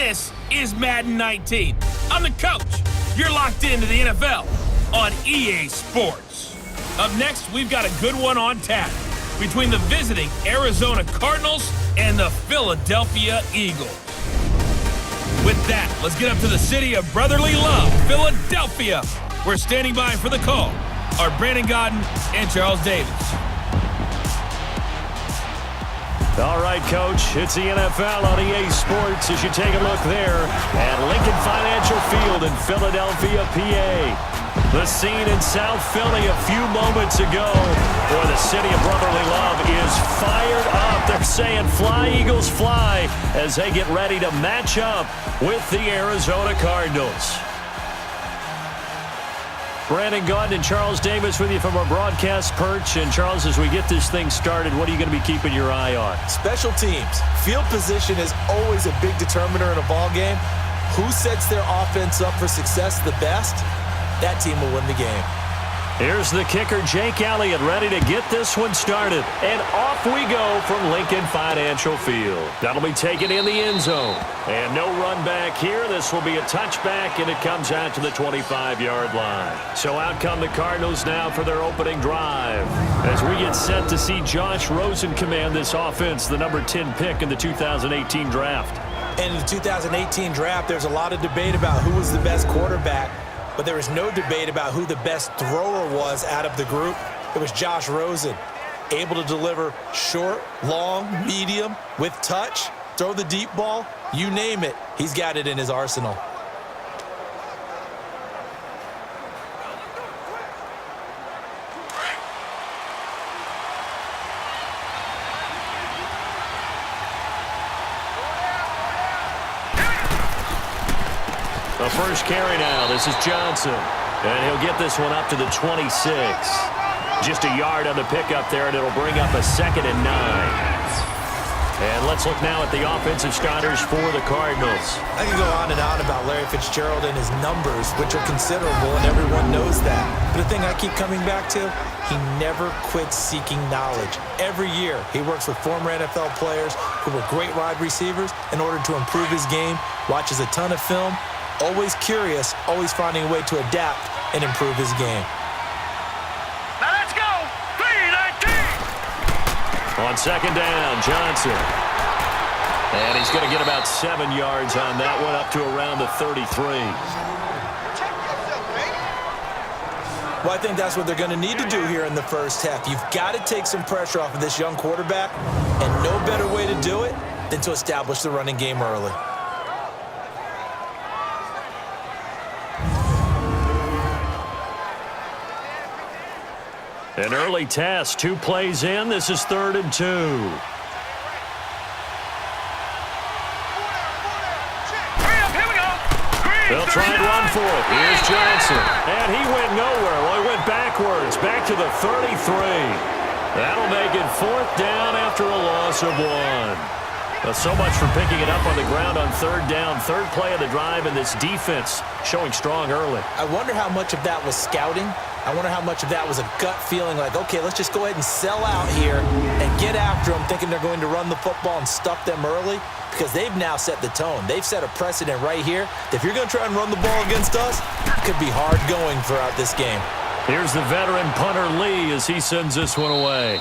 This is Madden 19. I'm the coach. You're locked into the NFL on EA Sports. Up next, we've got a good one on tap between the visiting Arizona Cardinals and the Philadelphia Eagles. With that, let's get up to the city of brotherly love, Philadelphia. We're standing by for the call are Brandon Godden and Charles Davis. All right, Coach, it's the NFL on EA Sports as you take a look there at Lincoln Financial Field in Philadelphia, PA. The scene in South Philly a few moments ago where the city of brotherly love is fired up. They're saying, fly, Eagles, fly, as they get ready to match up with the Arizona Cardinals. Brandon Godden and Charles Davis with you from our broadcast perch. And, Charles, as we get this thing started, what are you going to be keeping your eye on? Special teams. Field position is always a big determiner in a ball game. Who sets their offense up for success the best? That team will win the game. Here's the kicker, Jake Elliott, ready to get this one started. And off we go from Lincoln Financial Field. That'll be taken in the end zone. And no run back here. This will be a touchback, and it comes out to the 25-yard line. So out come the Cardinals now for their opening drive. As we get set to see Josh Rosen command this offense, the number 10 pick in the 2018 draft. And in the 2018 draft, there's a lot of debate about who was the best quarterback. But there was no debate about who the best thrower was out of the group. It was Josh Rosen, able to deliver short, long, medium, with touch, throw the deep ball, you name it. He's got it in his arsenal. The first carry now. This is Johnson. And he'll get this one up to the 26. Just a yard on the pickup there, and it'll bring up a 2nd and 9. And let's look now at the offensive starters for the Cardinals. I can go on and on about Larry Fitzgerald and his numbers, which are considerable, and everyone knows that. But the thing I keep coming back to, he never quits seeking knowledge. Every year, he works with former NFL players who were great wide receivers in order to improve his game, watches a ton of film, always curious, always finding a way to adapt and improve his game. Now let's go! 3-19! On 2nd down, Johnson. And he's going to get about 7 yards on that one, up to around the 33. Well, I think that's what they're going to need to do here in the first half. You've got to take some pressure off of this young quarterback, and no better way to do it than to establish the running game early. An early test, 2 plays in. This is 3rd and 2. They'll try and run for it. Here's Johnson. And he went nowhere. Well, he went backwards, back to the 33. That'll make it 4th down after a loss of 1. Well, so much for picking it up on the ground on 3rd down. 3rd play of the drive, and this defense showing strong early. I wonder how much of that was scouting. I wonder how much of that was a gut feeling like, okay, let's just go ahead and sell out here and get after them, thinking they're going to run the football and stuff them early, because they've now set the tone. They've set a precedent right here. If you're going to try and run the ball against us, it could be hard going throughout this game. Here's the veteran punter Lee as he sends this one away.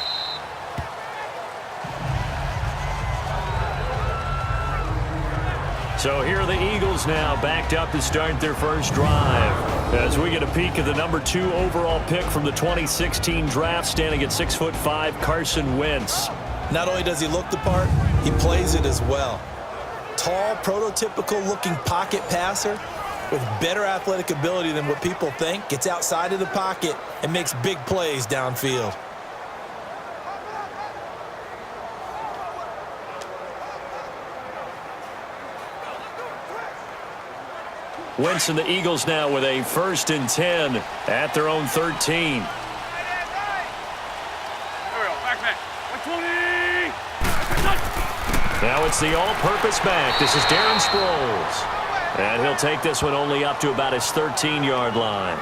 So here are the Eagles now backed up to start their first drive. As we get a peek at the number 2 overall pick from the 2016 draft, standing at 6'5", Carson Wentz. Not only does he look the part, he plays it as well. Tall, prototypical-looking pocket passer with better athletic ability than what people think. Gets outside of the pocket and makes big plays downfield. Wentz and the Eagles now with a 1st and 10 at their own 13. Now it's the all-purpose back. This is Darren Sproles. And he'll take this one only up to about his 13-yard line.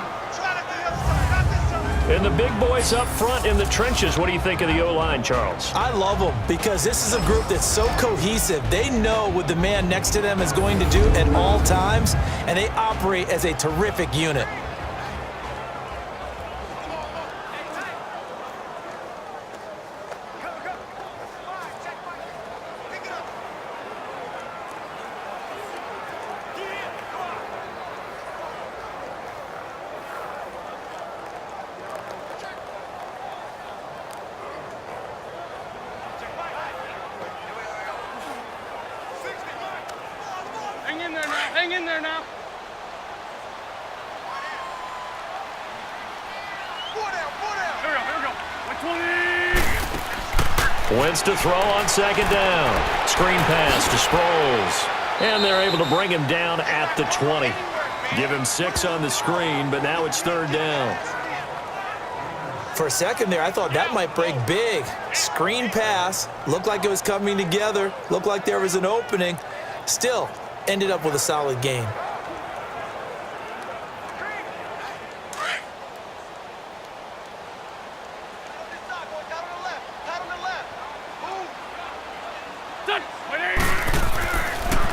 And the big boys up front in the trenches, what do you think of the O-line, Charles? I love them because this is a group that's so cohesive. They know what the man next to them is going to do at all times, and they operate as a terrific unit. Hang in there now. Here we go. 120. Wentz to throw on second down. Screen pass to Sproles. And they're able to bring him down at the 20. Give him 6 on the screen, but now it's third down. For a second there, I thought that might break big. Screen pass. Looked like it was coming together. Looked like there was an opening. Still, ended up with a solid game.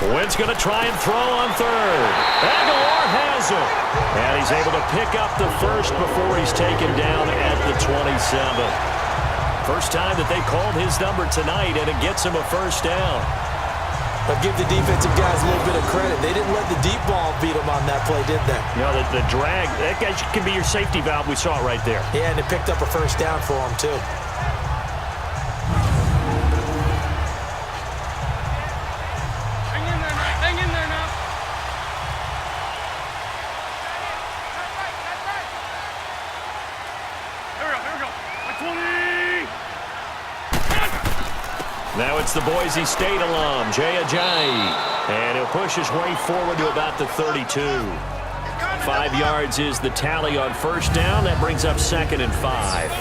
Wentz going to try and throw on third. Aguilar has him. And he's able to pick up the first before he's taken down at the 27. First time that they called his number tonight, and it gets him a first down. But give the defensive guys a little bit of credit. They didn't let the deep ball beat them on that play, did they? You know, the drag, that guy can be your safety valve. We saw it right there. Yeah, and it picked up a first down for them, too. Hang in there now. Here we go. 120. Now it's the Boise State alum, Jay Ajayi. And he'll push his way forward to about the 32. 5 yards is the tally on first down. That brings up 2nd and 5.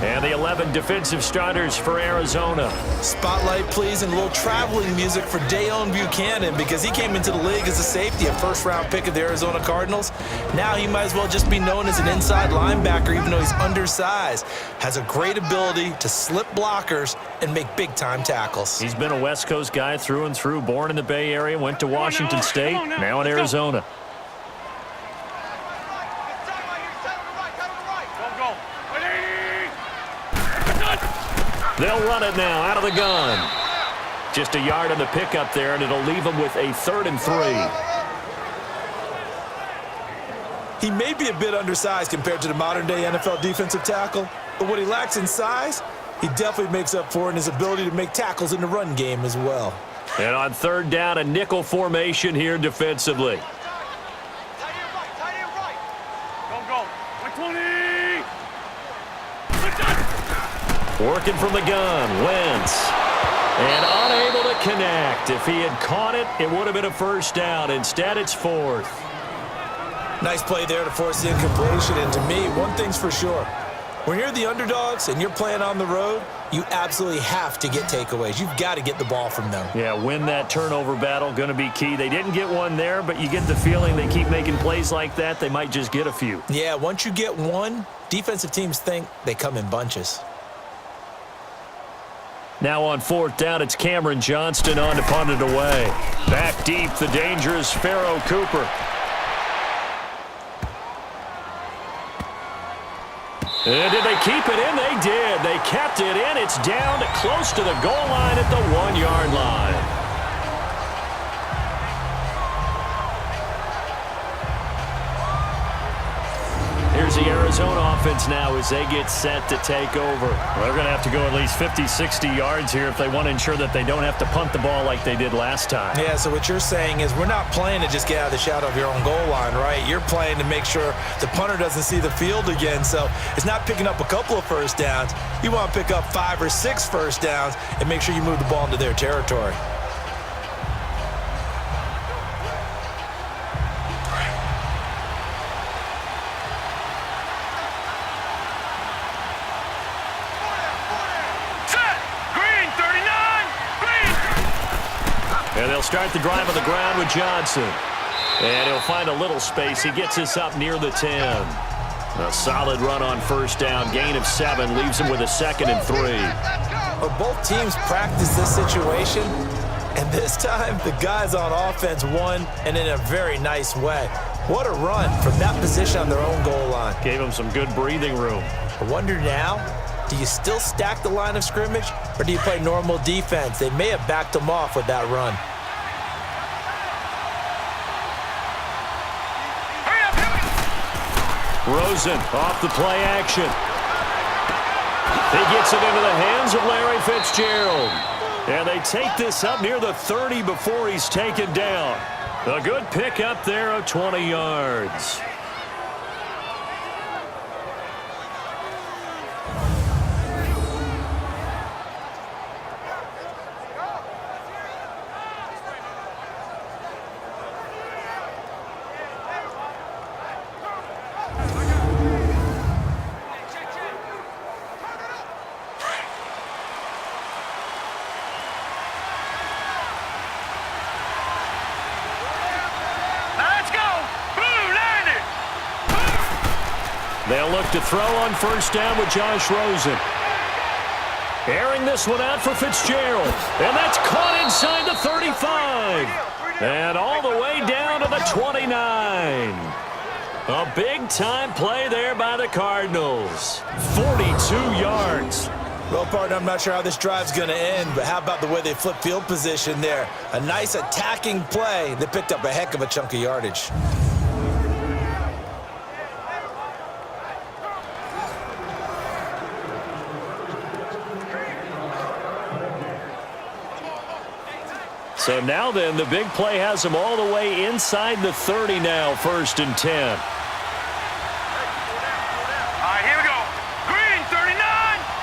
And the 11 defensive starters for Arizona. Spotlight, please, and a little traveling music for Dayon Buchanan because he came into the league as a safety, a first-round pick of the Arizona Cardinals. Now he might as well just be known as an inside linebacker, even though he's undersized. Has a great ability to slip blockers and make big-time tackles. He's been a West Coast guy through and through, born in the Bay Area, went to Washington State, now in Arizona. They'll run it now out of the gun. Just a yard on the pickup there, and it'll leave them with a 3rd and 3. He may be a bit undersized compared to the modern-day NFL defensive tackle, but what he lacks in size, he definitely makes up for in his ability to make tackles in the run game as well. And on third down, a nickel formation here defensively. Go. 120. Working from the gun, Wentz. And unable to connect. If he had caught it, it would have been a first down. Instead, it's 4th. Nice play there to force the incompletion. And to me, one thing's for sure. When you're the underdogs and you're playing on the road, you absolutely have to get takeaways. You've got to get the ball from them. Yeah, win that turnover battle, going to be key. They didn't get one there, but you get the feeling they keep making plays like that, they might just get a few. Yeah, once you get one, defensive teams think they come in bunches. Now on 4th down, it's Cameron Johnston on to punt it away. Back deep, the dangerous Pharaoh Cooper. And did they keep it in? They did. They kept it in. It's down to close to the goal line at the 1-yard line. Here's the Arizona offense now as they get set to take over. Well, they're going to have to go at least 50, 60 yards here if they want to ensure that they don't have to punt the ball like they did last time. Yeah, so what you're saying is we're not playing to just get out of the shadow of your own goal line, right? You're playing to make sure the punter doesn't see the field again. So it's not picking up a couple of first downs. You want to pick up 5 or 6 first downs and make sure you move the ball into their territory. And they'll start the drive on the ground with Johnson. And he'll find a little space. He gets us up near the 10. A solid run on first down. Gain of 7 leaves him with a 2nd and 3. Well, both teams practice this situation, and this time the guys on offense won, and in a very nice way. What a run from that position on their own goal line. Gave him some good breathing room. I wonder now, do you still stack the line of scrimmage, or do you play normal defense? They may have backed them off with that run. Rosen off the play action. He gets it into the hands of Larry Fitzgerald. And they take this up near the 30 before he's taken down. A good pick up there of 20 yards. They'll look to throw on first down with Josh Rosen. Airing this one out for Fitzgerald. And that's caught inside the 35. And all the way down to the 29. A big-time play there by the Cardinals. 42 yards. Well, partner, I'm not sure how this drive's going to end, but how about the way they flip field position there? A nice attacking play. They picked up a heck of a chunk of yardage. So now then, the big play has him all the way inside the 30 now, 1st and 10. All right, here we go. Green 39.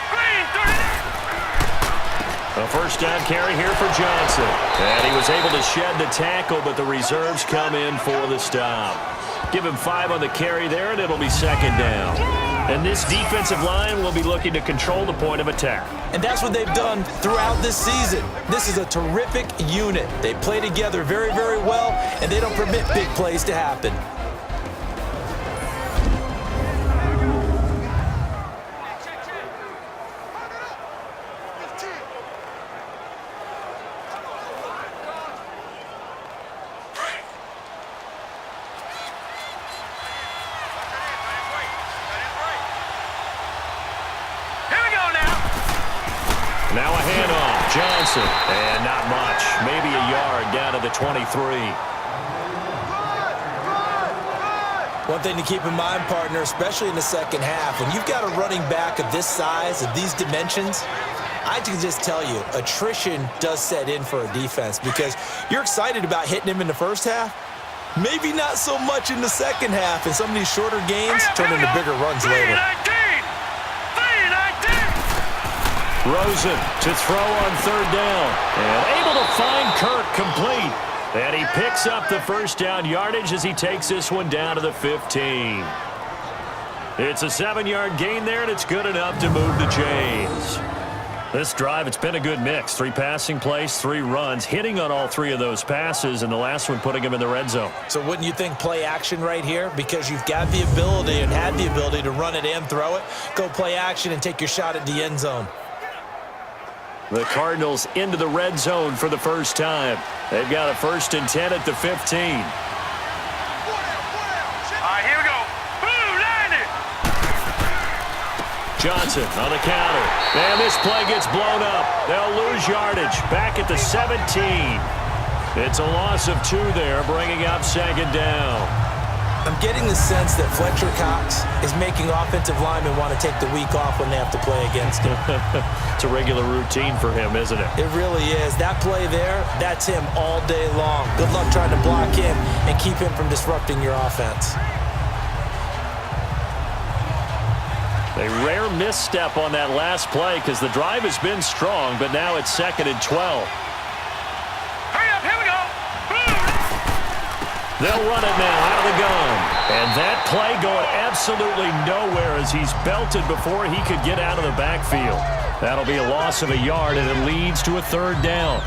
Green 39. A first down carry here for Johnson. And he was able to shed the tackle, but the reserves come in for the stop. Give him 5 on the carry there, and it'll be 2nd down. And this defensive line will be looking to control the point of attack. And that's what they've done throughout this season. This is a terrific unit. They play together very, very well, and they don't permit big plays to happen. Now a handoff. Johnson. And not much. Maybe a yard down to the 23. One thing to keep in mind, partner, especially in the second half, when you've got a running back of this size, of these dimensions, I can just tell you, attrition does set in for a defense because you're excited about hitting him in the first half. Maybe not so much in the second half, and some of these shorter gains turn into bigger runs later. Rosen to throw on 3rd down. And able to find Kirk complete. And he picks up the first down yardage as he takes this one down to the 15. It's a 7-yard gain there, and it's good enough to move the chains. This drive, it's been a good mix. 3 passing plays, 3 runs, hitting on all 3 of those passes, and the last one putting him in the red zone. So wouldn't you think play action right here? Because you've got the ability and had the ability to run it and throw it. Go play action and take your shot at the end zone. The Cardinals into the red zone for the first time. They've got a 1st and 10 at the 15. All right, here we go. Boom, landed. Johnson on the counter. And this play gets blown up. They'll lose yardage back at the 17. It's a loss of 2 there, bringing up 2nd down. I'm getting the sense that Fletcher Cox is making offensive linemen want to take the week off when they have to play against him. It's a regular routine for him, isn't it? It really is. That play there, that's him all day long. Good luck trying to block him and keep him from disrupting your offense. A rare misstep on that last play because the drive has been strong, but now it's 2nd and 12. They'll run it now out of the gun. And that play going absolutely nowhere as he's belted before he could get out of the backfield. That'll be a loss of a yard, and it leads to a 3rd down.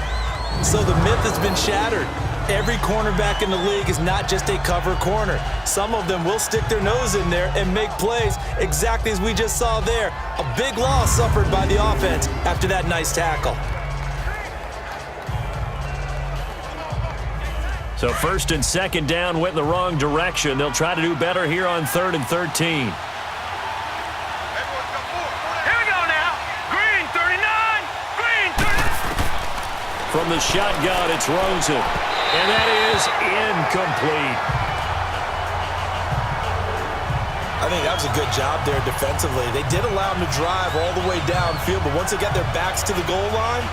So the myth has been shattered. Every cornerback in the league is not just a cover corner. Some of them will stick their nose in there and make plays exactly as we just saw there. A big loss suffered by the offense after that nice tackle. So first and second down went in the wrong direction. They'll try to do better here on 3rd and 13. From the shotgun, it's Rosen. And that is incomplete. I think that was a good job there defensively. They did allow them to drive all the way downfield, but once they got their backs to the goal line,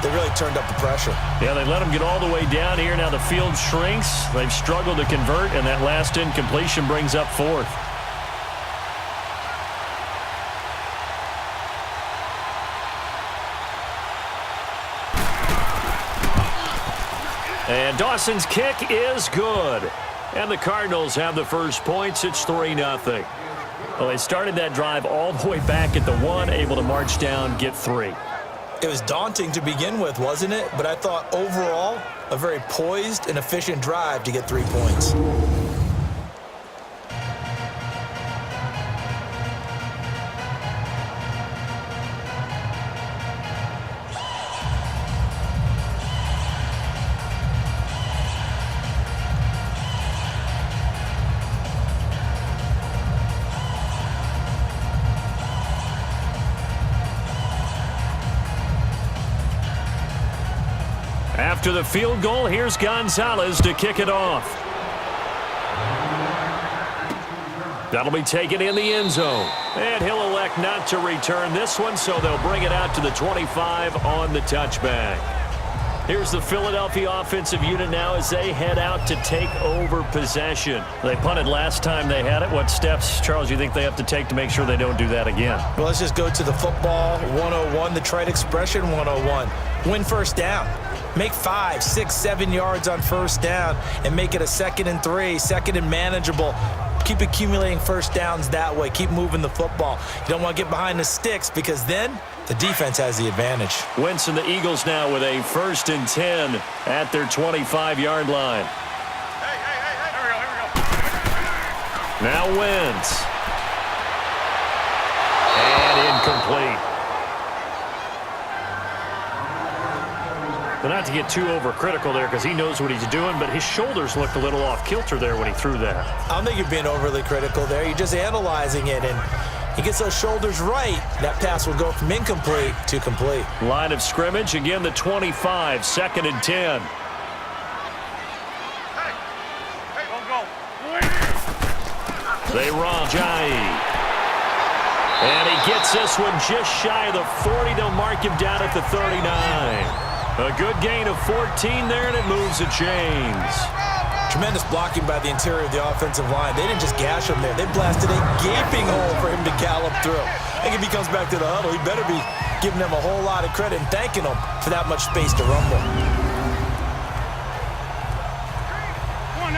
they really turned up the pressure. Yeah, they let them get all the way down here. Now the field shrinks. They've struggled to convert, and that last incompletion brings up 4th. And Dawson's kick is good. And the Cardinals have the first points. It's 3-0. Well, they started that drive all the way back at the 1, able to march down, get 3. It was daunting to begin with, wasn't it? But I thought overall, a very poised and efficient drive to get 3 points. After the field goal, here's Gonzalez to kick it off. That'll be taken in the end zone. And he'll elect not to return this one, so they'll bring it out to the 25 on the touchback. Here's the Philadelphia offensive unit now as they head out to take over possession. They punted last time they had it. What steps, Charles, you think they have to take to make sure they don't do that again? Well, let's just go to the football 101, the trite expression 101. Win first down. Make 5, 6, 7 yards on first down and make it a 2nd and 3, 2nd and manageable. Keep accumulating first downs that way. Keep moving the football. You don't want to get behind the sticks because then the defense has the advantage. Wentz and the Eagles now with a 1st and 10 at their 25-yard line. Here we go. Now Wentz. And incomplete. But not to get too overcritical there because he knows what he's doing, but his shoulders looked a little off kilter there when he threw that. I don't think you're being overly critical there. You're just analyzing it, and he gets those shoulders right. That pass will go from incomplete to complete. Line of scrimmage, again the 25, 2nd and 10. Hey, go. They run Jai. And he gets this one just shy of the 40. They'll mark him down at the 39. A good gain of 14 there, and it moves the chains. Tremendous blocking by the interior of the offensive line. They didn't just gash him there. They blasted a gaping hole for him to gallop through. I think if he comes back to the huddle, he better be giving them a whole lot of credit and thanking them for that much space to rumble.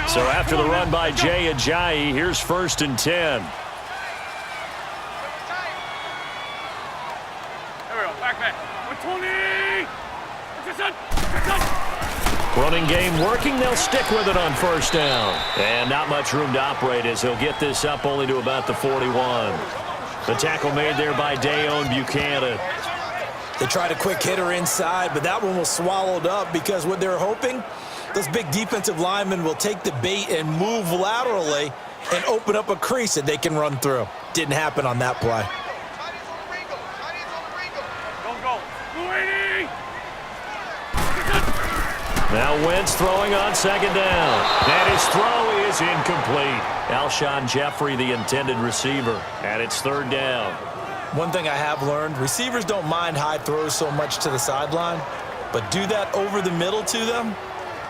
So after the run by Jay Ajayi, here's 1st and 10. Here we go. Back. 120. Running game working. They'll stick with it on 1st down. And not much room to operate as he'll get this up only to about the 41. The tackle made there by Dayon Buchanan. They tried a quick hitter inside, but that one was swallowed up because what they're hoping, those big defensive linemen will take the bait and move laterally and open up a crease that they can run through. Didn't happen on that play. Now Wentz throwing on 2nd down. And his throw is incomplete. Alshon Jeffrey, the intended receiver. And it's 3rd down. One thing I have learned, receivers don't mind high throws so much to the sideline, but do that over the middle to them,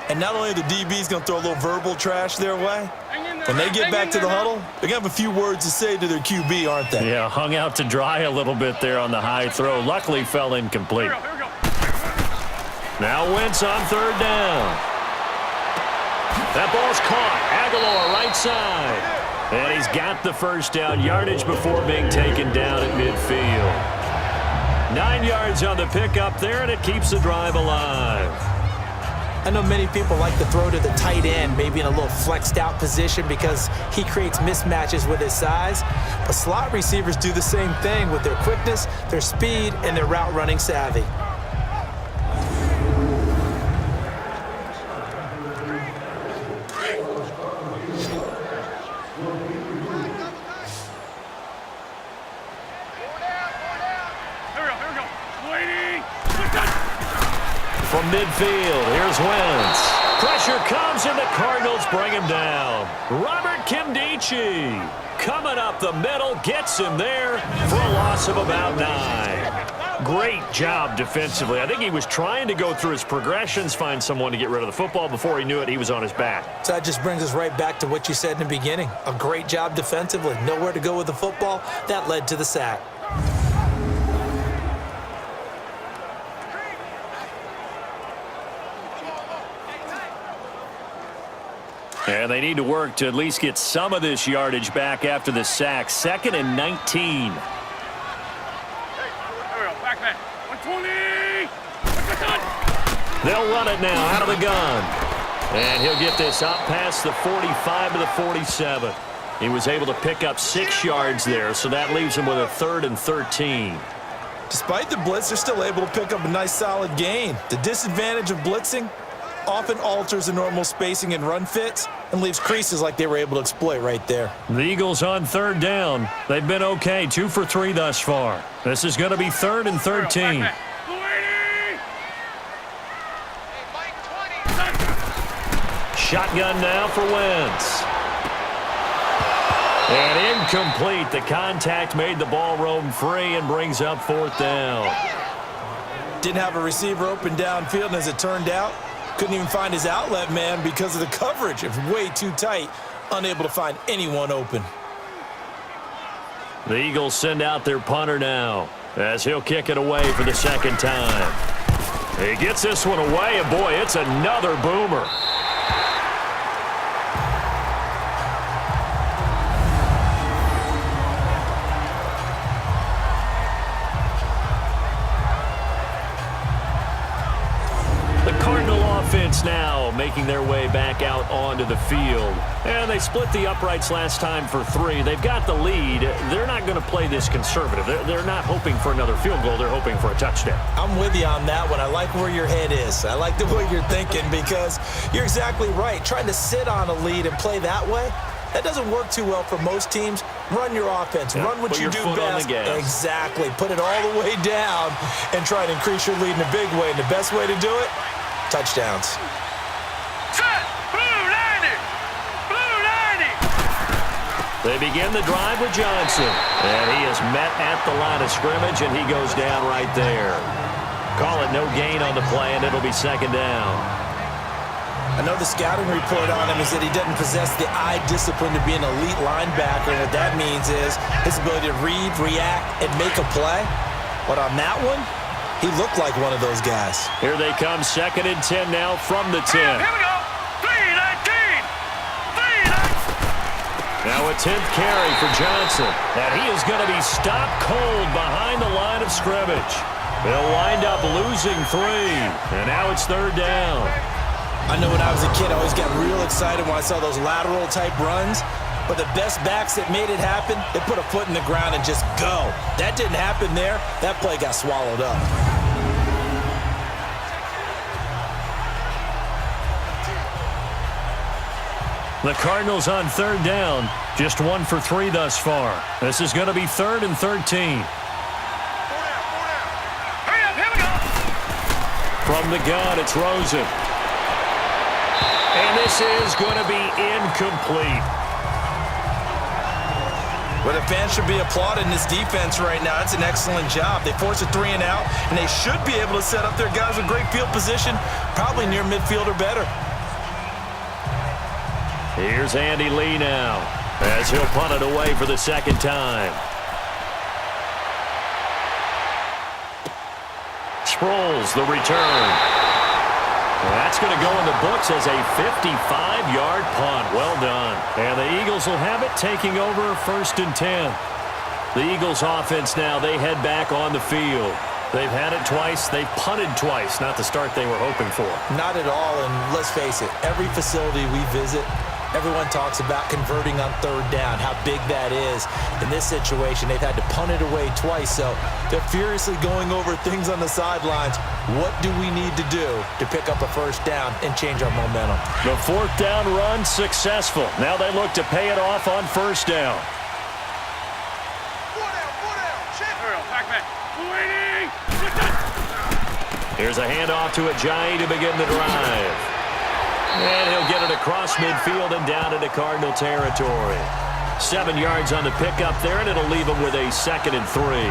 and not only the DB's going to throw a little verbal trash their way, when they get back to the huddle, they're going to have a few words to say to their QB, aren't they? Yeah, hung out to dry a little bit there on the high throw. Luckily fell incomplete. Here we go. Now Wentz on 3rd down. That ball's caught. Aguilar right side. And he's got the 1st down yardage before being taken down at midfield. 9 yards on the pickup there, and it keeps the drive alive. I know many people like to throw to the tight end, maybe in a little flexed out position because he creates mismatches with his size. But slot receivers do the same thing with their quickness, their speed, and their route running savvy. From midfield, here's Wentz. Pressure comes, and the Cardinals bring him down. Robert Kimdichie coming up the middle, gets him there for a loss of about 9. Great job defensively. I think he was trying to go through his progressions, find someone to get rid of the football. Before he knew it, he was on his back. So that just brings us right back to what you said in the beginning. A great job defensively. Nowhere to go with the football. That led to the sack. And they need to work to at least get some of this yardage back after the sack. 2nd and 19. Back. 120. They'll run it now out of the gun. And he'll get this up past the 45 to the 47. He was able to pick up 6 yards there, so that leaves him with a 3rd and 13. Despite the blitz, they're still able to pick up a nice solid gain. The disadvantage of blitzing often alters the normal spacing and run fits and leaves creases like they were able to exploit right there. The Eagles on 3rd down. They've been okay, 2 for 3 thus far. This is going to be 3rd and 13. Shotgun now for Wentz. And incomplete. The contact made the ball roam free and brings up 4th down. Didn't have a receiver open downfield, and as it turned out, couldn't even find his outlet man because of the coverage. It was way too tight, unable to find anyone open. The Eagles send out their punter now as he'll kick it away for the 2nd time. He gets this one away, and boy, it's another boomer. Offense now making their way back out onto the field. And they split the uprights last time for 3. They've got the lead. They're not going to play this conservative. They're not hoping for another field goal. They're hoping for a touchdown. I'm with you on that one. I like where your head is. I like the way you're thinking because you're exactly right. Trying to sit on a lead and play that way, that doesn't work too well for most teams. Run your offense. Yeah, run what you do best. Exactly. Put it all the way down and try to increase your lead in a big way. And the best way to do it, touchdowns. Set! Blue 90! Blue 90! They begin the drive with Johnson. And he is met at the line of scrimmage, and he goes down right there. Call it no gain on the play, and it'll be 2nd down. I know the scouting report on him is that he doesn't possess the eye discipline to be an elite linebacker. And what that means is his ability to read, react, and make a play. But on that one, he looked like one of those guys. Here they come, 2nd and 10 now from the 10. Here we go. 3-19. 3-19. Now a 10th carry for Johnson. And he is going to be stopped cold behind the line of scrimmage. They'll wind up losing 3. And now it's 3rd down. I know when I was a kid, I always got real excited when I saw those lateral type runs. But the best backs that made it happen, they put a foot in the ground and just go. That didn't happen there. That play got swallowed up. The Cardinals on 3rd down, just 1 for 3 thus far. This is going to be 3rd and 13. Hurry up, here we go. From the gun, it's Rosen. And this is going to be incomplete. Well, the fans should be applauding this defense right now. It's an excellent job. They force a 3 and out, and they should be able to set up their guys with great field position, probably near midfield or better. Here's Andy Lee now as he'll punt it away for the 2nd time. Sproles, the return. That's going to go in the books as a 55-yard punt. Well done. And the Eagles will have it, taking over 1st and 10. The Eagles offense now, they head back on the field. They've had it twice. They've punted twice. Not the start they were hoping for. Not at all, and let's face it, every facility we visit, everyone talks about converting on third down, how big that is. In this situation, they've had to punt it away twice, so they're furiously going over things on the sidelines. What do we need to do to pick up a first down and change our momentum? The fourth down run successful. Now they look to pay it off on first down. Here's a handoff to Ajayi to begin the drive. And he'll get it across midfield and down into Cardinal territory. 7 yards on the pickup there, and it'll leave him with a 2nd and 3.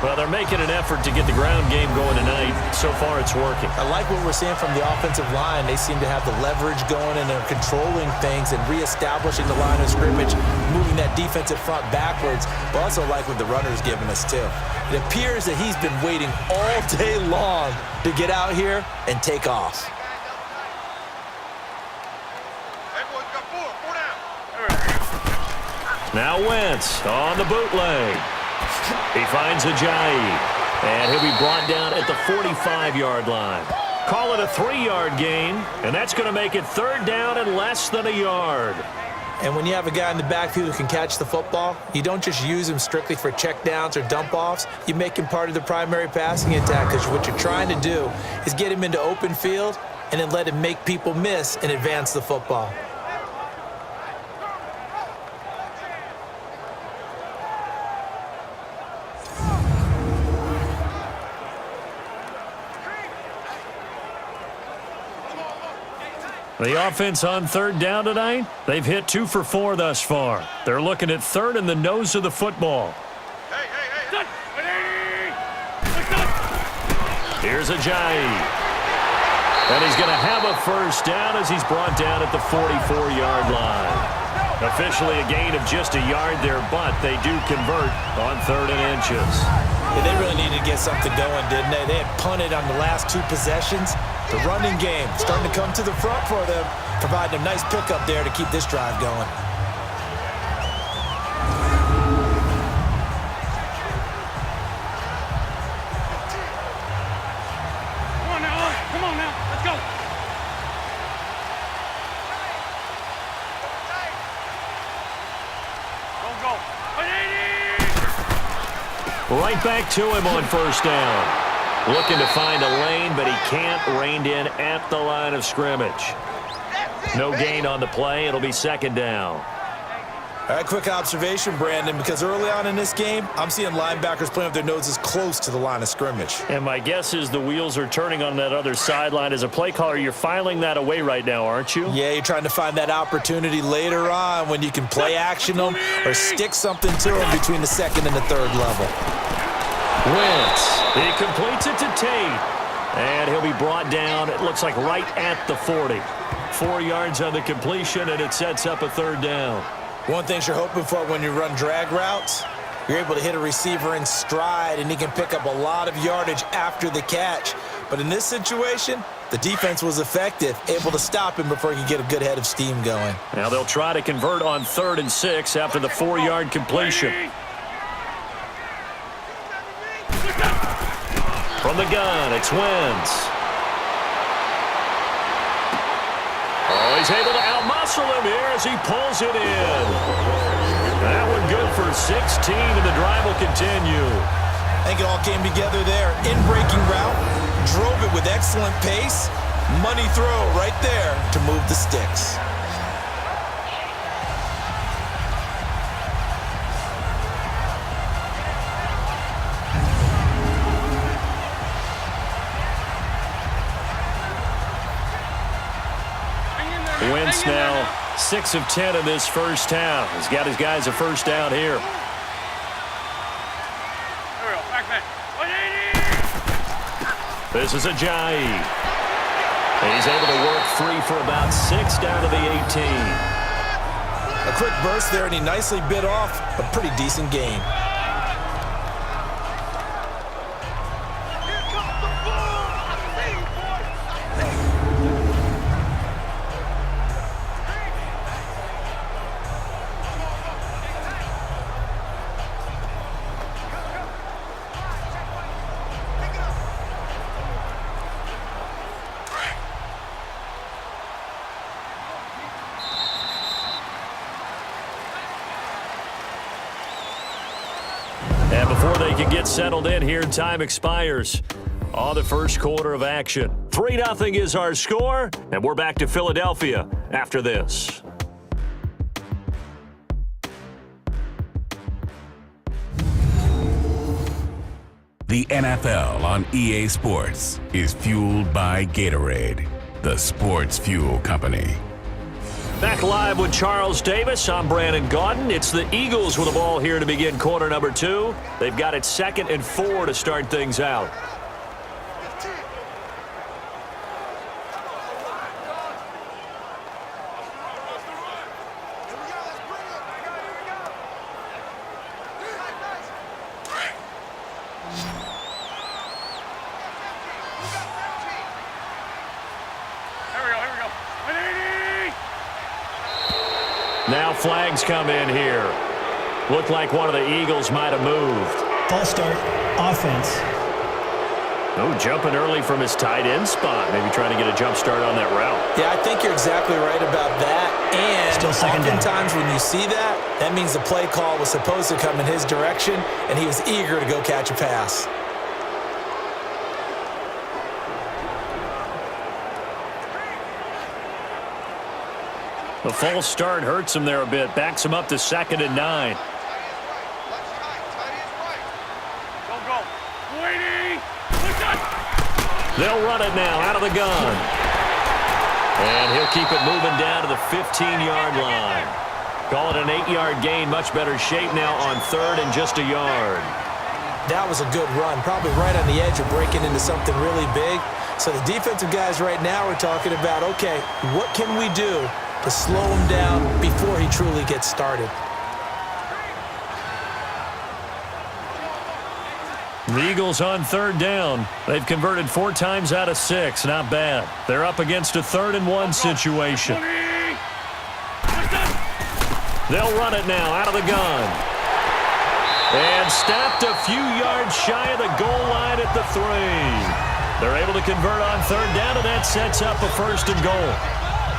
Well, they're making an effort to get the ground game going tonight. So far, it's working. I like what we're seeing from the offensive line. They seem to have the leverage going, and they're controlling things and reestablishing the line of scrimmage, moving that defensive front backwards. But also like what the runner's giving us, too. It appears that he's been waiting all day long to get out here and take off. Now Wentz on the bootleg. He finds Ajayi, and he'll be brought down at the 45-yard line. Call it a 3-yard gain, and that's going to make it 3rd down and less than a yard. And when you have a guy in the backfield who can catch the football, you don't just use him strictly for checkdowns or dump-offs. You make him part of the primary passing attack, because what you're trying to do is get him into open field and then let him make people miss and advance the football. The offense on 3rd down tonight, they've hit 2 for 4 thus far. They're looking at 3rd in the nose of the football. Here's Ajayi. And he's going to have a first down as he's brought down at the 44-yard line. Officially a gain of just a yard there, but they do convert on 3rd and inches. Yeah, they really needed to get something going, didn't they? They had punted on the last 2 possessions. The running game starting to come to the front for them, providing a nice pickup there to keep this drive going. Come on now, let's go. Right back to him on first down. Looking to find a lane, but he can't. Reined in at the line of scrimmage. No gain on the play. It'll be 2nd down. All right, quick observation, Brandon, because early on in this game, I'm seeing linebackers playing with their noses close to the line of scrimmage. And my guess is the wheels are turning on that other sideline. As a play caller, you're filing that away right now, aren't you? Yeah, you're trying to find that opportunity later on when you can play action them or stick something to them between the 2nd and the 3rd level. Wentz, he completes it to Tate. And he'll be brought down, it looks like right at the 40. 4 yards on the completion, and it sets up a 3rd down. One thing you're hoping for when you run drag routes, you're able to hit a receiver in stride, and he can pick up a lot of yardage after the catch. But in this situation, the defense was effective, able to stop him before he could get a good head of steam going. Now they'll try to convert on 3rd and 6 after the 4-yard completion. From the gun, it's Wentz. Oh, he's able to outmuscle him here as he pulls it in. That one good for 16, and the drive will continue. I think it all came together there. In-breaking route, drove it with excellent pace. Money throw right there to move the sticks. Wentz now 6 of 10 in this first half. He's got his guys a first down here. This is Ajayi. He's able to work free for about 6 down to the 18. A quick burst there, and he nicely bit off a pretty decent gain. And before they can get settled in here, time expires on the first quarter of action. 3-0 is our score, and we're back to Philadelphia after this. The NFL on EA Sports is fueled by Gatorade, the sports fuel company. Back live with Charles Davis. I'm Brandon Gaudin. It's the Eagles with the ball here to begin quarter number 2. They've got it 2nd and 4 to start things out. Now flags come in here. Looked like one of the Eagles might have moved. False start, offense. Oh, jumping early from his tight end spot. Maybe trying to get a jump start on that route. Yeah, I think you're exactly right about that. And Still second down. oftentimes when you see that, that means the play call was supposed to come in his direction, and he was eager to go catch a pass. The false start hurts him there a bit. Backs him up to 2nd and 9. They'll run it now out of the gun. And he'll keep it moving down to the 15-yard line. Call it an 8-yard gain. Much better shape now on 3rd and just a yard. That was a good run, probably right on the edge of breaking into something really big. So the defensive guys right now are talking about, okay, what can we do to slow him down before he truly gets started? The Eagles on 3rd down. They've converted 4 times out of 6. Not bad. They're up against a 3rd and 1 situation. They'll run it now out of the gun. And stopped a few yards shy of the goal line at the 3. They're able to convert on 3rd down, and that sets up a 1st and goal.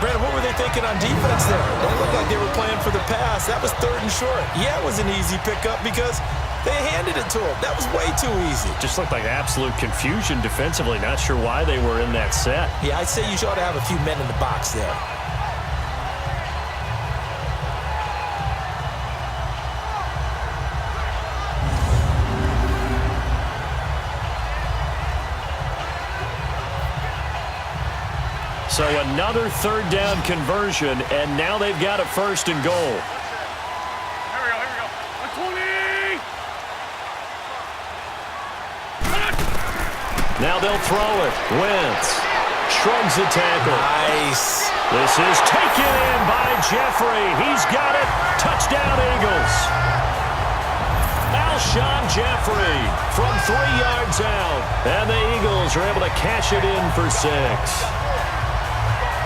Brandon, what were they thinking on defense there? They looked like they were playing for the pass. That was 3rd and short. Yeah, it was an easy pickup because they handed it to him. That was way too easy. Just looked like absolute confusion defensively. Not sure why they were in that set. Yeah, I'd say you ought to have a few men in the box there. So another 3rd down conversion, and now they've got a 1st and goal. Here we go. 20! Now they'll throw it. Wentz shrugs the tackle. Nice. This is taken in by Jeffrey. He's got it. Touchdown, Eagles. Alshon Jeffrey from 3 yards out. And the Eagles are able to cash it in for 6.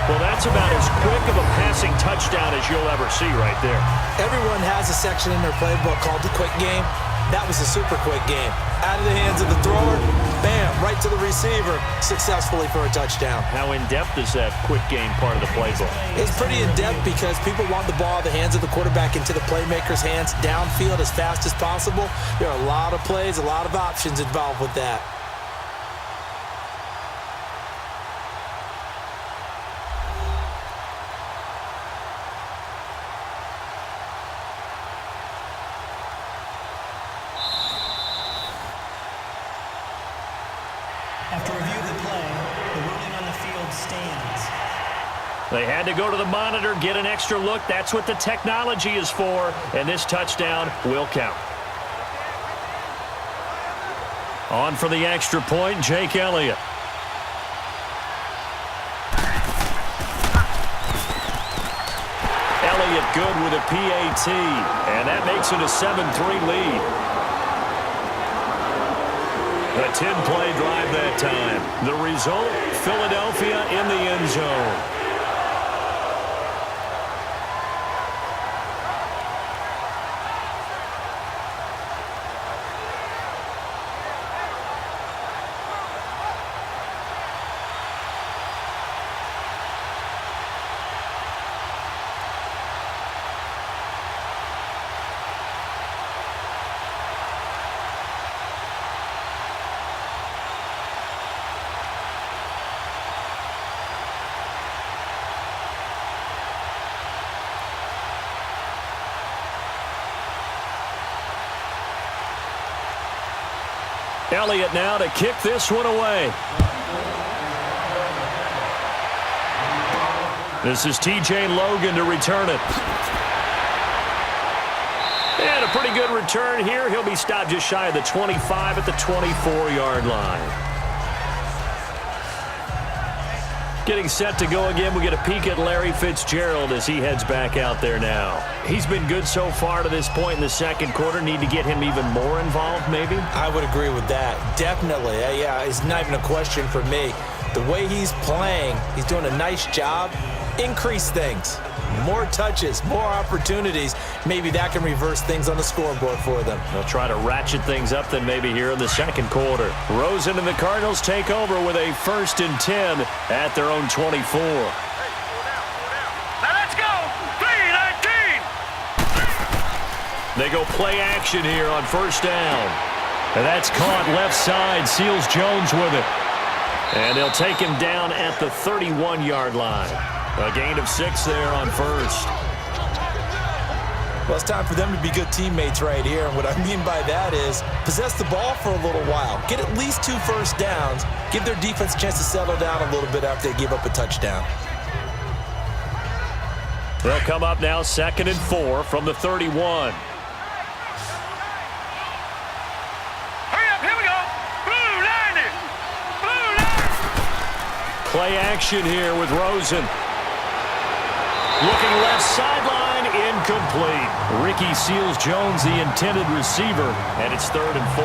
Well, that's about as quick of a passing touchdown as you'll ever see right there. Everyone has a section in their playbook called the quick game. That was a super quick game. Out of the hands of the thrower, bam, right to the receiver, successfully for a touchdown. How in-depth is that quick game part of the playbook? It's pretty in-depth because people want the ball in the hands of the quarterback into the playmaker's hands downfield as fast as possible. There are a lot of plays, a lot of options involved with that. After review of the play, the ruling on the field stands. They had to go to the monitor, get an extra look. That's what the technology is for, and this touchdown will count. On for the extra point, Jake Elliott. Elliott good with a PAT, and that makes it a 7-3 lead. A 10-play drive that time. The result, Philadelphia in the end zone. Elliott now to kick this one away. This is T.J. Logan to return it. And a pretty good return here. He'll be stopped just shy of the 25 at the 24-yard line. Getting set to go again. We get a peek at Larry Fitzgerald as he heads back out there now. He's been good so far to this point in the second quarter. Need to get him even more involved, maybe? I would agree with that. Definitely. Yeah, it's not even a question for me. The way he's playing, he's doing a nice job. Increase things. More touches, more opportunities. Maybe that can reverse things on the scoreboard for them. They'll try to ratchet things up then maybe here in the second quarter. Rosen and the Cardinals take over with a 1st and 10 at their own 24. Now let's go. 3-19. They go play action here on 1st down. And that's caught left side. Seals Jones with it. And they'll take him down at the 31-yard line. A gain of 6 there on 1st. Well, it's time for them to be good teammates right here. And what I mean by that is possess the ball for a little while. Get at least 2 first downs. Give their defense a chance to settle down a little bit after they give up a touchdown. They'll come up now 2nd and 4 from the 31. Hurry up, here we go. Blue line it. Blue line. Play action here with Rosen. Looking left sideline, incomplete. Ricky Seals-Jones, the intended receiver, and it's 3rd and 4.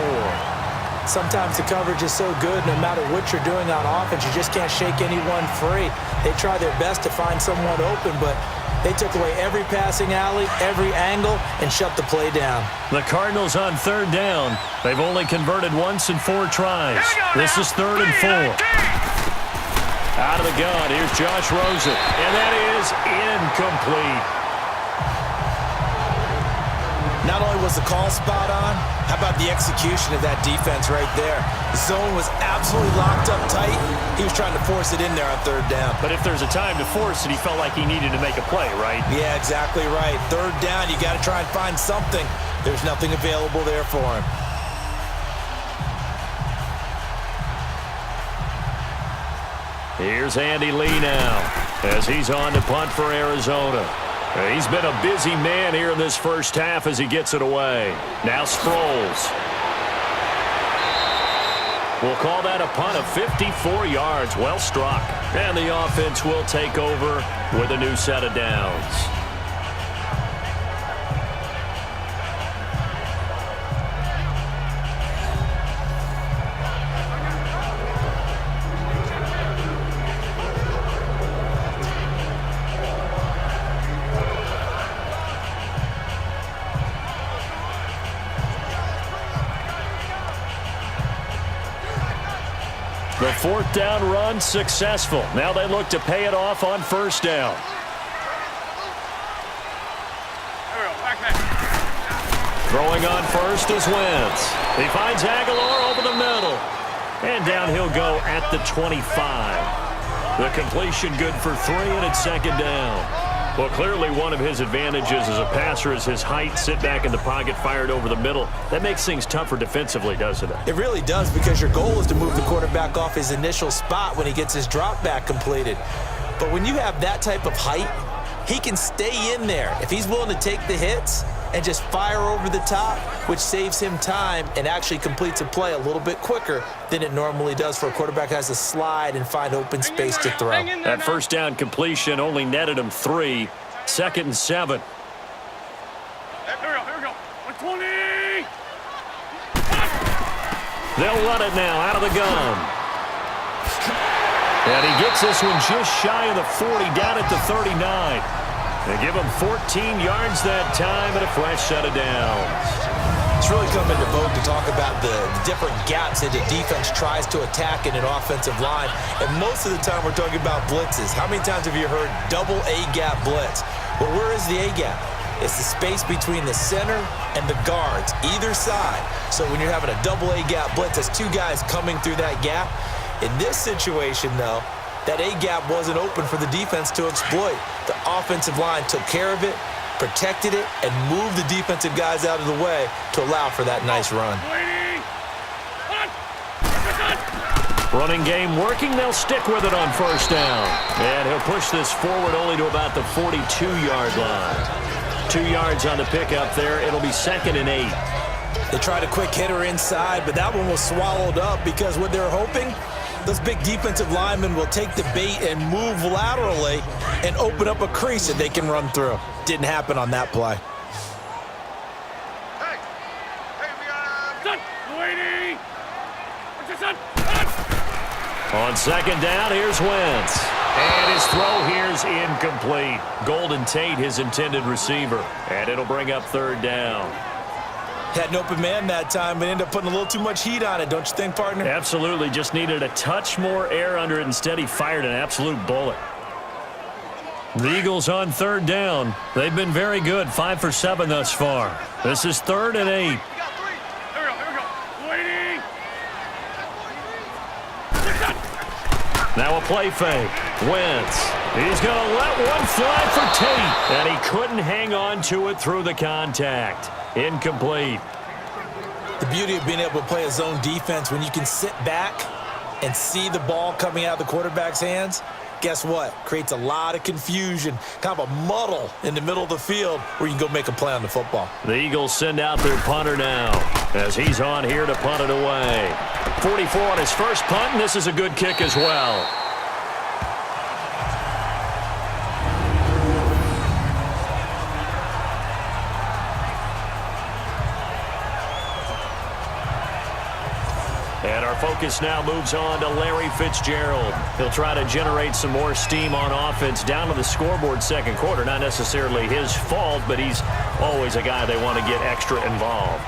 Sometimes the coverage is so good, no matter what you're doing on offense, you just can't shake anyone free. They try their best to find someone open, but they took away every passing alley, every angle, and shut the play down. The Cardinals on 3rd down. They've only converted once in 4 tries. This is 3rd and 4. Out of the gun, here's Josh Rosen, and that is incomplete. Not only was the call spot on, how about the execution of that defense right there? The zone was absolutely locked up tight. He was trying to force it in there on 3rd down. But if there's a time to force it, he felt like he needed to make a play, right? Yeah, exactly right. 3rd down, you got to try and find something. There's nothing available there for him. Here's Andy Lee now as he's on to punt for Arizona. He's been a busy man here in this first half as he gets it away. Now Sproles. We'll call that a punt of 54 yards. Well struck. And the offense will take over with a new set of downs. The 4th down run successful. Now they look to pay it off on 1st down. Throwing on 1st is Wentz. He finds Aguilar over the middle. And down he'll go at the 25. The completion good for 3, and it's 2nd down. Well, clearly one of his advantages as a passer is his height. Sit back in the pocket, fired over the middle. That makes things tougher defensively, doesn't it? It really does, because your goal is to move the quarterback off his initial spot when he gets his drop back completed. But when you have that type of height, he can stay in there if he's willing to take the hits and just fire over the top, which saves him time and actually completes a play a little bit quicker than it normally does for a quarterback who has to slide and find open space to throw. That 1st down completion only netted him 3. 2nd and 7. Here we go. 120. They'll run it now out of the gun. And he gets this one just shy of the 40, down at the 39. They give him 14 yards that time and a fresh set of downs. It's really come into vogue to talk about the different gaps that the defense tries to attack in an offensive line. And most of the time we're talking about blitzes. How many times have you heard double A-gap blitz? Well, where is the A-gap? It's the space between the center and the guards, either side. So when you're having a double A-gap blitz, that's 2 guys coming through that gap. In this situation, though, that A-gap wasn't open for the defense to exploit. The offensive line took care of it, protected it, and moved the defensive guys out of the way to allow for that nice run. Running game working. They'll stick with it on first down. And he'll push this forward only to about the 42-yard line. 2 yards on the pickup there. It'll be 2nd and 8. They tried a quick hitter inside, but that one was swallowed up because what they're hoping, those big defensive linemen will take the bait and move laterally and open up a crease that they can run through. Didn't happen on that play. On 2nd down, here's Wentz. And his throw here's incomplete. Golden Tate, his intended receiver. And it'll bring up 3rd down. Had an open man that time, but ended up putting a little too much heat on it, don't you think, partner? Absolutely. Just needed a touch more air under it. Instead, he fired an absolute bullet. The Eagles on 3rd down. They've been very good, 5 for 7 thus far. This is 3rd and 8. Now a play fake. Wentz. He's going to let one fly for Tate. And he couldn't hang on to it through the contact. Incomplete. The beauty of being able to play a zone defense when you can sit back and see the ball coming out of the quarterback's hands, guess what? Creates a lot of confusion, kind of a muddle in the middle of the field where you can go make a play on the football. The Eagles send out their punter now as he's on here to punt it away. 44 on his first punt, and this is a good kick as well. And our focus now moves on to Larry Fitzgerald. He'll try to generate some more steam on offense down to the scoreboard 2nd quarter. Not necessarily his fault, but he's always a guy they want to get extra involved.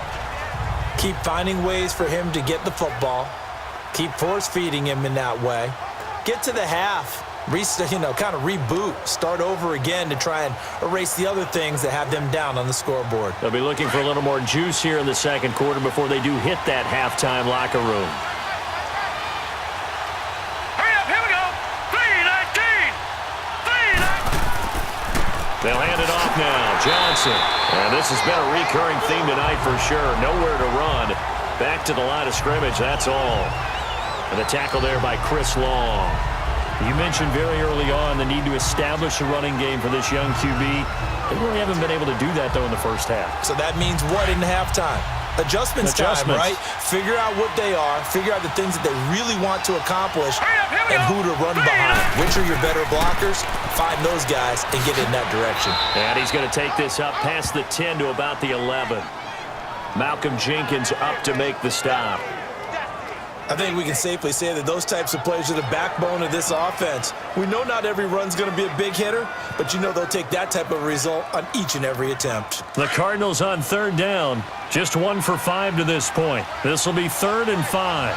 Keep finding ways for him to get the football. Keep force-feeding him in that way. Get to the half. Kind of reboot. Start over again to try and erase the other things that have them down on the scoreboard. They'll be looking for a little more juice here in the 2nd quarter before they do hit that halftime locker room. Hurry up, here we go. 3-19. They'll hand it off now. Johnson. And this has been a recurring theme tonight for sure. Nowhere to run. Back to the line of scrimmage, that's all. And the tackle there by Chris Long. You mentioned very early on the need to establish a running game for this young QB. They really haven't been able to do that, though, in the first half. So that means what in halftime? Adjustments time, right? Figure out what they are. Figure out the things that they really want to accomplish and who to run behind. Which are your better blockers? Find those guys and get in that direction. And he's going to take this up past the 10 to about the 11. Malcolm Jenkins up to make the stop. I think we can safely say that those types of plays are the backbone of this offense. We know not every run's going to be a big hitter, but you know they'll take that type of result on each and every attempt. The Cardinals on 3rd down. Just 1 for 5 to this point. This will be 3rd and 5. All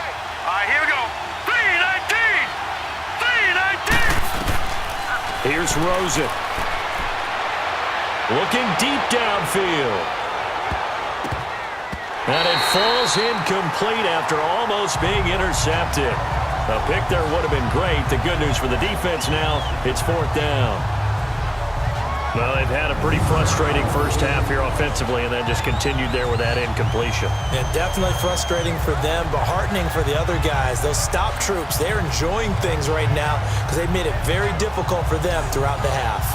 right, here we go. 3-19. Here's Rosen. Looking deep downfield. And it falls incomplete after almost being intercepted. A pick there would have been great. The good news for the defense now, it's 4th down. Well, they've had a pretty frustrating first half here offensively and then just continued there with that incompletion. Yeah, definitely frustrating for them, but heartening for the other guys. Those stop troops, they're enjoying things right now because they made it very difficult for them throughout the half.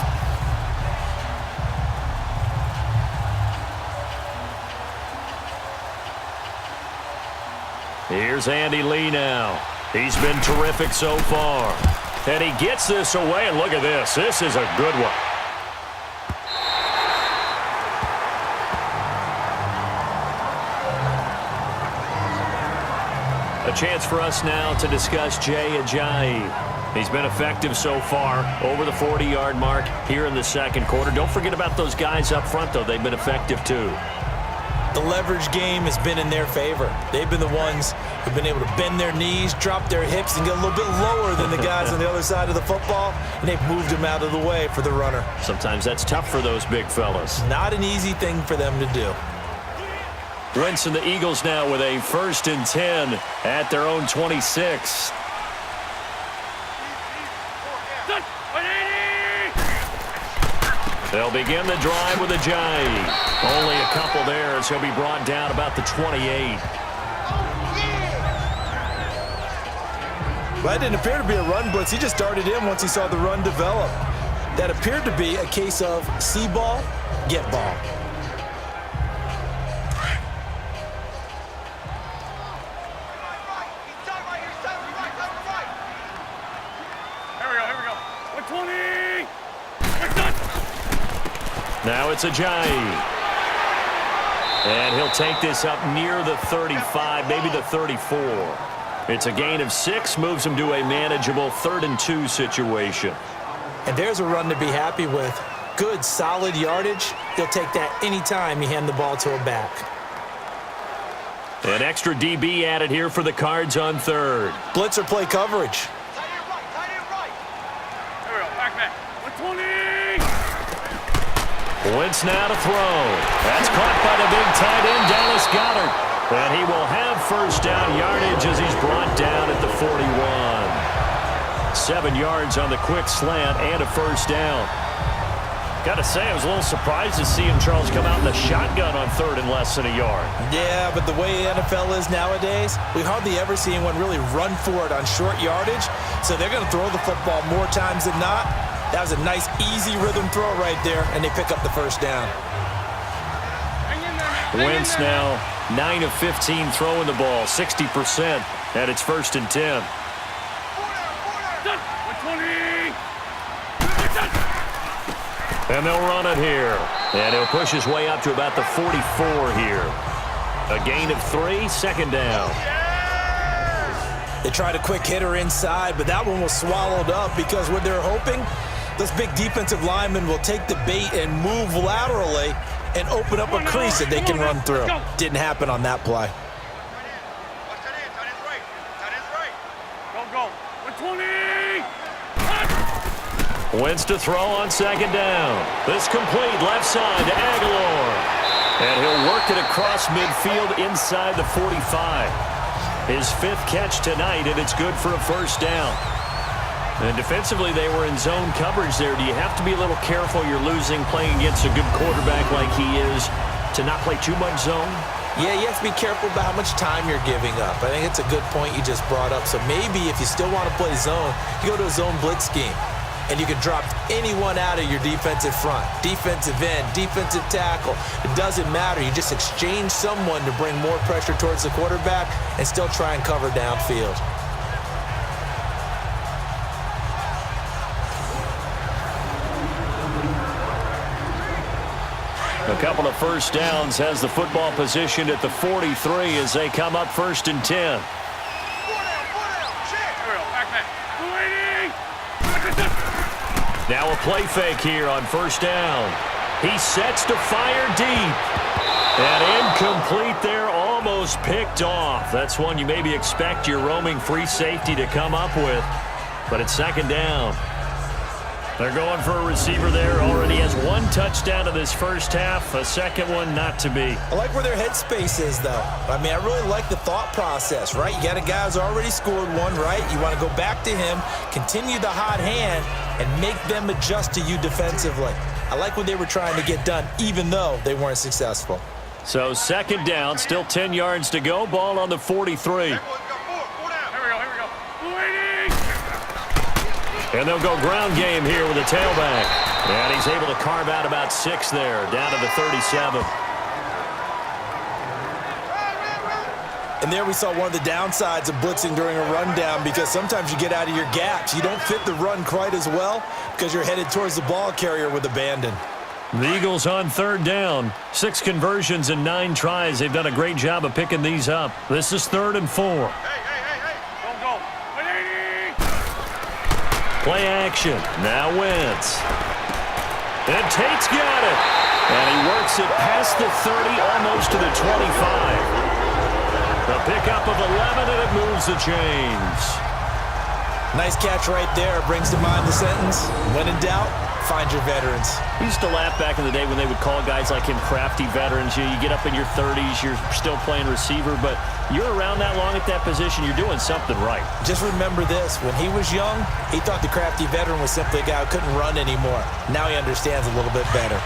Here's Andy Lee now. He's been terrific so far. And he gets this away, and look at this. This is a good one. A chance for us now to discuss Jay Ajayi. He's been effective so far, over the 40-yard mark here in the 2nd quarter. Don't forget about those guys up front, though. They've been effective, too. The leverage game has been in their favor. They've been the ones who've been able to bend their knees, drop their hips, and get a little bit lower than the guys on the other side of the football, and they've moved them out of the way for the runner. Sometimes that's tough for those big fellas. Not an easy thing for them to do. Wentz and the Eagles now with a 1st and 10 at their own 26. They'll begin the drive with Ajayi. Only a couple there as he'll be brought down about the 28. Well, that didn't appear to be a run blitz. He just darted in once he saw the run develop. That appeared to be a case of see ball, get ball. Here we go. 120. Now it's Ajayi. And he'll take this up near the 35, maybe the 34. It's a gain of 6, moves him to a manageable 3rd and 2 situation. And there's a run to be happy with. Good, solid yardage. He'll take that anytime you hand the ball to a back. An extra DB added here for the Cards on 3rd. Blitzer play coverage. Tight end right. Here we go. Back. 120. Wentz now to throw. That's caught by the big tight end, Dallas Goedert. And he will have first down yardage as he's brought down at the 41. 7 yards on the quick slant and a first down. Got to say, I was a little surprised to see him, Charles, come out in the shotgun on 3rd and less than a yard. Yeah, but the way NFL is nowadays, we hardly ever see anyone really run for it on short yardage. So they're going to throw the football more times than not. That was a nice, easy rhythm throw right there, and they pick up the first down. Wentz now 9 of 15 throwing the ball, 60%, and it's 1st and 10. And they'll run it here. And he'll push his way up to about the 44 here. A gain of 3, 2nd down. They tried a quick hitter inside, but that one was swallowed up because what they're hoping, those big defensive linemen will take the bait and move laterally and open up a crease that they can run through. Didn't happen on that play. Go. 120. Wentz to throw on 2nd down. This complete left side to Aguilar. And he'll work it across midfield inside the 45. His 5th catch tonight, and it's good for a first down. And defensively, they were in zone coverage there. Do you have to be a little careful you're losing playing against a good quarterback like he is to not play too much zone? Yeah, you have to be careful about how much time you're giving up. I think it's a good point you just brought up. So maybe if you still want to play zone, you go to a zone blitz scheme. And you can drop anyone out of your defensive front, defensive end, defensive tackle. It doesn't matter. You just exchange someone to bring more pressure towards the quarterback and still try and cover downfield. A couple of first downs has the football positioned at the 43 as they come up 1st and 10. Now a play fake here on 1st down. He sets to fire deep. And incomplete there, almost picked off. That's one you maybe expect your roaming free safety to come up with. But it's 2nd down. They're going for a receiver there. Already has 1 touchdown in this first half. A second one not to be. I like where their headspace is, though. I mean, I really like the thought process, right? You got a guy who's already scored 1, right? You want to go back to him, continue the hot hand, and make them adjust to you defensively. I like what they were trying to get done, even though they weren't successful. So 2nd down, still 10 yards to go. Ball on the 43. And they'll go ground game here with a tailback. And he's able to carve out about 6 there, down to the 37. And there we saw one of the downsides of blitzing during a rundown because sometimes you get out of your gaps. You don't fit the run quite as well because you're headed towards the ball carrier with abandon. The Eagles on 3rd down. 6 conversions and 9 tries. They've done a great job of picking these up. This is 3rd and 4. Go. Play action. Now Wentz. And Tate's got it. And he works it past the 30, almost to the 25. The pickup of 11, and it moves the chains. Nice catch right there. Brings to mind the sentence, when in doubt, find your veterans. We used to laugh back in the day when they would call guys like him crafty veterans. You get up in your 30s, you're still playing receiver, but you're around that long at that position, you're doing something right. Just remember this. When he was young, he thought the crafty veteran was simply a guy who couldn't run anymore. Now he understands a little bit better.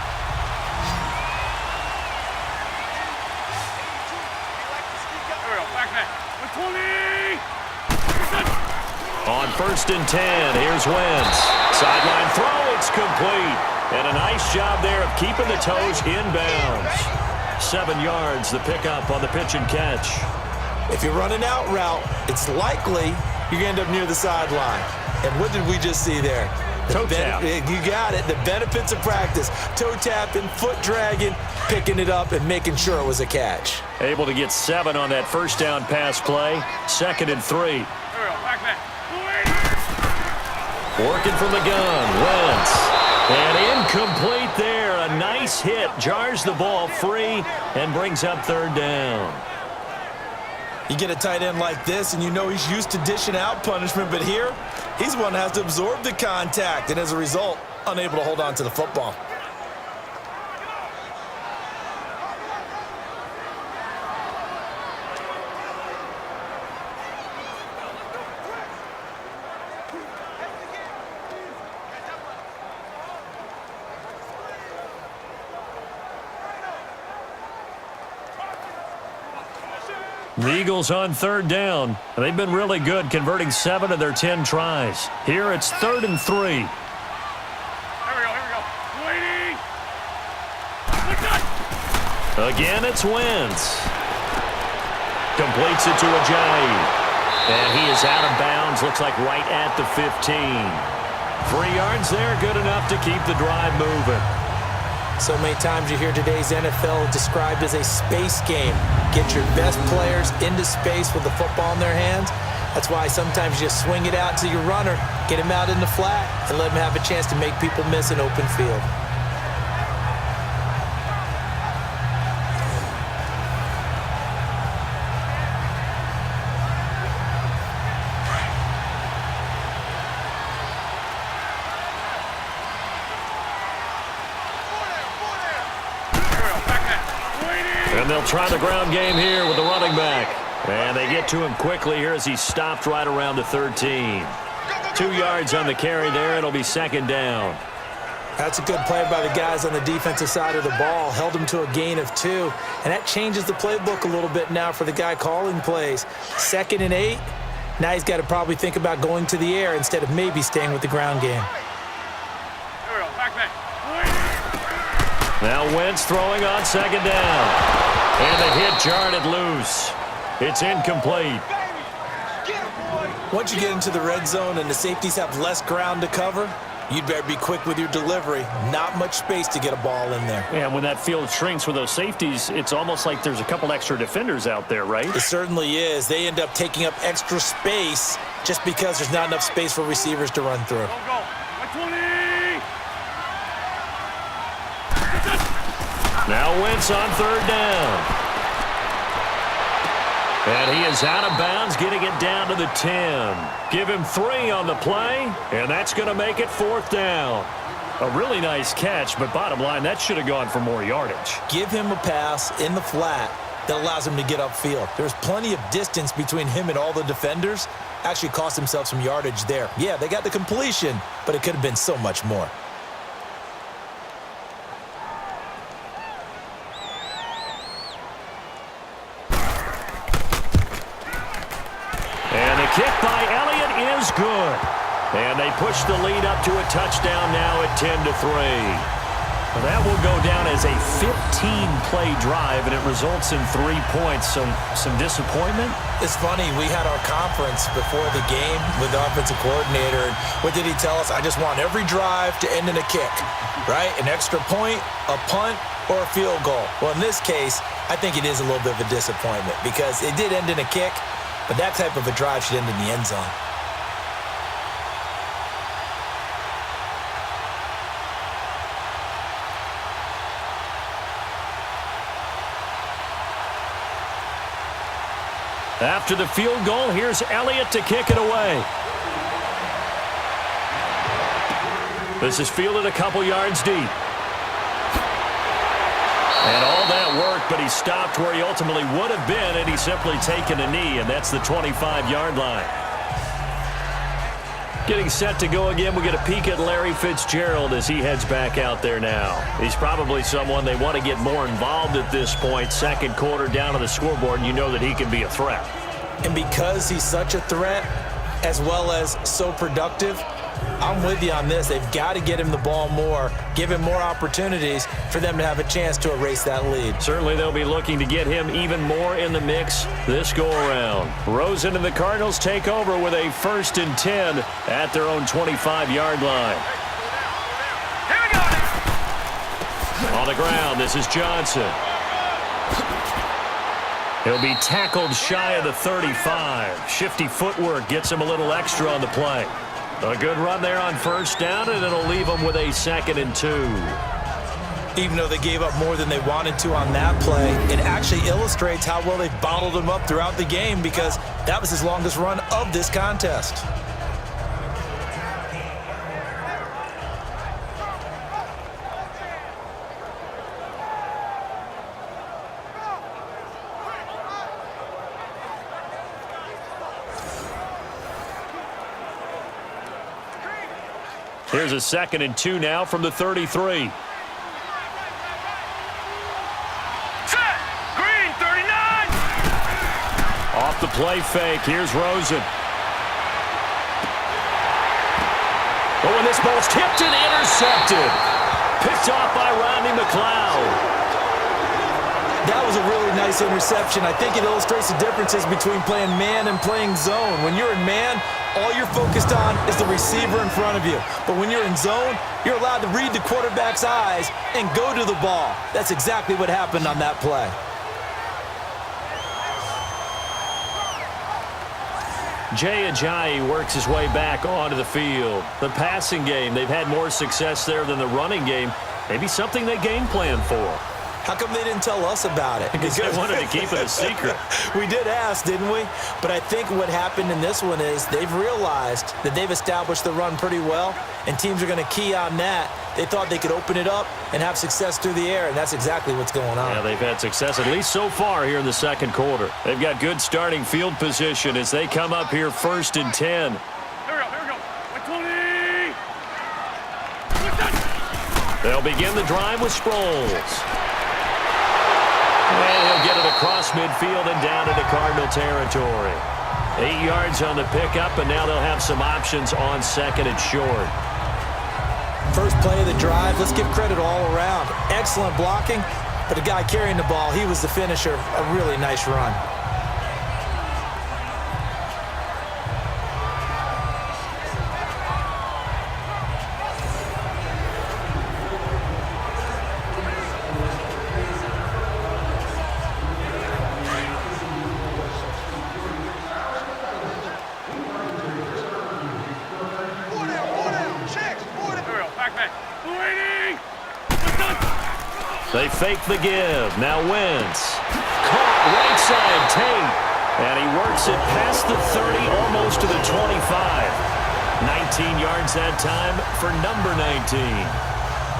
1st and 10. Here's Wentz. Sideline throw. It's complete. And a nice job there of keeping the toes inbounds. 7 yards, the pickup on the pitch and catch. If you're running out route, it's likely you're going to end up near the sideline. And what did we just see there? Toe tap. You got it. The benefits of practice. Toe tapping, foot dragging, picking it up, and making sure it was a catch. Able to get 7 on that first down pass play. 2nd and 3. Working from the gun. Wentz. And incomplete there. A nice hit. Jars the ball free and brings up 3rd down. You get a tight end like this, and you know he's used to dishing out punishment, but here, he's one that has to absorb the contact, and as a result, unable to hold on to the football. The Eagles on 3rd down. They've been really good converting 7 of their 10 tries. Here it's 3rd and 3. Here we go. Waiting. Again, it's Wentz. Completes it to Ajayi. And he is out of bounds. Looks like right at the 15. 3 yards there, good enough to keep the drive moving. So many times you hear today's NFL described as a space game. Get your best players into space with the football in their hands. That's why sometimes you just swing it out to your runner, get him out in the flat, and let him have a chance to make people miss an open field. And they'll try the ground game here with the running back. And they get to him quickly here as he stopped right around the 13. 2 yards on the carry there. It'll be 2nd down. That's a good play by the guys on the defensive side of the ball. Held him to a gain of 2. And that changes the playbook a little bit now for the guy calling plays. 2nd and 8. Now he's got to probably think about going to the air instead of maybe staying with the ground game. Now Wentz throwing on 2nd down. And the hit jarred it loose. It's incomplete. Once you get into the red zone and the safeties have less ground to cover, you'd better be quick with your delivery. Not much space to get a ball in there. Yeah, when that field shrinks with those safeties, it's almost like there's a couple extra defenders out there, right? It certainly is. They end up taking up extra space just because there's not enough space for receivers to run through. Go. 20. Now Wentz on 3rd down. And he is out of bounds, getting it down to the 10. Give him 3 on the play, and that's going to make it 4th down. A really nice catch, but bottom line, that should have gone for more yardage. Give him a pass in the flat that allows him to get upfield. There's plenty of distance between him and all the defenders. Actually cost himself some yardage there. Yeah, they got the completion, but it could have been so much more. And the kick by Elliott is good. And they push the lead up to a touchdown now at 10-3. Well, that will go down as a 15-play drive, and it results in 3 points. So some disappointment? It's funny, we had our conference before the game with the offensive coordinator, and what did he tell us? I just want every drive to end in a kick, right? An extra point, a punt, or a field goal. Well, in this case, I think it is a little bit of a disappointment because it did end in a kick, but that type of a drive should end in the end zone. After the field goal, here's Elliott to kick it away. This is fielded a couple yards deep. And all that worked, but he stopped where he ultimately would have been, and he's simply taken a knee, and that's the 25-yard line. Getting set to go again, we get a peek at Larry Fitzgerald as he heads back out there now. He's probably someone they want to get more involved at this point. Second quarter down on the scoreboard, and you know that he can be a threat. And because he's such a threat, as well as so productive, I'm with you on this. They've got to get him the ball more, give him more opportunities for them to have a chance to erase that lead. Certainly they'll be looking to get him even more in the mix this go-around. Rosen and the Cardinals take over with a 1st and 10 at their own 25-yard line. Here we go. On the ground, this is Johnson. He'll be tackled shy of the 35. Shifty footwork gets him a little extra on the play. A good run there on 1st down, and it'll leave them with a 2nd and 2. Even though they gave up more than they wanted to on that play, it actually illustrates how well they've bottled him up throughout the game because that was his longest run of this contest. Here's a 2nd and 2 now from the 33. Set. Green, 39. Off the play fake, here's Rosen. Oh, and this ball's tipped and intercepted. Picked off by Rodney McLeod. That was a really nice interception. I think it illustrates the differences between playing man and playing zone. When you're in man, all you're focused on is the receiver in front of you. But when you're in zone, you're allowed to read the quarterback's eyes and go to the ball. That's exactly what happened on that play. Jay Ajayi works his way back onto the field. The passing game, they've had more success there than the running game. Maybe something they game plan for. How come they didn't tell us about it? Because they wanted to keep it a secret. We did ask, didn't we? But I think what happened in this one is they've realized that they've established the run pretty well, and teams are going to key on that. They thought they could open it up and have success through the air, and that's exactly what's going on. Yeah, they've had success, at least so far here in the 2nd quarter. They've got good starting field position as they come up here 1st and 10. Here we go. 20. They'll begin the drive with Sproles. And he'll get it across midfield and down into Cardinal territory. 8 yards on the pickup, and now they'll have some options on 2nd and short. First play of the drive, let's give credit all around. Excellent blocking, but the guy carrying the ball, he was the finisher. A really nice run. They fake the give. Now Wentz. Caught right side Tate. And he works it past the 30, almost to the 25. 19 yards that time for number 19.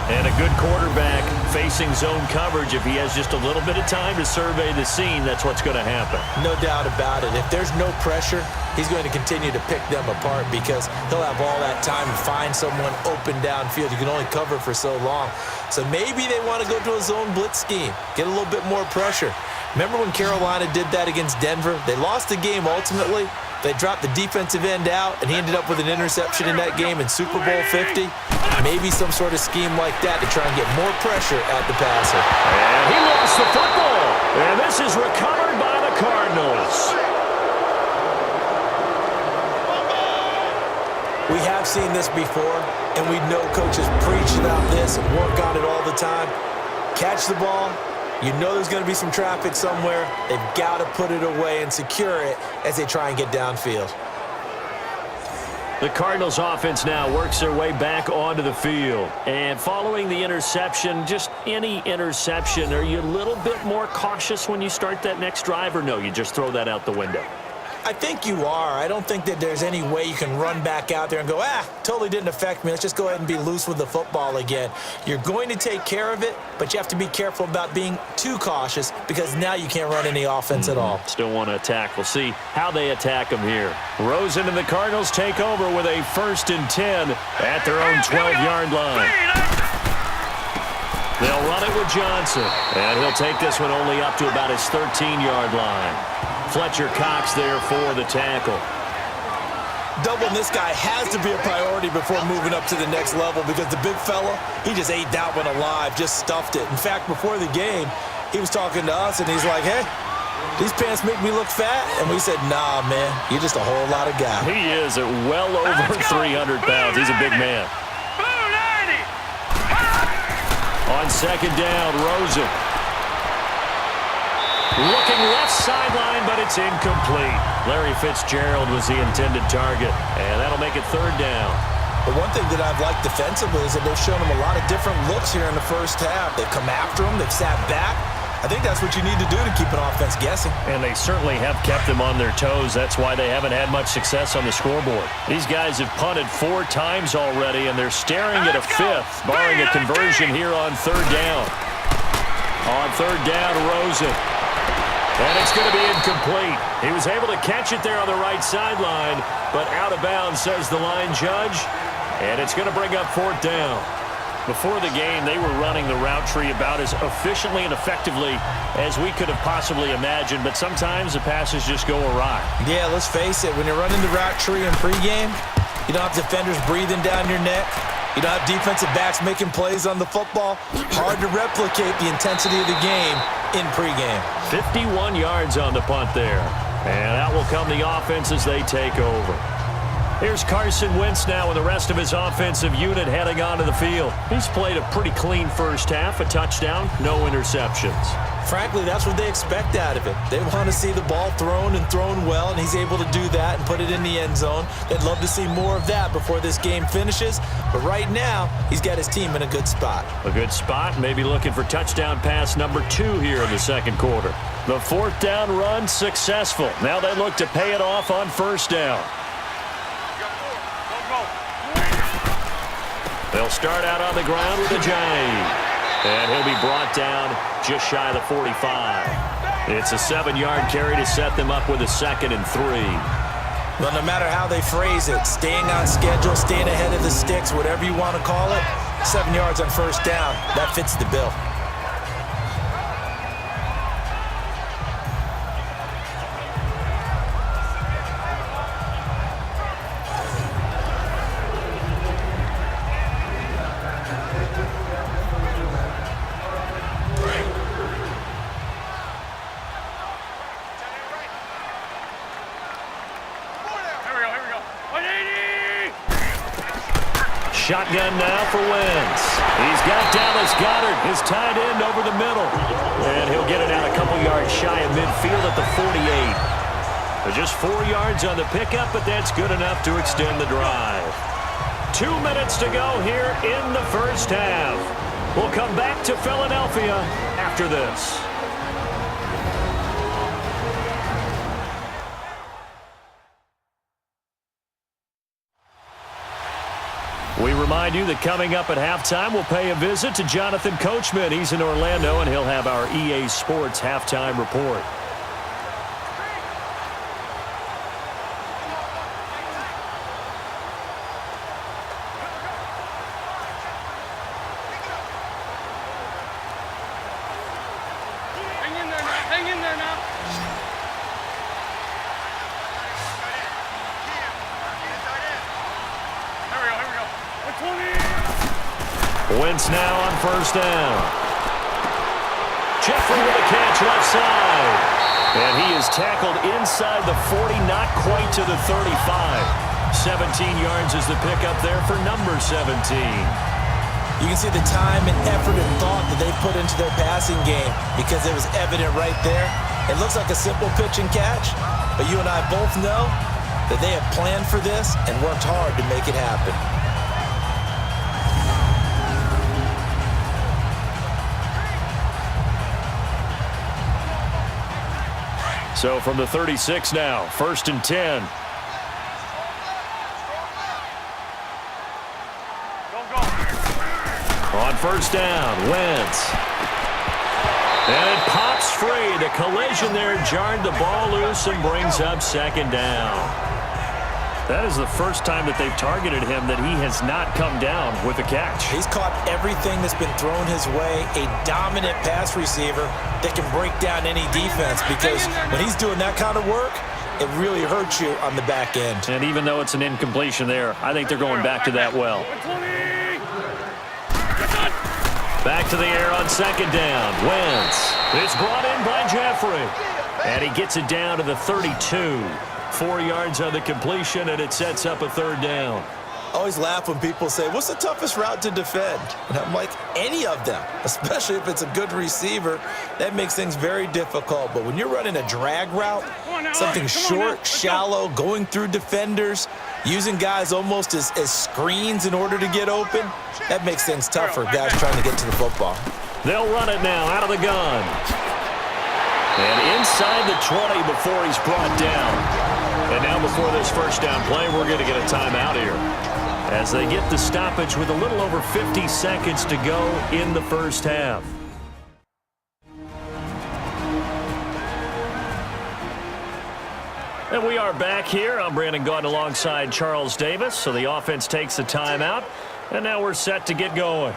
And a good quarterback facing zone coverage. If he has just a little bit of time to survey the scene, that's what's going to happen. No doubt about it. If there's no pressure, he's going to continue to pick them apart because he'll have all that time to find someone open downfield. You can only cover for so long. So maybe they want to go to a zone blitz scheme, get a little bit more pressure. Remember when Carolina did that against Denver? They lost the game ultimately. They dropped the defensive end out, and he ended up with an interception in that game in Super Bowl 50. Maybe some sort of scheme like that to try and get more pressure at the passer. And he lost the football. And this is recovered by the Cardinals. We have seen this before, and we know coaches preach about this and work on it all the time. Catch the ball. You know there's going to be some traffic somewhere. They've got to put it away and secure it as they try and get downfield. The Cardinals offense now works their way back onto the field. And following the interception, just any interception, are you a little bit more cautious when you start that next drive, or no, you just throw that out the window? I think you are. I don't think that there's any way you can run back out there and go, totally didn't affect me. Let's just go ahead and be loose with the football again. You're going to take care of it, but you have to be careful about being too cautious because now you can't run any offense at all. Still want to attack. We'll see how they attack them here. Rosen and the Cardinals take over with a 1st and 10 at their own 12-yard line. They'll run it with Johnson, and he'll take this one only up to about his 13-yard line. Fletcher Cox there for the tackle. Doubling this guy has to be a priority before moving up to the next level because the big fella, he just ate that one alive, just stuffed it. In fact, before the game, he was talking to us, and he's like, hey, these pants make me look fat? And we said, nah, man, you're just a whole lot of guy. He is at well over 300 pounds. He's a big man. On second down, Rosen. Looking left sideline, but it's incomplete. Larry Fitzgerald was the intended target, and that'll make it third down. But one thing that I've liked defensively is that they've shown him a lot of different looks here in the first half. They've come after him. They've sat back. I think that's what you need to do to keep an offense guessing. And they certainly have kept them on their toes. That's why they haven't had much success on the scoreboard. These guys have punted 4 times already, and they're staring at a 5th, barring a conversion here on third down. On third down, Rosen. And it's going to be incomplete. He was able to catch it there on the right sideline, but out of bounds, says the line judge. And it's going to bring up fourth down. Before the game, they were running the route tree about as efficiently and effectively as we could have possibly imagined, but sometimes the passes just go awry. Yeah, let's face it. When you're running the route tree in pregame, you don't have defenders breathing down your neck. You don't have defensive backs making plays on the football. Hard to replicate the intensity of the game in pregame. 51 yards on the punt there. And out will come the offense as they take over. Here's Carson Wentz now with the rest of his offensive unit heading onto the field. He's played a pretty clean first half, a touchdown, no interceptions. Frankly, that's what they expect out of it. They want to see the ball thrown and thrown well, and he's able to do that and put it in the end zone. They'd love to see more of that before this game finishes, but right now, he's got his team in a good spot. A good spot, maybe looking for touchdown pass number 2 here in the second quarter. The fourth down run successful. Now they look to pay it off on first down. They'll start out on the ground with a giant. And he'll be brought down just shy of the 45. It's a 7-yard carry to set them up with a 2nd and 3. Well, no matter how they phrase it, staying on schedule, staying ahead of the sticks, whatever you want to call it, 7 yards on first down, that fits the bill. Shotgun now for Wentz. He's got Dallas Goedert, his tight end, over the middle. And he'll get it out a couple yards shy of midfield at the 48. Just 4 yards on the pickup, but that's good enough to extend the drive. 2 minutes to go here in the first half. We'll come back to Philadelphia after this. We remind you that coming up at halftime, we'll pay a visit to Jonathan Coachman. He's in Orlando, and he'll have our EA Sports halftime report. Hang in there now. Wentz now on first down. Jeffrey with a catch left side. And he is tackled inside the 40, not quite to the 35. 17 yards is the pickup there for number 17. You can see the time and effort and thought that they put into their passing game because it was evident right there. It looks like a simple pitch and catch, but you and I both know that they have planned for this and worked hard to make it happen. So from the 36 now, 1st and 10. On first down, Wentz. And it pops free. The collision there jarred the ball loose and brings up 2nd down. That is the first time that they've targeted him that he has not come down with a catch. He's caught everything that's been thrown his way. A dominant pass receiver that can break down any defense because when he's doing that kind of work, it really hurts you on the back end. And even though it's an incompletion there, I think they're going back to that well. Back to the air on second down. Wentz. It's brought in by Jeffrey. And he gets it down to the 32. 4 yards on the completion, and it sets up a third down. I always laugh when people say, what's the toughest route to defend? And I'm like, any of them, especially if it's a good receiver. That makes things very difficult. But when you're running a drag route, something short, shallow, going through defenders, using guys almost as screens in order to get open, that makes things tough for guys trying to get to the football. They'll run it now out of the gun. And inside the 20 before he's brought down. And now before this first down play, we're going to get a timeout here, as they get the stoppage with a little over 50 seconds to go in the first half. And we are back here. I'm Brandon Gaudin alongside Charles Davis. So the offense takes the timeout, and now we're set to get going.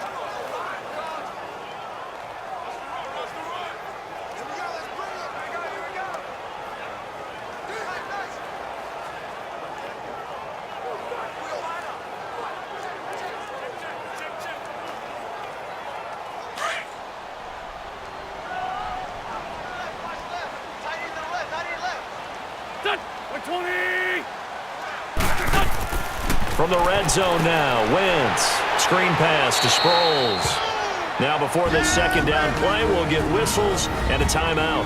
From the red zone now, Wentz. Screen pass to Sproles. Now before this second down play, we'll get whistles and a timeout,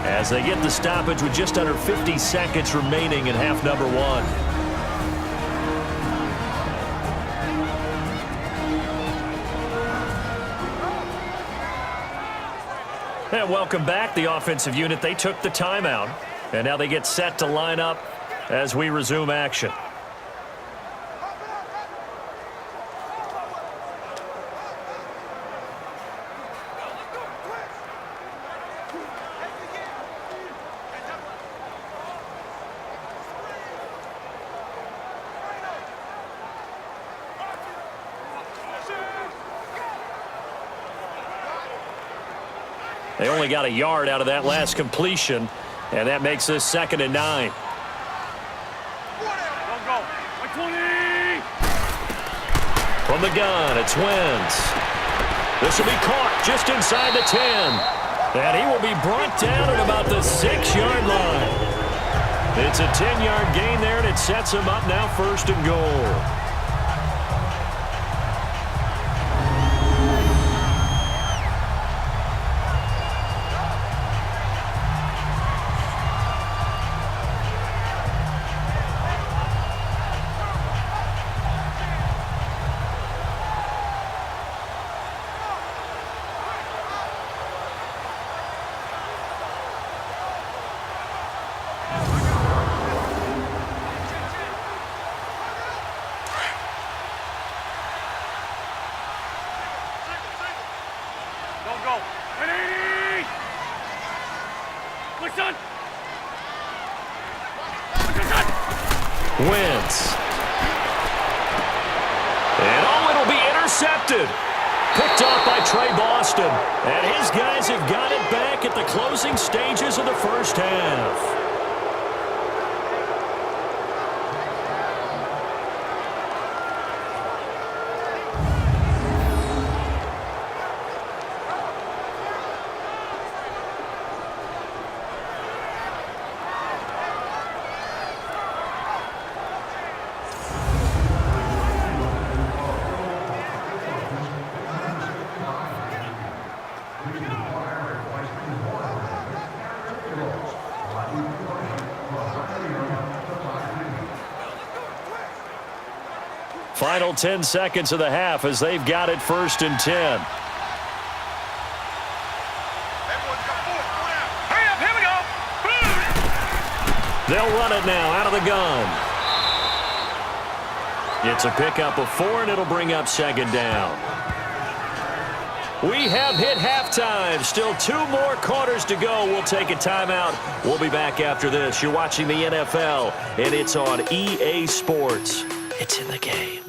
as they get the stoppage with just under 50 seconds remaining in half number one. And welcome back, the offensive unit. They took the timeout, and now they get set to line up as we resume action. They only got a yard out of that last completion, and that makes this 2nd and 9. From the gun, it's Wentz. This will be caught just inside the 10. And he will be brought down at about the 6-yard line. It's a 10-yard gain there, and it sets him up now 1st and goal. Wentz. And it'll be intercepted. Picked off by Trey Boston. And his guys have got it back at the closing stages of the first half. Final 10 seconds of the half as they've got it 1st and 10. Hurry up, here we go. They'll run it now out of the gun. It's a pickup of 4, and it'll bring up 2nd down. We have hit halftime. Still 2 more quarters to go. We'll take a timeout. We'll be back after this. You're watching the NFL, and it's on EA Sports. It's in the game.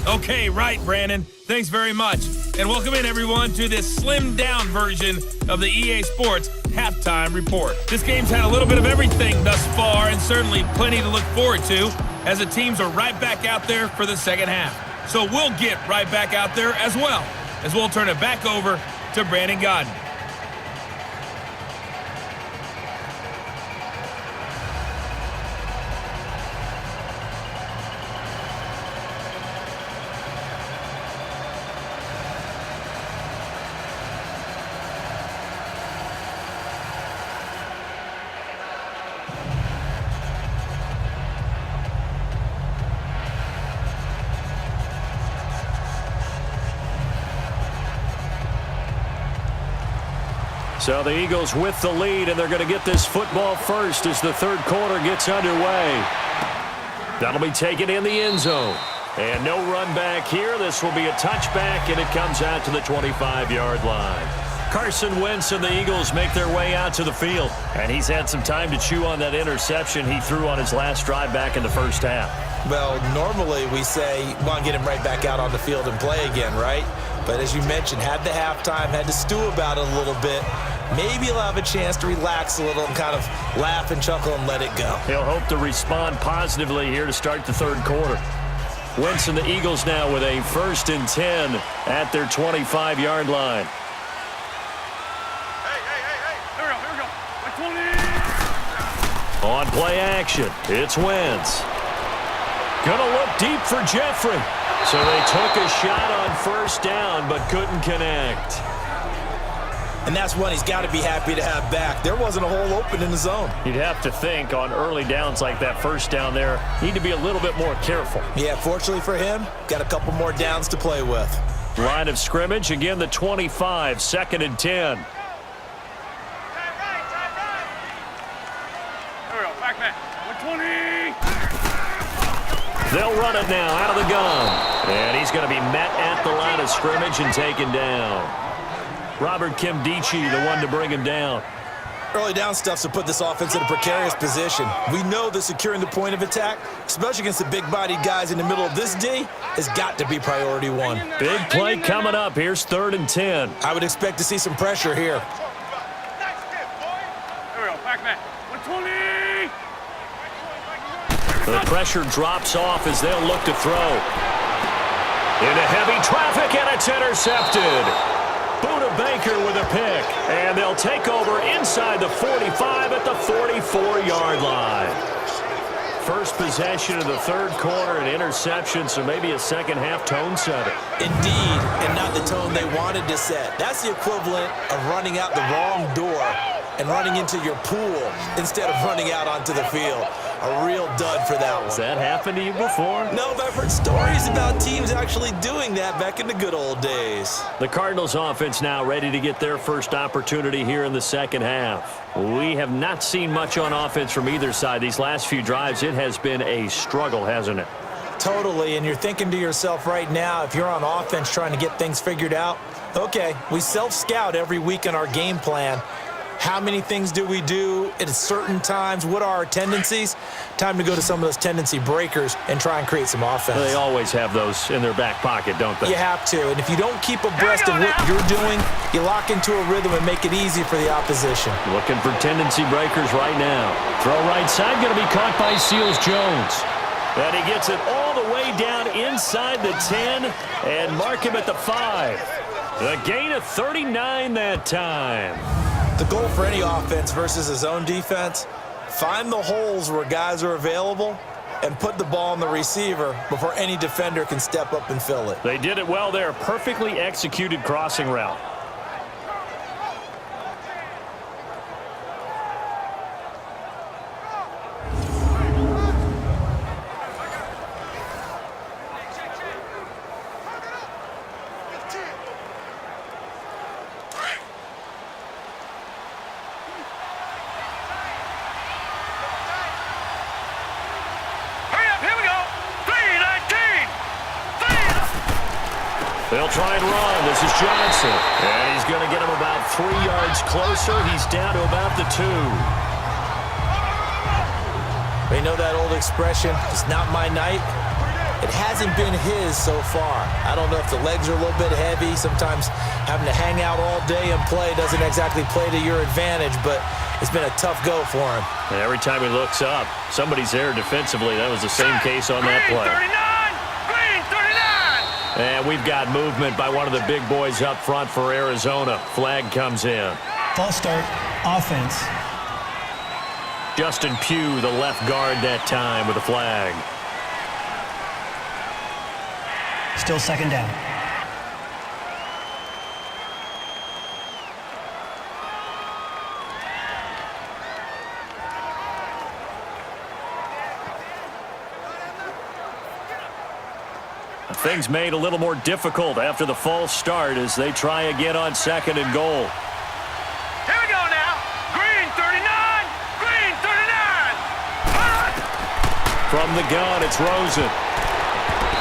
Okay, right, Brandon. Thanks very much. And welcome in, everyone, to this slimmed-down version of the EA Sports Halftime Report. This game's had a little bit of everything thus far, and certainly plenty to look forward to, as the teams are right back out there for the second half. So we'll get right back out there as well, as we'll turn it back over to Brandon Godden. So the Eagles with the lead, and they're going to get this football first as the third quarter gets underway. That'll be taken in the end zone. And no run back here. This will be a touchback, and it comes out to the 25-yard line. Carson Wentz and the Eagles make their way out to the field. And he's had some time to chew on that interception he threw on his last drive back in the first half. Well, normally we say, want to get him right back out on the field and play again, right? But as you mentioned, had the halftime, had to stew about it a little bit. Maybe he'll have a chance to relax a little and kind of laugh and chuckle and let it go. He'll hope to respond positively here to start the third quarter. Wentz and the Eagles now with a 1st and 10 at their 25-yard line. Here we go. Like 20. On play action, it's Wentz. Gonna look deep for Jeffrey. So they took a shot on first down, but couldn't connect. And that's one he's got to be happy to have back. There wasn't a hole open in the zone. You'd have to think on early downs like that first down there, need to be a little bit more careful. Yeah, fortunately for him, got a couple more downs to play with. Line of scrimmage, again the 25, 2nd and 10. Here we go. Back. 20. They'll run it now out of the gun. And he's going to be met at the line of scrimmage and taken down. Robert Kimdichie, the one to bring him down. Early down stuff's to put this offense in a precarious position. We know that securing the point of attack, especially against the big-bodied guys in the middle of this D, has got to be priority one. Big play coming up. Here's 3rd and 10. I would expect to see some pressure here. Here we go. Back. 120. The pressure drops off as they'll look to throw. Into heavy traffic, and it's intercepted. Buda Baker with a pick, and they'll take over inside the 45 at the 44-yard line. First possession of the third quarter, an interception, so maybe a second-half tone setter. Indeed, and not the tone they wanted to set. That's the equivalent of running out the wrong door and running into your pool instead of running out onto the field. A real dud for that one. Has that happened to you before? No, but I've heard stories about teams actually doing that back in the good old days. The Cardinals offense now ready to get their first opportunity here in the second half. We have not seen much on offense from either side. These last few drives, it has been a struggle, hasn't it? Totally, and you're thinking to yourself right now, if you're on offense trying to get things figured out, okay, we self-scout every week in our game plan. How many things do we do at certain times? What are our tendencies? Time to go to some of those tendency breakers and try and create some offense. They always have those in their back pocket, don't they? You have to, and if you don't keep abreast of what you're doing, you lock into a rhythm and make it easy for the opposition. Looking for tendency breakers right now. Throw right side, going to be caught by Seals-Jones. And he gets it all the way down inside the 10 and mark him at the 5. The gain of 39 that time. The goal for any offense versus a zone defense, find the holes where guys are available and put the ball on the receiver before any defender can step up and fill it. They did it well there. Perfectly executed crossing route. They'll try and run. This is Johnson. And he's going to get him about 3 yards closer. He's down to about the 2. They know that old expression, it's not my night. It hasn't been his so far. I don't know if the legs are a little bit heavy. Sometimes having to hang out all day and play doesn't exactly play to your advantage, but it's been a tough go for him. And every time he looks up, somebody's there defensively. That was the same case on that play. Green 39! And we've got movement by one of the big boys up front for Arizona. Flag comes in. False start, offense. Justin Pugh, the left guard that time with a flag. Still second down. Things made a little more difficult after the false start as they try again on 2nd and goal. Here we go now. Green 39! Green 39! From the gun, it's Rosen.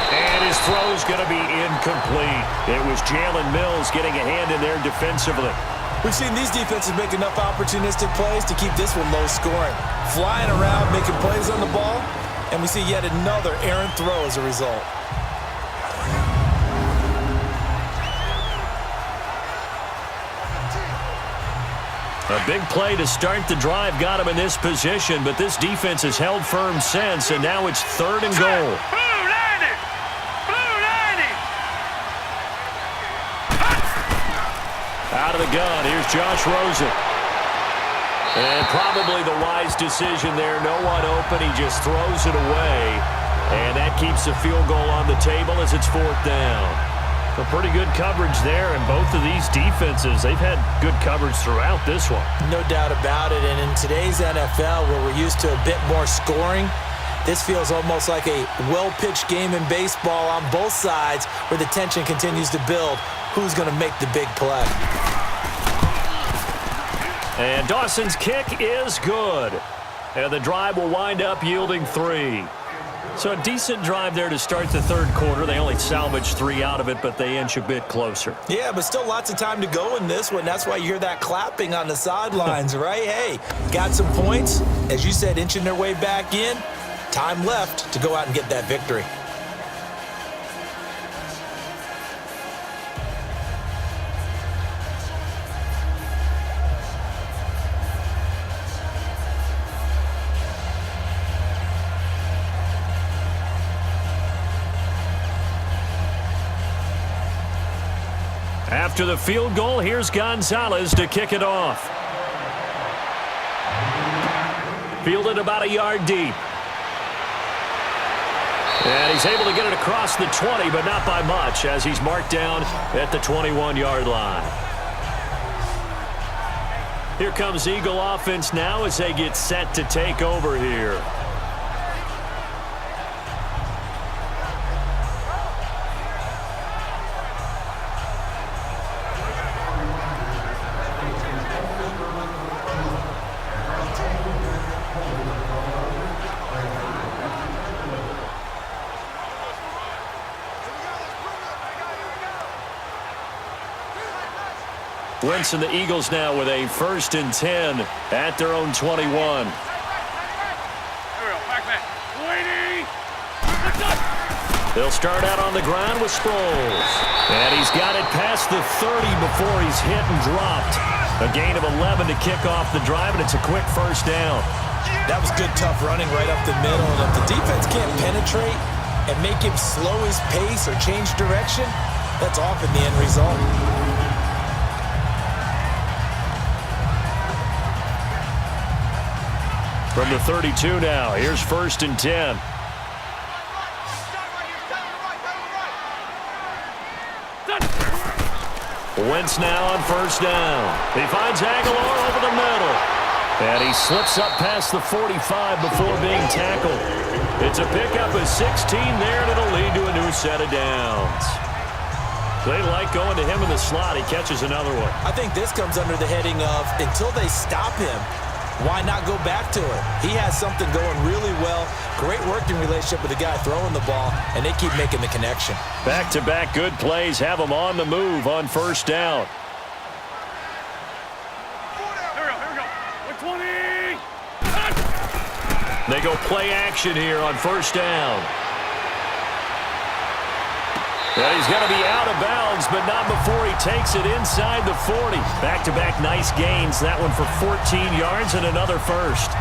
And his throw's going to be incomplete. It was Jalen Mills getting a hand in there defensively. We've seen these defenses make enough opportunistic plays to keep this one low scoring. Flying around, making plays on the ball, and we see yet another errant throw as a result. A big play to start the drive got him in this position, but this defense has held firm since, and now it's 3rd and goal. Blue 90! Blue 90! Out of the gun, here's Josh Rosen. And probably the wise decision there. No one open, he just throws it away. And that keeps the field goal on the table as it's 4th down. A pretty good coverage there, and both of these defenses, they've had good coverage throughout this one. No doubt about it, and in today's NFL, where we're used to a bit more scoring, this feels almost like a well-pitched game in baseball on both sides where the tension continues to build. Who's going to make the big play? And Dawson's kick is good. And the drive will wind up yielding 3. So a decent drive there to start the 3rd quarter. They only salvaged 3 out of it, but they inch a bit closer. Yeah, but still lots of time to go in this one. That's why you hear that clapping on the sidelines, right? Hey, got some points. As you said, inching their way back in. Time left to go out and get that victory. After the field goal, here's Gonzalez to kick it off. Fielded about a yard deep. And he's able to get it across the 20, but not by much, as he's marked down at the 21-yard line. Here comes Eagle offense now as they get set to take over here. Wentz and the Eagles now with a 1st and 10 at their own 21. They'll start out on the ground with Sproles. And he's got it past the 30 before he's hit and dropped. A gain of 11 to kick off the drive, and it's a quick 1st down. That was good, tough running right up the middle. And if the defense can't penetrate and make him slow his pace or change direction, that's often the end result. From the 32 now, here's 1st and 10. Wentz now on 1st down. He finds Aguilar over the middle. And he slips up past the 45 before being tackled. It's a pickup of 16 there, and it'll lead to a new set of downs. They like going to him in the slot. He catches another one. I think this comes under the heading of until they stop him, why not go back to it? He has something going really well. Great working relationship with the guy throwing the ball, and they keep making the connection. Back-to-back good plays have him on the move on 1st down. Here we go. 120! They go play action here on 1st down. And he's going to be out of bounds, but not before he takes it inside the 40. Back-to-back nice gains. That one for 14 yards and another first.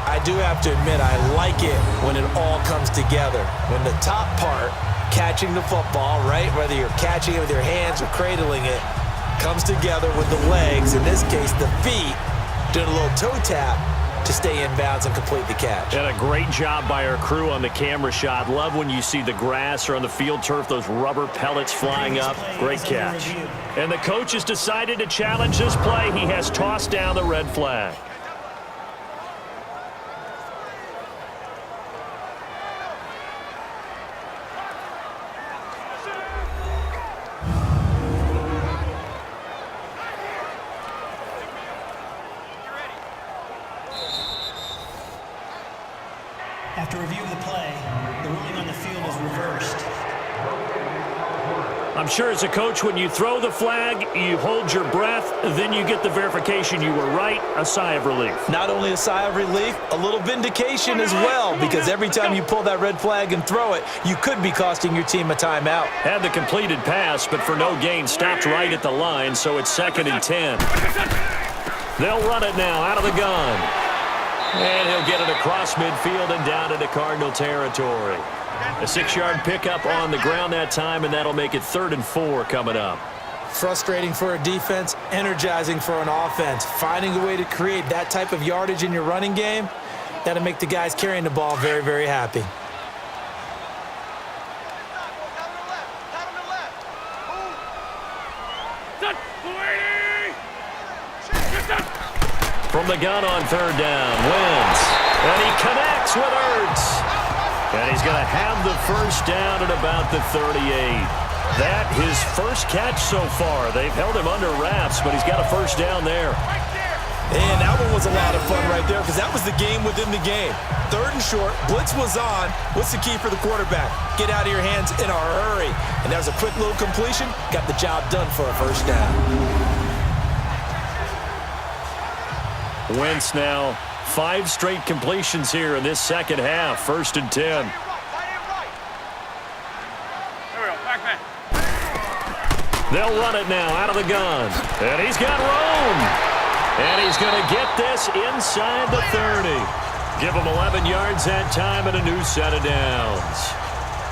I do have to admit, I like it when it all comes together. When the top part, catching the football, right, whether you're catching it with your hands or cradling it, comes together with the legs, in this case the feet, doing a little toe tap to stay in bounds and complete the catch. And a great job by our crew on the camera shot. Love when you see the grass or on the field turf, those rubber pellets flying up. Great catch. And the coach has decided to challenge this play. He has tossed down the red flag. After review of the play, the ruling on the field is reversed. I'm sure as a coach, when you throw the flag, you hold your breath, then you get the verification you were right, a sigh of relief. Not only a sigh of relief, a little vindication as well, because every time you pull that red flag and throw it, you could be costing your team a timeout. Had the completed pass, but for no gain, stopped right at the line, so it's 2nd and 10. They'll run it now out of the gun. And he'll get it across midfield and down into Cardinal territory. A 6-yard pickup on the ground that time, and that'll make it 3rd and 4 coming up. Frustrating for a defense, energizing for an offense. Finding a way to create that type of yardage in your running game, that'll make the guys carrying the ball very, very happy. From the gun on 3rd down, Wentz. And he connects with Ertz. And he's going to have the first down at about the 38. That his first catch so far. They've held him under wraps, but he's got a first down there. And that one was a lot of fun right there because that was the game within the game. 3rd and short, blitz was on. What's the key for the quarterback? Get out of your hands in a hurry. And that was a quick little completion. Got the job done for a first down. Wentz now 5 straight completions here in this second half. 1st and 10. They'll run it now out of the gun. And he's got Rosen. And he's going to get this inside the 30. Give him 11 yards that time and a new set of downs.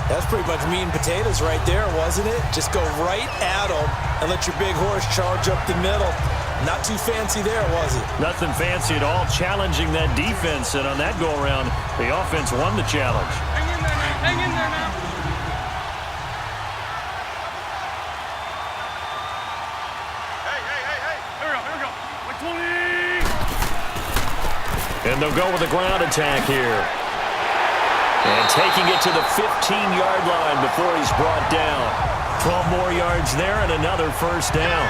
That's pretty much meat and potatoes right there, wasn't it? Just go right at them and let your big horse charge up the middle. Not too fancy there, was it? Nothing fancy at all, challenging that defense. And on that go-around, the offense won the challenge. Hang in there now. Hang in there now. Hey. Here we go. Like 20. And they'll go with a ground attack here. And taking it to the 15-yard line before he's brought down. 12 more yards there and another first down.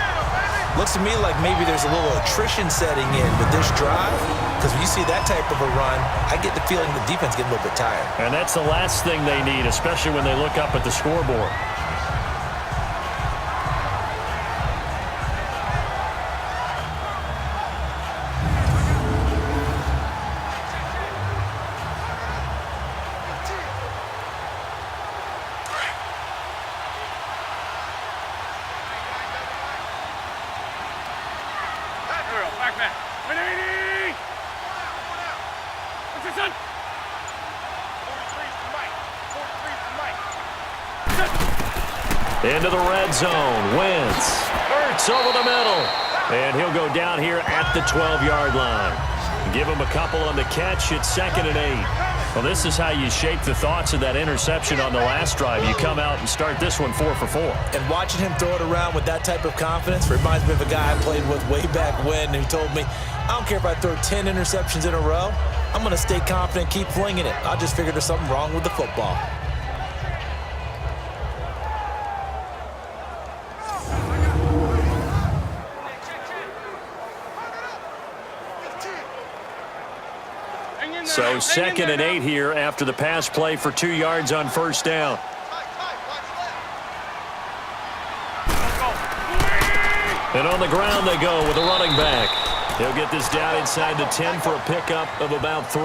Looks to me like maybe there's a little attrition setting in with this drive, because when you see that type of a run, I get the feeling the defense getting a little bit tired. And that's the last thing they need, especially when they look up at the scoreboard. Into the red zone. Wentz. Ertz over the middle. And he'll go down here at the 12-yard line. Give him a couple on the catch. It's 2nd and 8. Well, this is how you shape the thoughts of that interception on the last drive. You come out and start this one 4 for 4. And watching him throw it around with that type of confidence reminds me of a guy I played with way back when who told me, I don't care if I throw 10 interceptions in a row. I'm going to stay confident, keep flinging it. I just figured there's something wrong with the football. So 2nd and 8 here after the pass play for 2 yards on first down. And on the ground they go with a running back. He'll get this down inside the 10 for a pickup of about 3.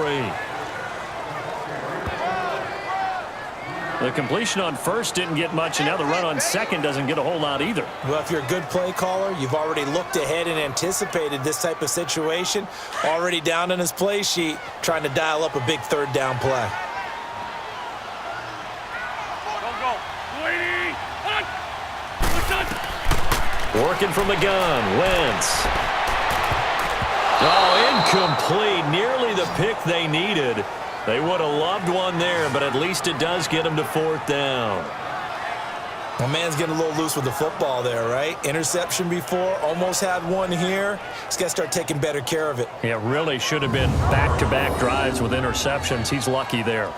The completion on first didn't get much, and now the run on second doesn't get a whole lot either. Well, if you're a good play caller, you've already looked ahead and anticipated this type of situation. Already down on his play sheet, trying to dial up a big third down play. Working from the gun, Wentz. Oh, incomplete. Nearly the pick they needed. They would have loved one there, but at least it does get them to fourth down. Well, man's getting a little loose with the football there, right? Interception before, almost had one here. He's got to start taking better care of it. Yeah, really should have been back-to-back drives with interceptions. He's lucky there.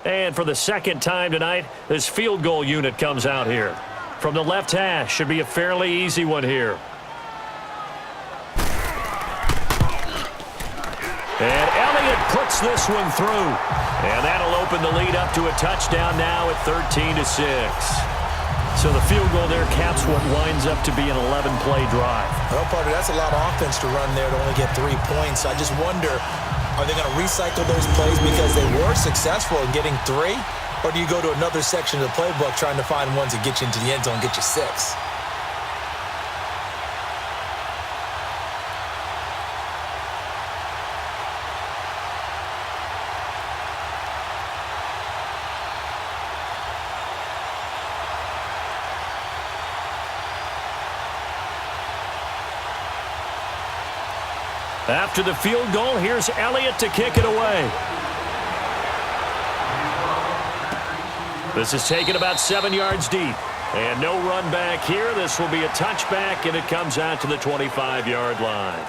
And for the second time tonight, this field goal unit comes out here. From the left hash, should be a fairly easy one here. And Elliott puts this one through. And that'll open the lead up to a touchdown now at 13-6. So the field goal there caps what winds up to be an 11-play drive. Well, partner, that's a lot of offense to run there to only get 3 points. I just wonder, are they going to recycle those plays because they were successful in getting 3? Or do you go to another section of the playbook trying to find ones that get you into the end zone and get you 6? After the field goal, here's Elliott to kick it away. This is taken about 7 yards deep. And no run back here. This will be a touchback, and it comes out to the 25-yard line.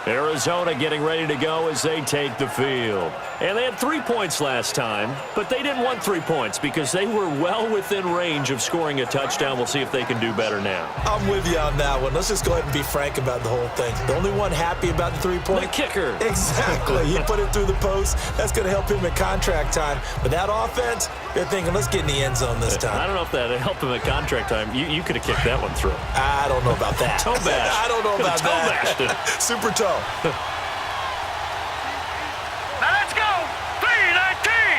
Arizona getting ready to go as they take the field. And they had 3 points last time, but they didn't want 3 points because they were well within range of scoring a touchdown. We'll see if they can do better now. I'm with you on that one. Let's just go ahead and be frank about the whole thing. The only one happy about the 3-point? The kicker. Exactly. He put it through the post. That's going to help him in contract time. But that offense, they're thinking, let's get in the end zone this time. I don't know if that helped him at contract time. You could have kicked that one through. I don't know about that. Toe bash. I don't know about that. Toe bashed it. Super toe. Now let's go. 3-19.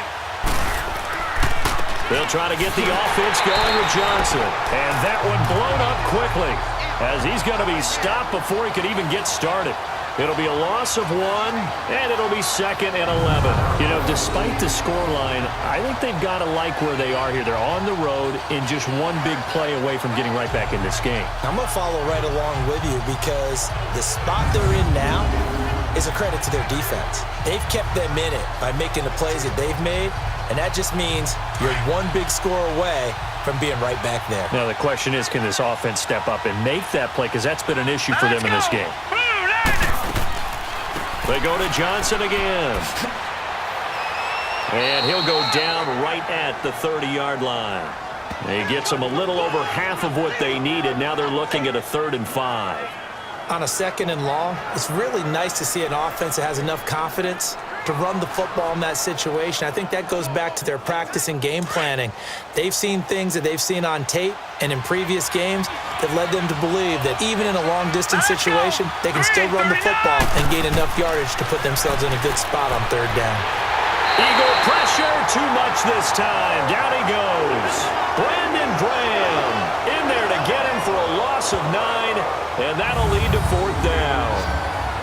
They'll try to get the offense going with Johnson. And that one blown up quickly as he's going to be stopped before he could even get started. It'll be a loss of 1, and it'll be 2nd and 11. You know, despite the scoreline, I think they've got to like where they are here. They're on the road and just one big play away from getting right back in this game. I'm going to follow right along with you because the spot they're in now is a credit to their defense. They've kept them in it by making the plays that they've made, and that just means you're one big score away from being right back there. Now, the question is, can this offense step up and make that play? Because that's been an issue for them in this game. They go to Johnson again. And he'll go down right at the 30-yard line. He gets them a little over half of what they needed. Now they're looking at a 3rd and 5. On a 2nd and long, it's really nice to see an offense that has enough confidence to run the football in that situation. I think that goes back to their practice and game planning. They've seen things that they've seen on tape and in previous games that led them to believe that even in a long-distance situation, they can still run the football and gain enough yardage to put themselves in a good spot on 3rd down. Eagle pressure, too much this time. Down he goes. Brandon Graham in there to get him for a loss of 9, and that'll lead to 4th down.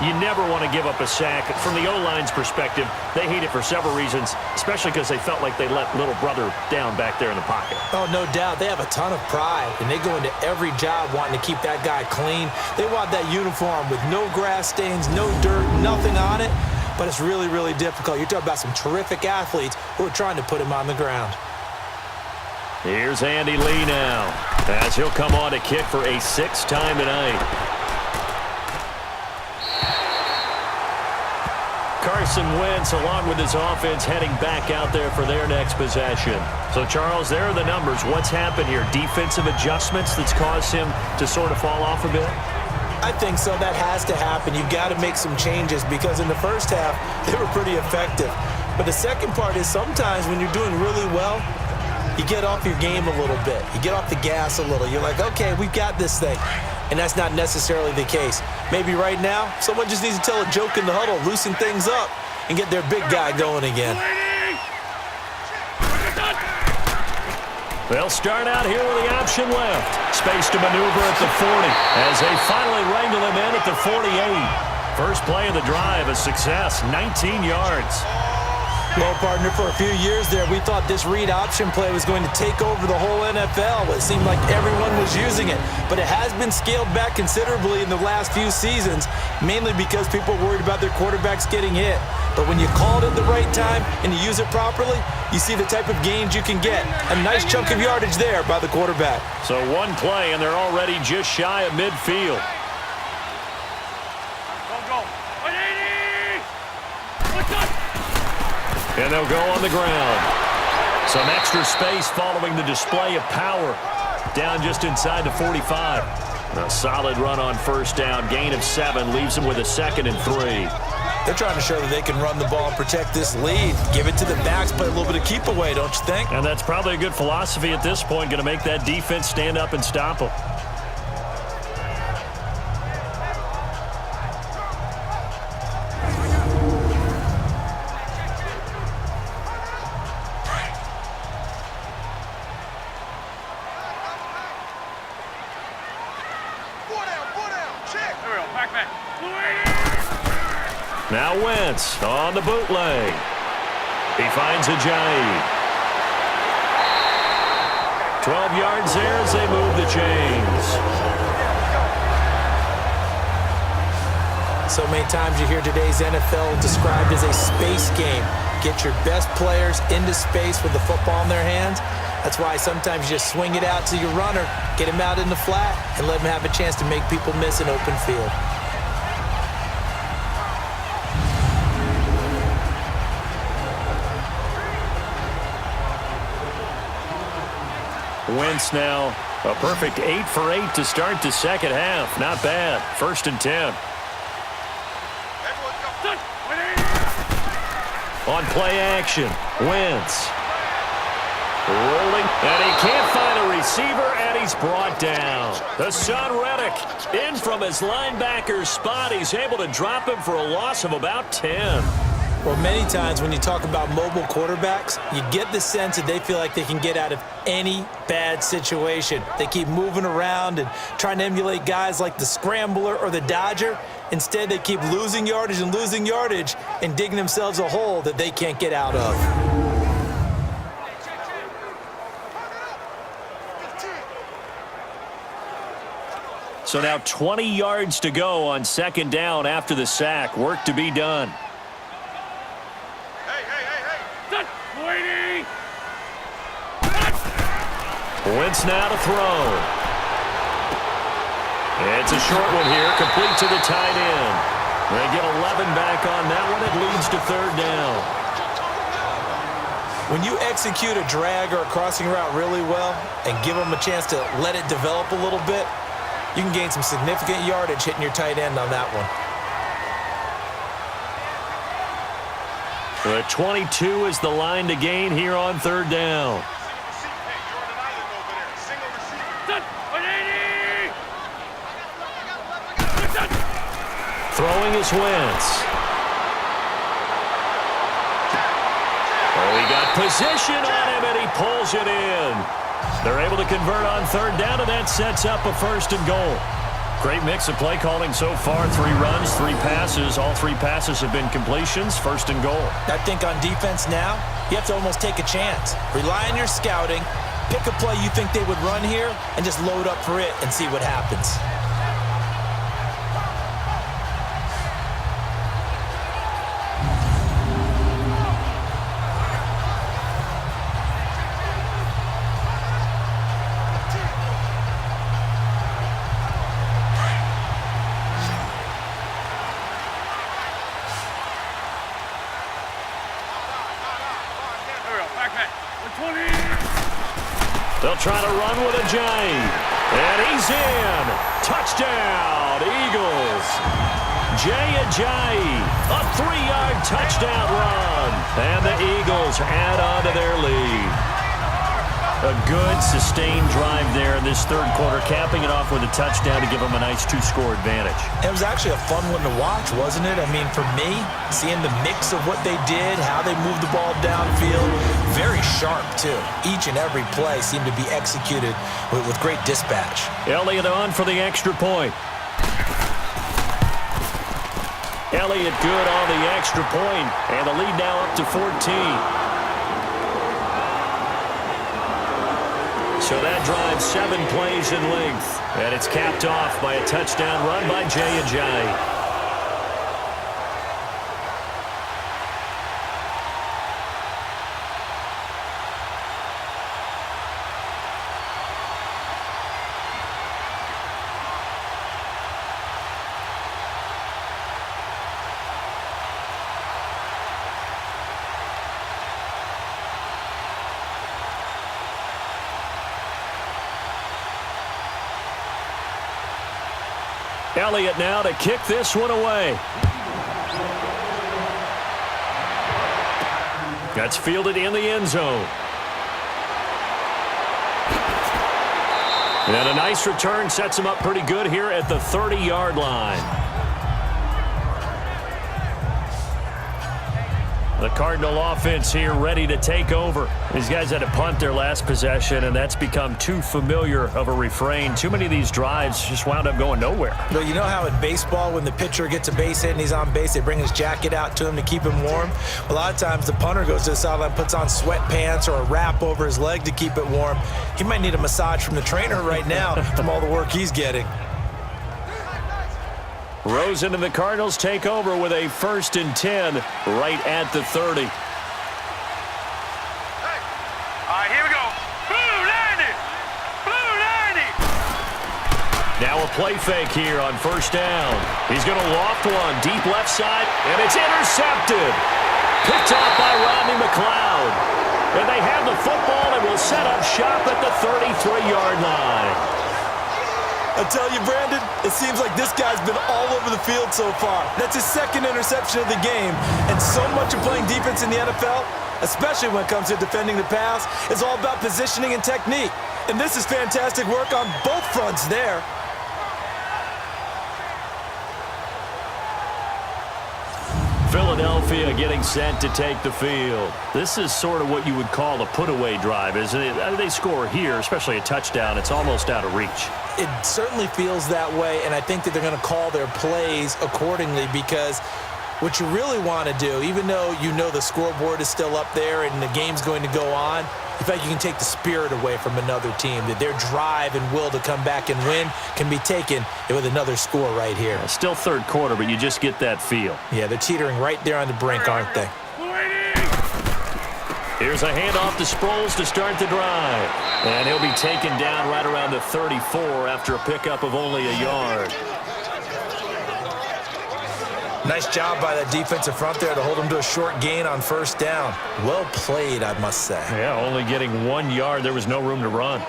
You never want to give up a sack. From the O-line's perspective, they hate it for several reasons, especially because they felt like they let little brother down back there in the pocket. Oh, no doubt. They have a ton of pride, and they go into every job wanting to keep that guy clean. They want that uniform with no grass stains, no dirt, nothing on it, but it's really, really difficult. You're talking about some terrific athletes who are trying to put him on the ground. Here's Andy Lee now, as he'll come on to kick for a 6th time tonight. Carson Wentz, along with his offense, heading back out there for their next possession. So, Charles, there are the numbers. What's happened here? Defensive adjustments that's caused him to sort of fall off a bit? I think so. That has to happen. You've got to make some changes because in the first half, they were pretty effective. But the second part is sometimes when you're doing really well, you get off your game a little bit. You get off the gas a little. You're like, okay, we've got this thing. And that's not necessarily the case. Maybe right now, someone just needs to tell a joke in the huddle, loosen things up, and get their big guy going again. They'll start out here with the option left. Space to maneuver at the 40 as they finally wrangle him in at the 48. First play of the drive, a success, 19 yards. Well, partner, for a few years there, we thought this read option play was going to take over the whole NFL. It seemed like everyone was using it. But it has been scaled back considerably in the last few seasons, mainly because people are worried about their quarterbacks getting hit. But when you call it at the right time and you use it properly, you see the type of gains you can get. A nice chunk of yardage there by the quarterback. So one play, and they're already just shy of midfield. And they'll go on the ground. Some extra space following the display of power. Down just inside the 45. A solid run on first down. Gain of 7 leaves them with a 2nd and 3. They're trying to show that they can run the ball and protect this lead. Give it to the backs, play a little bit of keep away, don't you think? And that's probably a good philosophy at this point. Going to make that defense stand up and stop them. Now Wentz on the bootleg. He finds Ajayi. 12 yards there as they move the chains. So many times you hear today's NFL described as a space game. Get your best players into space with the football in their hands. That's why sometimes you just swing it out to your runner, get him out in the flat, and let him have a chance to make people miss an open field. Wentz now a perfect 8 for 8 to start the second half. Not bad. 1st and 10. On play action, Wentz rolling, and he can't find a receiver, and he's brought down. The son Reddick in from his linebacker's spot. He's able to drop him for a loss of about 10. Well, many times when you talk about mobile quarterbacks, you get the sense that they feel like they can get out of any bad situation. They keep moving around and trying to emulate guys like the Scrambler or the Dodger. Instead, they keep losing yardage and digging themselves a hole that they can't get out of. So now 20 yards to go on 2nd down after the sack. Work to be done. Wentz now to throw. It's a short one here, complete to the tight end. They get 11 back on that one. It leads to 3rd down. When you execute a drag or a crossing route really well and give them a chance to let it develop a little bit, you can gain some significant yardage hitting your tight end on that one. The 22 is the line to gain here on 3rd down. Throwing is Wentz. Oh, he got position on him, and he pulls it in. They're able to convert on 3rd down, and that sets up a 1st and goal. Great mix of play calling so far. 3 runs, 3 passes. All 3 passes have been completions. 1st and goal. I think on defense now, you have to almost take a chance. Rely on your scouting. Pick a play you think they would run here, and just load up for it and see what happens. They'll try to run with Ajayi. And he's in. Touchdown, Eagles. Jay Ajayi, a 3-yard touchdown run. And the Eagles add on to their lead. A good, sustained drive there in this third quarter, capping it off with a touchdown to give them a nice 2-score advantage. It was actually a fun one to watch, wasn't it? I mean, for me, seeing the mix of what they did, how they moved the ball downfield, very sharp, too. Each and every play seemed to be executed with great dispatch. Elliott on for the extra point. Elliott good on the extra point, and the lead now up to 14. So that drives 7 plays in length, and it's capped off by a touchdown run by Jay Ajayi. Elliott now to kick this one away. That's fielded in the end zone. And a nice return sets him up pretty good here at the 30-yard line. The Cardinal offense here ready to take over. These guys had to punt their last possession, and that's become too familiar of a refrain. Too many of these drives just wound up going nowhere. Well, you know how in baseball, when the pitcher gets a base hit and he's on base, they bring his jacket out to him to keep him warm? A lot of times the punter goes to the sideline, puts on sweatpants or a wrap over his leg to keep it warm. He might need a massage from the trainer right now from all the work he's getting. Rosen and the Cardinals take over with a 1st and 10 right at the 30. All right, here we go. Blue 90. Blue 90. Now a play fake here on 1st down. He's going to loft one deep left side, and it's intercepted. Picked off by Rodney McLeod. And they have the football and will set up shop at the 33-yard line. I tell you, Brandon, it seems like this guy's been all over the field so far. That's his 2nd interception of the game. And so much of playing defense in the NFL, especially when it comes to defending the pass, is all about positioning and technique. And this is fantastic work on both fronts there. Philadelphia getting set to take the field. This is sort of what you would call a put-away drive, isn't it? They score here, especially a touchdown. It's almost out of reach. It certainly feels that way, and I think that they're going to call their plays accordingly, because what you really want to do, even though you know the scoreboard is still up there and the game's going to go on, in fact, you can take the spirit away from another team, that their drive and will to come back and win can be taken with another score right here. Still 3rd quarter, but you just get that feel. Yeah, they're teetering right there on the brink, aren't they? Here's a handoff to Sproles to start the drive. And he'll be taken down right around the 34 after a pickup of only a yard. Nice job by that defensive front there to hold him to a short gain on 1st down. Well played, I must say. Yeah, only getting 1 yard. There was no room to run.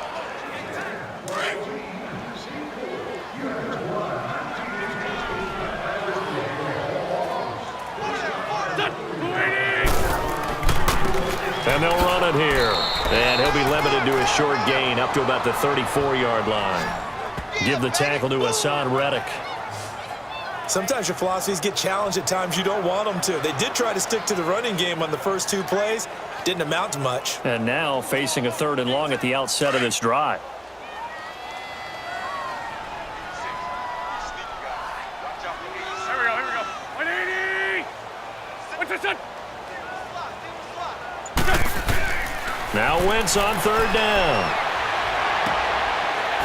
And they'll run it here. And he'll be limited to a short gain up to about the 34-yard line. Give the tackle to Hassan Reddick. Sometimes your philosophies get challenged at times you don't want them to. They did try to stick to the running game on the first 2 plays. Didn't amount to much. And now facing a 3rd and long at the outset of this drive. Here we go. 180. What's this one? Now Wentz on 3rd down.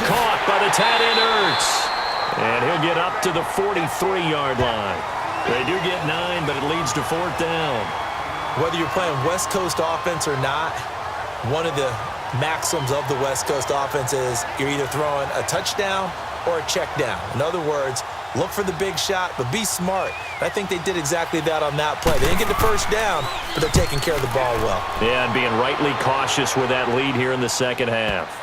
Caught by the tight end Ertz. And he'll get up to the 43-yard line. They do get 9, but it leads to 4th down. Whether you're playing West Coast offense or not, one of the maxims of the West Coast offense is you're either throwing a touchdown or a check down. In other words, look for the big shot, but be smart. I think they did exactly that on that play. They didn't get the 1st down, but they're taking care of the ball well. Yeah, and being rightly cautious with that lead here in the 2nd half.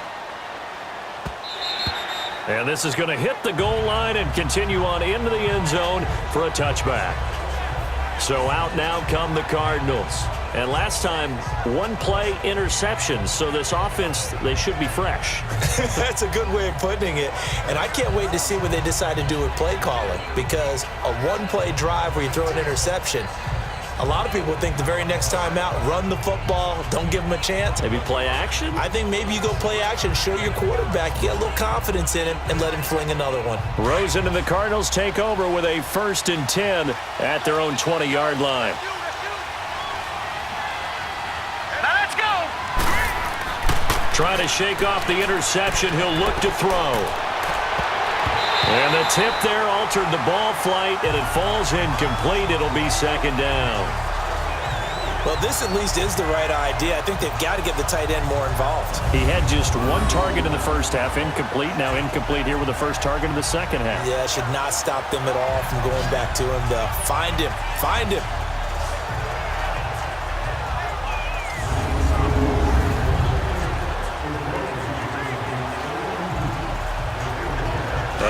And this is going to hit the goal line and continue on into the end zone for a touchback. So out now come the Cardinals. And last time, one-play interceptions. So this offense, they should be fresh. That's a good way of putting it. And I can't wait to see what they decide to do with play calling, because a one-play drive where you throw an interception, a lot of people think the very next time out, run the football, don't give them a chance. Maybe play action? I think maybe you go play action, show your quarterback, you get a little confidence in him, and let him fling another one. Rosen and the Cardinals take over with a 1st and 10 at their own 20-yard line. Now let's go. Trying to shake off the interception. He'll look to throw. And the tip there altered the ball flight, and it falls incomplete. It'll be 2nd down. Well, this at least is the right idea. I think they've got to get the tight end more involved. He had just one target in the first half, incomplete. Now incomplete here with the first target of the second half. Yeah, should not stop them at all from going back to him to find him. Find him.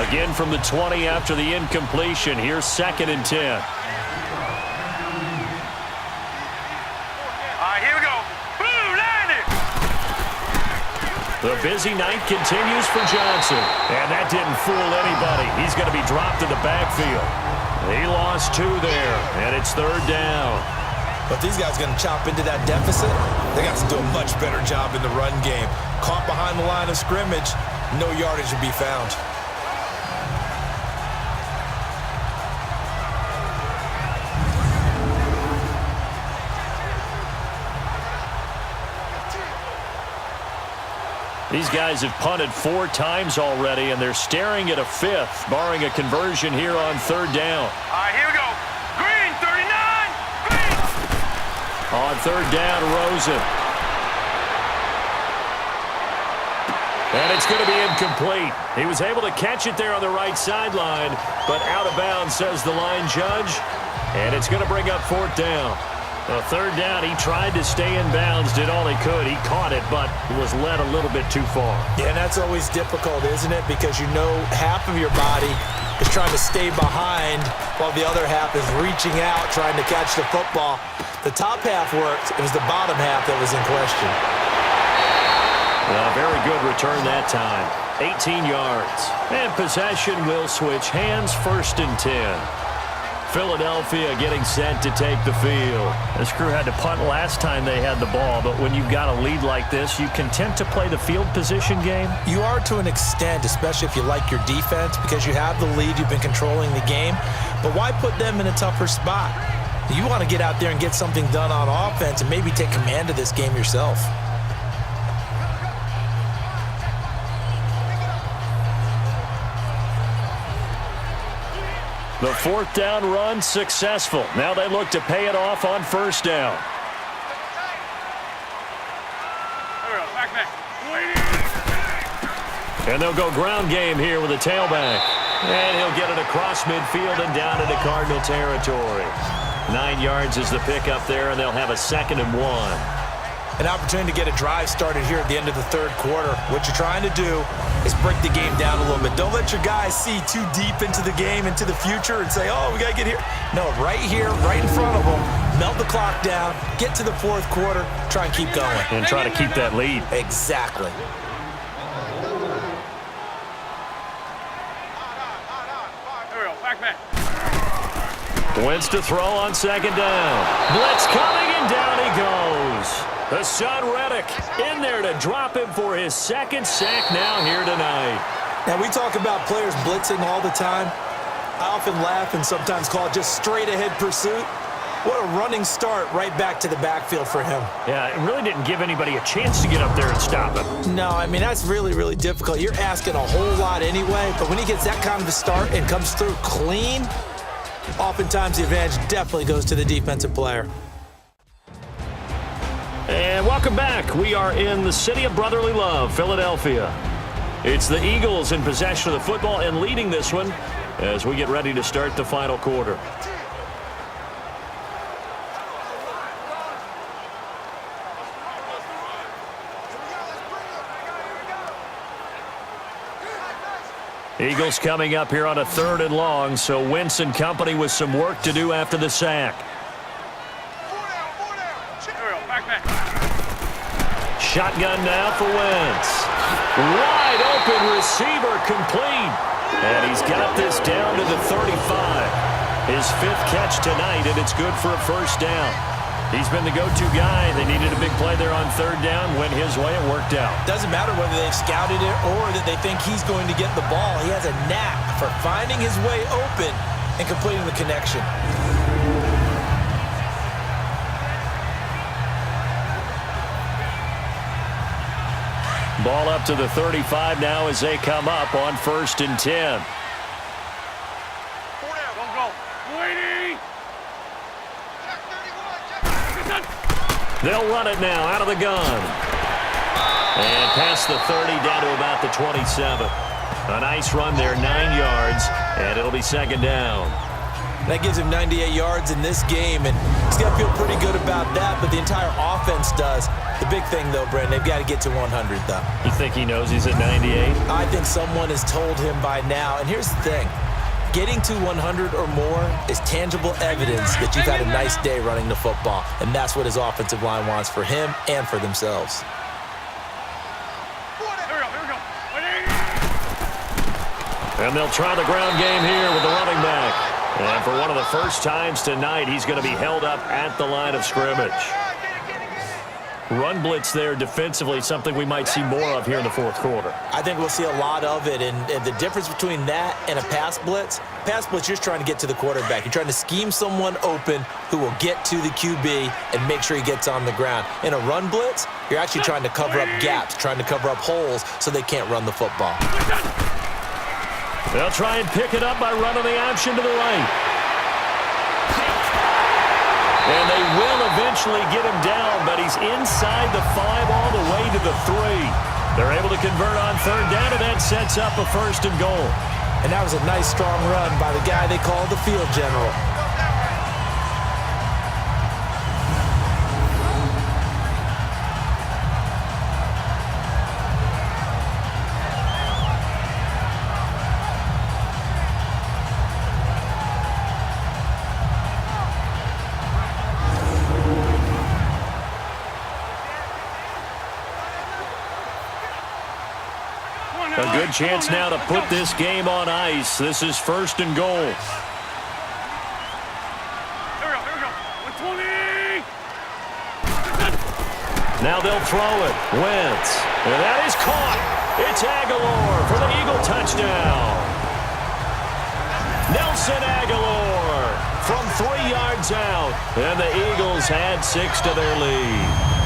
Again from the 20 after the incompletion. Here's 2nd and 10. All right, here we go. Blue line it. The busy night continues for Johnson. And that didn't fool anybody. He's going to be dropped in the backfield. He lost 2 there, and it's 3rd down. But these guys going to chop into that deficit. They got to do a much better job in the run game. Caught behind the line of scrimmage, no yardage to be found. These guys have punted 4 times already, and they're staring at a 5th, barring a conversion here on 3rd down. All right, here we go. Green, 39. Green. On 3rd down, Rosen. And it's going to be incomplete. He was able to catch it there on the right sideline, but out of bounds, says the line judge. And it's going to bring up 4th down. The 3rd down, he tried to stay in bounds, did all he could. He caught it, but was led a little bit too far. Yeah, and that's always difficult, isn't it? Because you know half of your body is trying to stay behind while the other half is reaching out, trying to catch the football. The top half worked. It was the bottom half that was in question. Very good return that time. 18 yards. And possession will switch hands, 1st and 10. Philadelphia getting set to take the field. This crew had to punt last time they had the ball, but when you've got a lead like this, you content to play the field position game? You are to an extent, especially if you like your defense, because you have the lead, you've been controlling the game. But why put them in a tougher spot? You want to get out there and get something done on offense and maybe take command of this game yourself. The 4th down run successful. Now they look to pay it off on 1st down. Back. And they'll go ground game here with a tailback. And he'll get it across midfield and down into Cardinal territory. 9 yards is the pickup there, and they'll have a 2nd and 1. An opportunity to get a drive started here at the end of the 3rd quarter. What you're trying to do is break the game down a little bit. Don't let your guys see too deep into the game, into the future, and say, oh, we got to get here. No, right here, right in front of them, melt the clock down, get to the 4th quarter, try and keep going. And try to keep that lead. Exactly. Back. Wentz to throw on 2nd down. Blitz coming, and down he goes. Hassan Reddick in there to drop him for his 2nd sack now here tonight. Now, we talk about players blitzing all the time. I often laugh and sometimes call it just straight-ahead pursuit. What a running start right back to the backfield for him. Yeah, it really didn't give anybody a chance to get up there and stop him. No, I mean, that's really, really difficult. You're asking a whole lot anyway, but when he gets that kind of a start and comes through clean, oftentimes the advantage definitely goes to the defensive player. And welcome back. We are in the city of brotherly love, Philadelphia. It's the Eagles in possession of the football and leading this one as we get ready to start the final quarter. Eagles coming up here on a 3rd and long, so Wentz and company with some work to do after the sack. Shotgun now for Wentz. Wide open receiver complete. And he's got this down to the 35. His 5th catch tonight, and it's good for a first down. He's been the go-to guy. They needed a big play there on 3rd down. Went his way. It worked out. Doesn't matter whether they've scouted it or that they think he's going to get the ball. He has a knack for finding his way open and completing the connection. Ball up to the 35 now as they come up on 1st and 10. They'll run it now out of the gun. And past the 30 down to about the 27. A nice run there, 9 yards, and it'll be 2nd down. That gives him 98 yards in this game, and he's got to feel pretty good about that, but the entire offense does. The big thing, though, Brandon, they've got to get to 100, though. You think he knows he's at 98? I think someone has told him by now, and here's the thing. Getting to 100 or more is tangible evidence that you've had a nice day running the football, and that's what his offensive line wants for him and for themselves. And they'll try the ground game here with the running back. And for one of the first times tonight, he's going to be held up at the line of scrimmage. Run blitz there defensively, something we might see more of here in the 4th quarter. I think we'll see a lot of it, and the difference between that and a pass blitz, you're just trying to get to the quarterback. You're trying to scheme someone open who will get to the QB and make sure he gets on the ground. In a run blitz, you're actually trying to cover up gaps, trying to cover up holes so they can't run the football. They'll try and pick it up by running the option to the right. And they will eventually get him down, but he's inside the 5 all the way to the 3. They're able to convert on 3rd down, and that sets up a 1st and goal. And that was a nice, strong run by the guy they call the field general. A good chance now to put this game on ice. This is 1st and goal. Here we go. 120. Now they'll throw it. Wentz. And that is caught. It's Aguilar for the Eagle touchdown. Nelson Aguilar from 3 yards out. And the Eagles had 6 to their lead.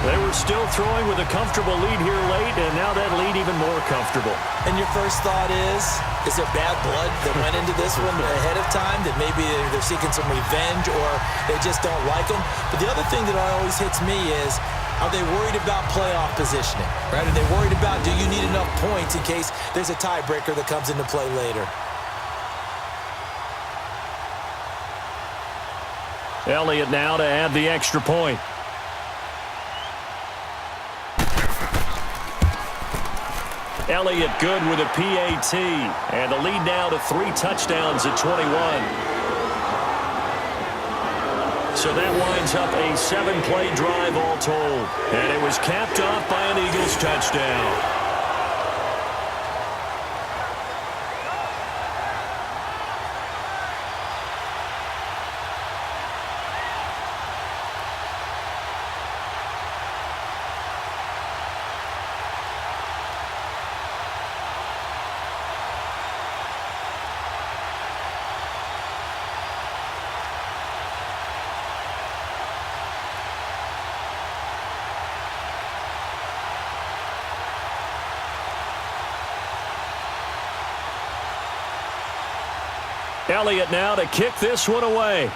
They were still throwing with a comfortable lead here late, and now that lead even more comfortable. And your first thought is there bad blood that went into this one ahead of time, that maybe they're seeking some revenge or they just don't like them? But the other thing that always hits me is, are they worried about playoff positioning? Right? Are they worried about, do you need enough points in case there's a tiebreaker that comes into play later? Elliott now to add the extra point. Elliott good with a PAT, and the lead now to 3 touchdowns at 21. So that winds up a 7-play drive all told, and it was capped off by an Eagles touchdown. Elliott now to kick this one away.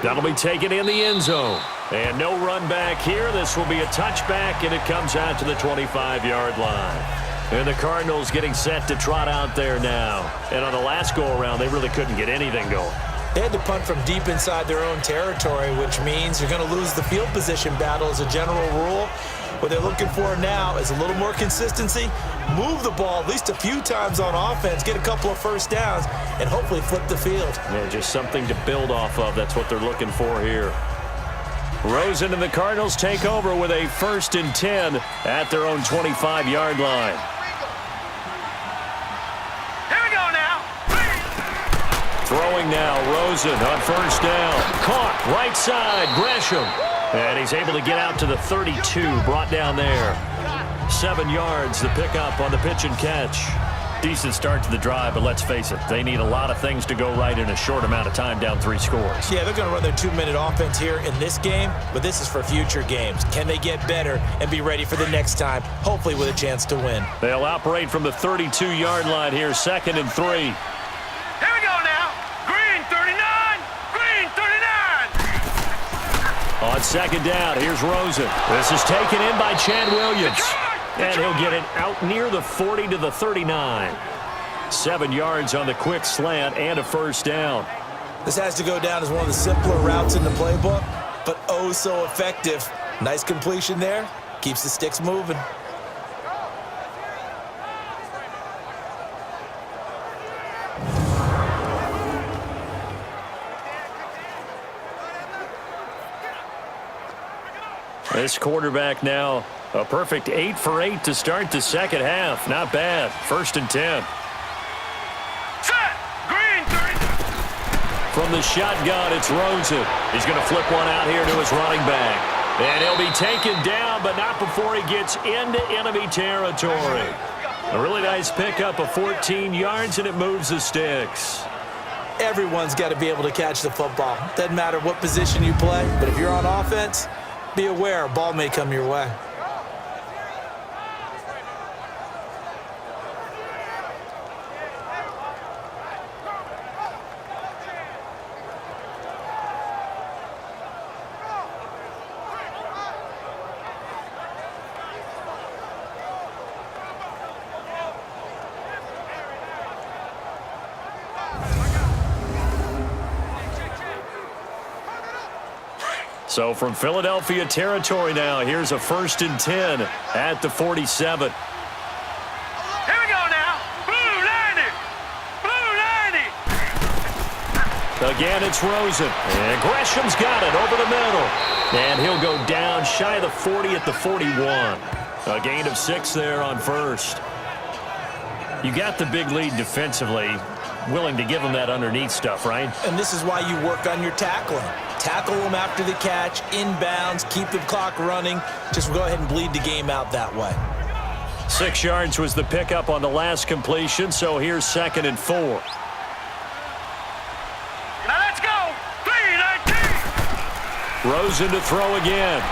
That'll be taken in the end zone. And no run back here. This will be a touchback, and it comes out to the 25-yard line. And the Cardinals getting set to trot out there now. And on the last go-around, they really couldn't get anything going. They had to punt from deep inside their own territory, which means you're going to lose the field position battle as a general rule. What they're looking for now is a little more consistency, move the ball at least a few times on offense, get a couple of first downs, and hopefully flip the field. Yeah, just something to build off of. That's what they're looking for here. Rosen and the Cardinals take over with a 1st and 10 at their own 25-yard line. Here we go now. Throwing now, Rosen on 1st down. Caught, right side, Gresham. And he's able to get out to the 32, brought down there. 7 yards, the pickup on the pitch and catch. Decent start to the drive, but let's face it, they need a lot of things to go right in a short amount of time, down 3 scores. Yeah, they're going to run their 2-minute offense here in this game, but this is for future games. Can they get better and be ready for the next time, hopefully with a chance to win? They'll operate from the 32-yard line here, 2nd and 3. Here we go now. Green 39. Green 39. On 2nd down, here's Rosen. This is taken in by Chad Williams. And he'll get it out near the 40 to the 39. 7 yards on the quick slant and a 1st down. This has to go down as one of the simpler routes in the playbook, but oh so effective. Nice completion there. Keeps the sticks moving. This quarterback now, a perfect 8 for 8 to start the second half. Not bad. 1st and 10. Set. Green 30. From the shotgun, it's Rosen. He's going to flip one out here to his running back. And he'll be taken down, but not before he gets into enemy territory. A really nice pickup of 14 yards, and it moves the sticks. Everyone's got to be able to catch the football. Doesn't matter what position you play, but if you're on offense, be aware a ball may come your way. So from Philadelphia territory now, here's a 1st and 10 at the 47. Here we go now. Blue 90. Blue 90. Again, it's Rosen. And Gresham's got it over the middle. And he'll go down shy of the 40 at the 41. A gain of 6 there on 1st. You got the big lead defensively. Willing to give them that underneath stuff, right? And this is why you work on your tackling. Tackle them after the catch, inbounds, keep the clock running. Just go ahead and bleed the game out that way. 6 yards was the pickup on the last completion, so here's 2nd and 4. Now let's go. 3-19. Rosen to throw again.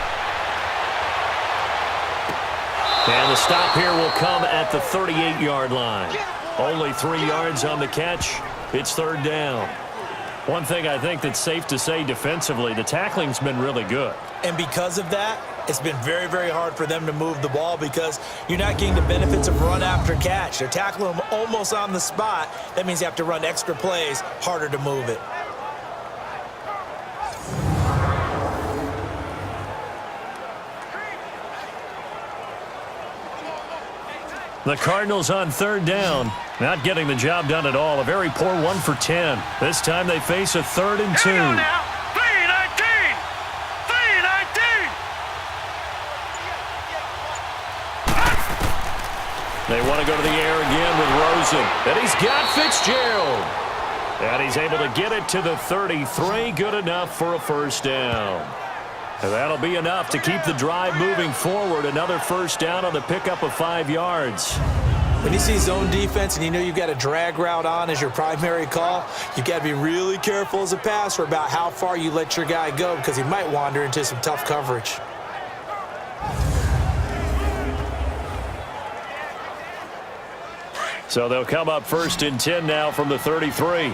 And the stop here will come at the 38-yard line. Only 3 yards on the catch. It's 3rd down. One thing I think that's safe to say defensively, the tackling's been really good. And because of that, it's been very, very hard for them to move the ball because you're not getting the benefits of run after catch. They're tackling them almost on the spot. That means you have to run extra plays, harder to move it. The Cardinals on 3rd down. Not getting the job done at all. A very poor 1 for 10. This time they face a 3rd and 2. Here we go now. 3-19. 3-19. They want to go to the air again with Rosen. And he's got Fitzgerald. And he's able to get it to the 33. Good enough for a 1st down. And that'll be enough to keep the drive moving forward. Another 1st down on the pickup of 5 yards. When you see zone defense and you know you've got a drag route on as your primary call, you've got to be really careful as a passer about how far you let your guy go because he might wander into some tough coverage. So they'll come up 1st and 10 now from the 33.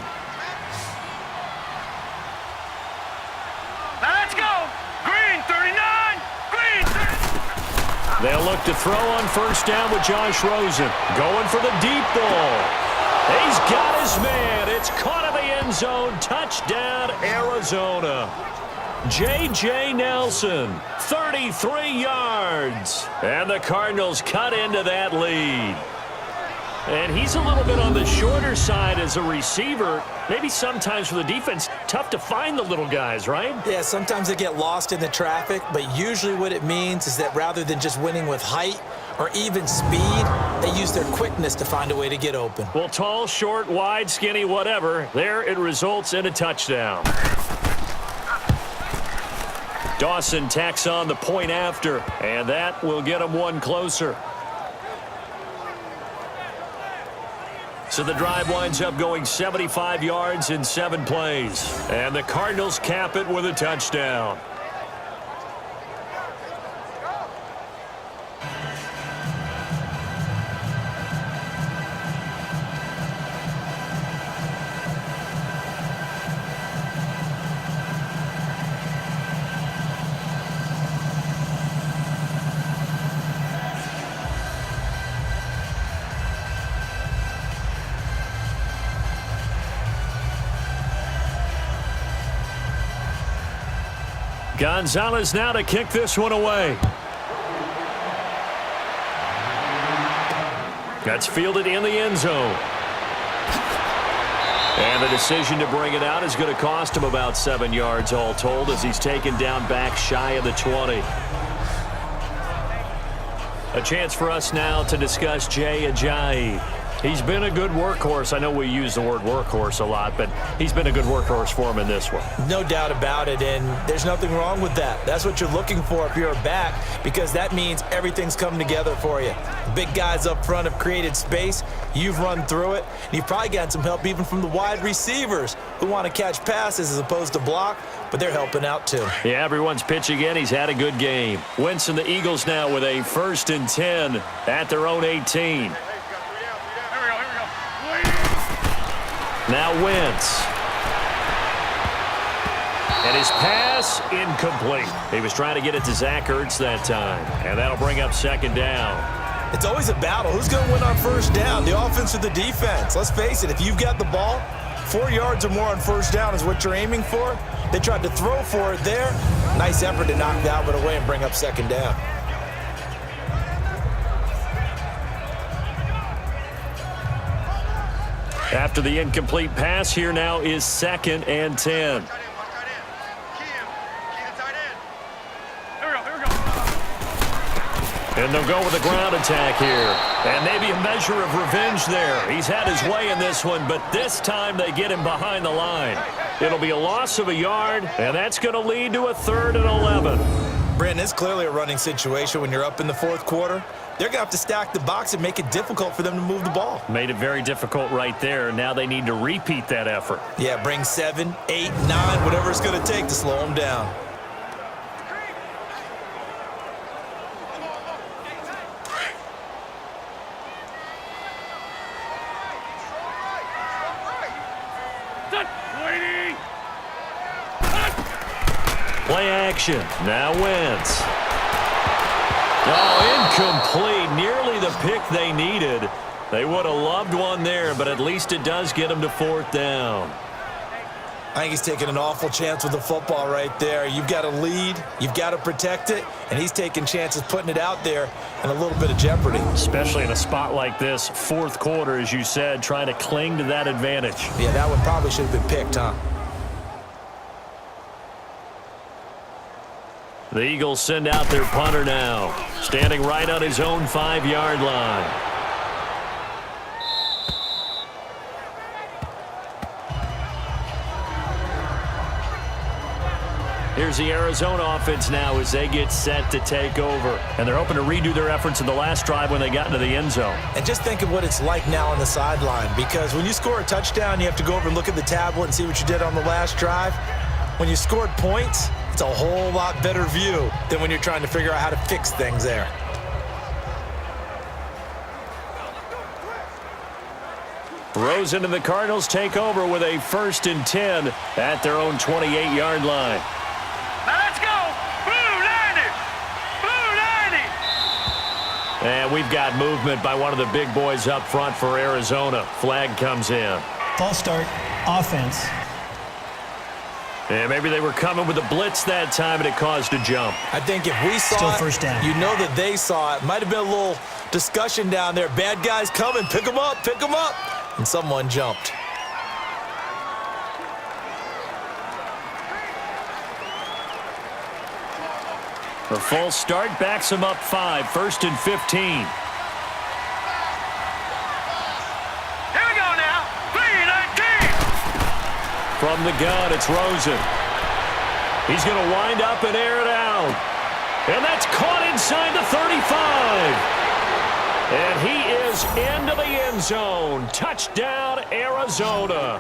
They'll look to throw on 1st down with Josh Rosen. Going for the deep ball. He's got his man. It's caught in the end zone. Touchdown, Arizona. J.J. Nelson, 33 yards. And the Cardinals cut into that lead. And he's a little bit on the shorter side as a receiver. Maybe sometimes for the defense, tough to find the little guys, right? Yeah, sometimes they get lost in the traffic, but usually what it means is that rather than just winning with height or even speed, they use their quickness to find a way to get open. Well, tall, short, wide, skinny, whatever, there it results in a touchdown. Dawson tacks on the point after, and that will get him one closer. So the drive winds up going 75 yards in 7 plays. And the Cardinals cap it with a touchdown. Gonzalez now to kick this one away. That's fielded in the end zone. And the decision to bring it out is going to cost him about 7 yards all told as he's taken down back shy of the 20. A chance for us now to discuss Jay Ajayi. He's been a good workhorse. I know we use the word workhorse a lot, but he's been a good workhorse for him in this one. No doubt about it, and there's nothing wrong with that. That's what you're looking for if you're a back, because that means everything's coming together for you. Big guys up front have created space. You've run through it. And you've probably gotten some help even from the wide receivers who want to catch passes as opposed to block, but they're helping out too. Yeah, everyone's pitching in. He's had a good game. Wentz and the Eagles now with a 1st and 10 at their own 18. Now Wentz. And his pass incomplete. He was trying to get it to Zach Ertz that time. And that'll bring up 2nd down. It's always a battle. Who's going to win on 1st down, the offense or the defense? Let's face it, if you've got the ball, 4 yards or more on 1st down is what you're aiming for. They tried to throw for it there. Nice effort to knock that one away and bring up 2nd down. After the incomplete pass, here now is 2nd and 10. And they'll go with a ground attack here. And maybe a measure of revenge there. He's had his way in this one, but this time they get him behind the line. It'll be a loss of a yard, and that's going to lead to a 3rd and 11. Brandon, it's clearly a running situation when you're up in the 4th quarter. They're going to have to stack the box and make it difficult for them to move the ball. Made it very difficult right there. Now they need to repeat that effort. Yeah, bring 7, 8, 9, whatever it's going to take to slow them down. Play action. Now Wentz. Oh, incomplete. Nearly the pick they needed. They would have loved one there, but at least it does get them to 4th down. I think he's taking an awful chance with the football right there. You've got to lead, you've got to protect it, and he's taking chances putting it out there in a little bit of jeopardy. Especially in a spot like this, 4th quarter, as you said, trying to cling to that advantage. Yeah, that one probably should have been picked, huh? The Eagles send out their punter now, standing right on his own 5-yard line. Here's the Arizona offense now as they get set to take over. And they're hoping to redo their efforts in the last drive when they got into the end zone. And just think of what it's like now on the sideline, because when you score a touchdown, you have to go over and look at the tablet and see what you did on the last drive. When you scored points, it's a whole lot better view than when you're trying to figure out how to fix things there. Rosen and the Cardinals take over with a 1st and 10 at their own 28-yard line. Now let's go! Blue 90! Blue 90! And we've got movement by one of the big boys up front for Arizona. Flag comes in. False start, offense. And maybe they were coming with a blitz that time, and it caused a jump. I think if we saw Still it, first down. you know that they saw it. Might have been a little discussion down there. Bad guys coming. Pick them up. Pick them up. And someone jumped. A false start backs him up 5, 1st and 15. Here we go now. 3-19. From the gun, it's Rosen. He's going to wind up and air it out. And that's caught inside the 35. And he is into the end zone. Touchdown, Arizona.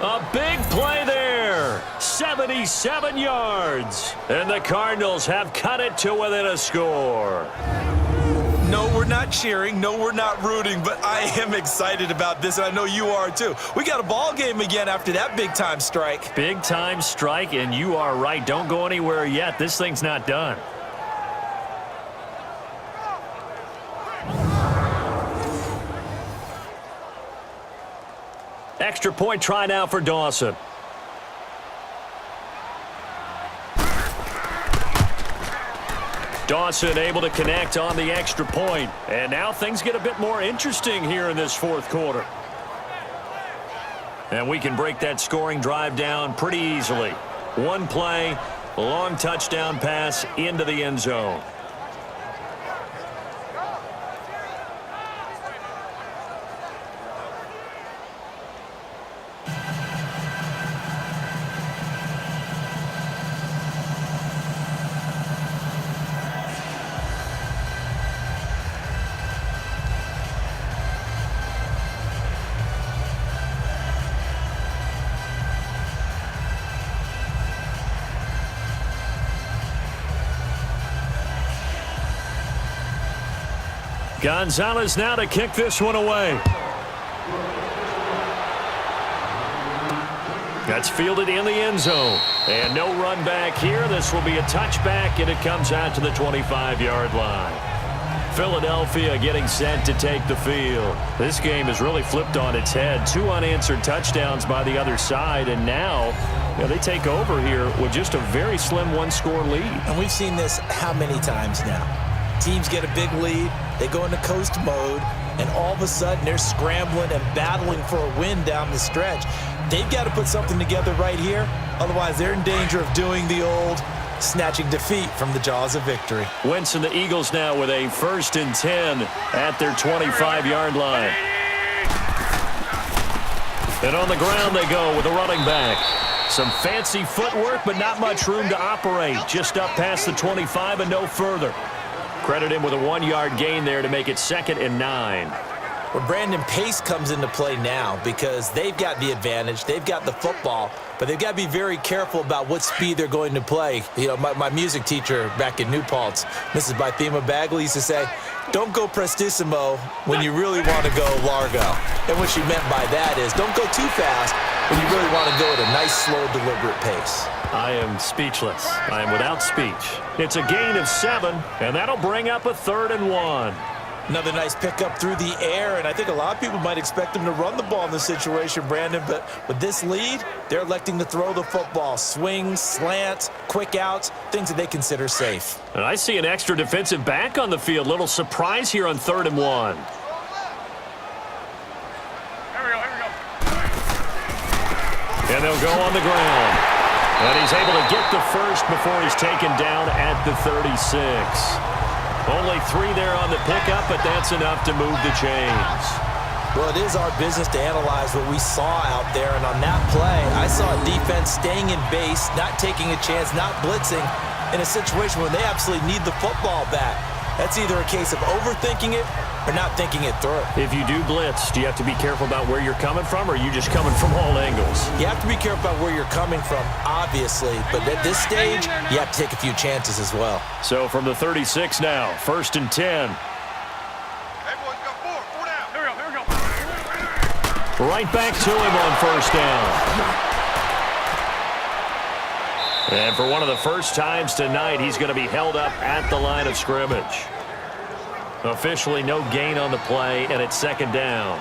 A big play there. 77 yards. And the Cardinals have cut it to within a score. No, we're not cheering. No, we're not rooting. But I am excited about this, and I know you are too. We got a ball game again after that big-time strike. Big-time strike, and you are right. Don't go anywhere yet. This thing's not done. Extra point try now for Dawson. Dawson able to connect on the extra point. And now things get a bit more interesting here in this fourth quarter. And we can break that scoring drive down pretty easily. One play, long touchdown pass into the end zone. Gonzalez now to kick this one away. That's fielded in the end zone. And no run back here. This will be a touchback, and it comes out to the 25-yard line. Philadelphia getting set to take the field. This game has really flipped on its head. 2 unanswered touchdowns by the other side, and now they take over here with just a very slim one-score lead. And we've seen this how many times now? Teams get a big lead, they go into coast mode, and all of a sudden they're scrambling and battling for a win down the stretch. They've got to put something together right here, otherwise they're in danger of doing the old snatching defeat from the jaws of victory. Wentz and the Eagles now with a 1st and 10 at their 25-yard line. And on the ground they go with a running back. Some fancy footwork, but not much room to operate. Just up past the 25 and no further. Credit him with a 1-yard gain there to make it 2nd and 9. Well, Brandon, pace comes into play now because they've got the advantage. They've got the football, but they've got to be very careful about what speed they're going to play. You know, my music teacher back in New Paltz, Mrs. Bythema Bagley, used to say, don't go prestissimo when you really want to go largo. And what she meant by that is don't go too fast when you really want to go at a nice, slow, deliberate pace. I am speechless. I am without speech. It's a gain of 7, and that'll bring up a 3rd and 1. Another nice pickup through the air, and I think a lot of people might expect them to run the ball in this situation, Brandon, but with this lead, they're electing to throw the football. Swings, slants, quick outs, things that they consider safe. And I see an extra defensive back on the field. Little surprise here on 3rd and 1. Here we go. And they'll go on the ground. And he's able to get the first before he's taken down at the 36. Only 3 there on the pickup, but that's enough to move the chains. Well, it is our business to analyze what we saw out there, and on that play, I saw a defense staying in base, not taking a chance, not blitzing, in a situation where they absolutely need the football back. That's either a case of overthinking it or not thinking it through. If you do blitz, do you have to be careful about where you're coming from, or are you just coming from all angles? You have to be careful about where you're coming from, obviously, but at this stage, you have to take a few chances as well. So from the 36 now, 1st and 10. Hey, boys, got 4 down. Here we go. Right back to him on 1st down. And for one of the first times tonight, he's going to be held up at the line of scrimmage. Officially no gain on the play, and it's 2nd down.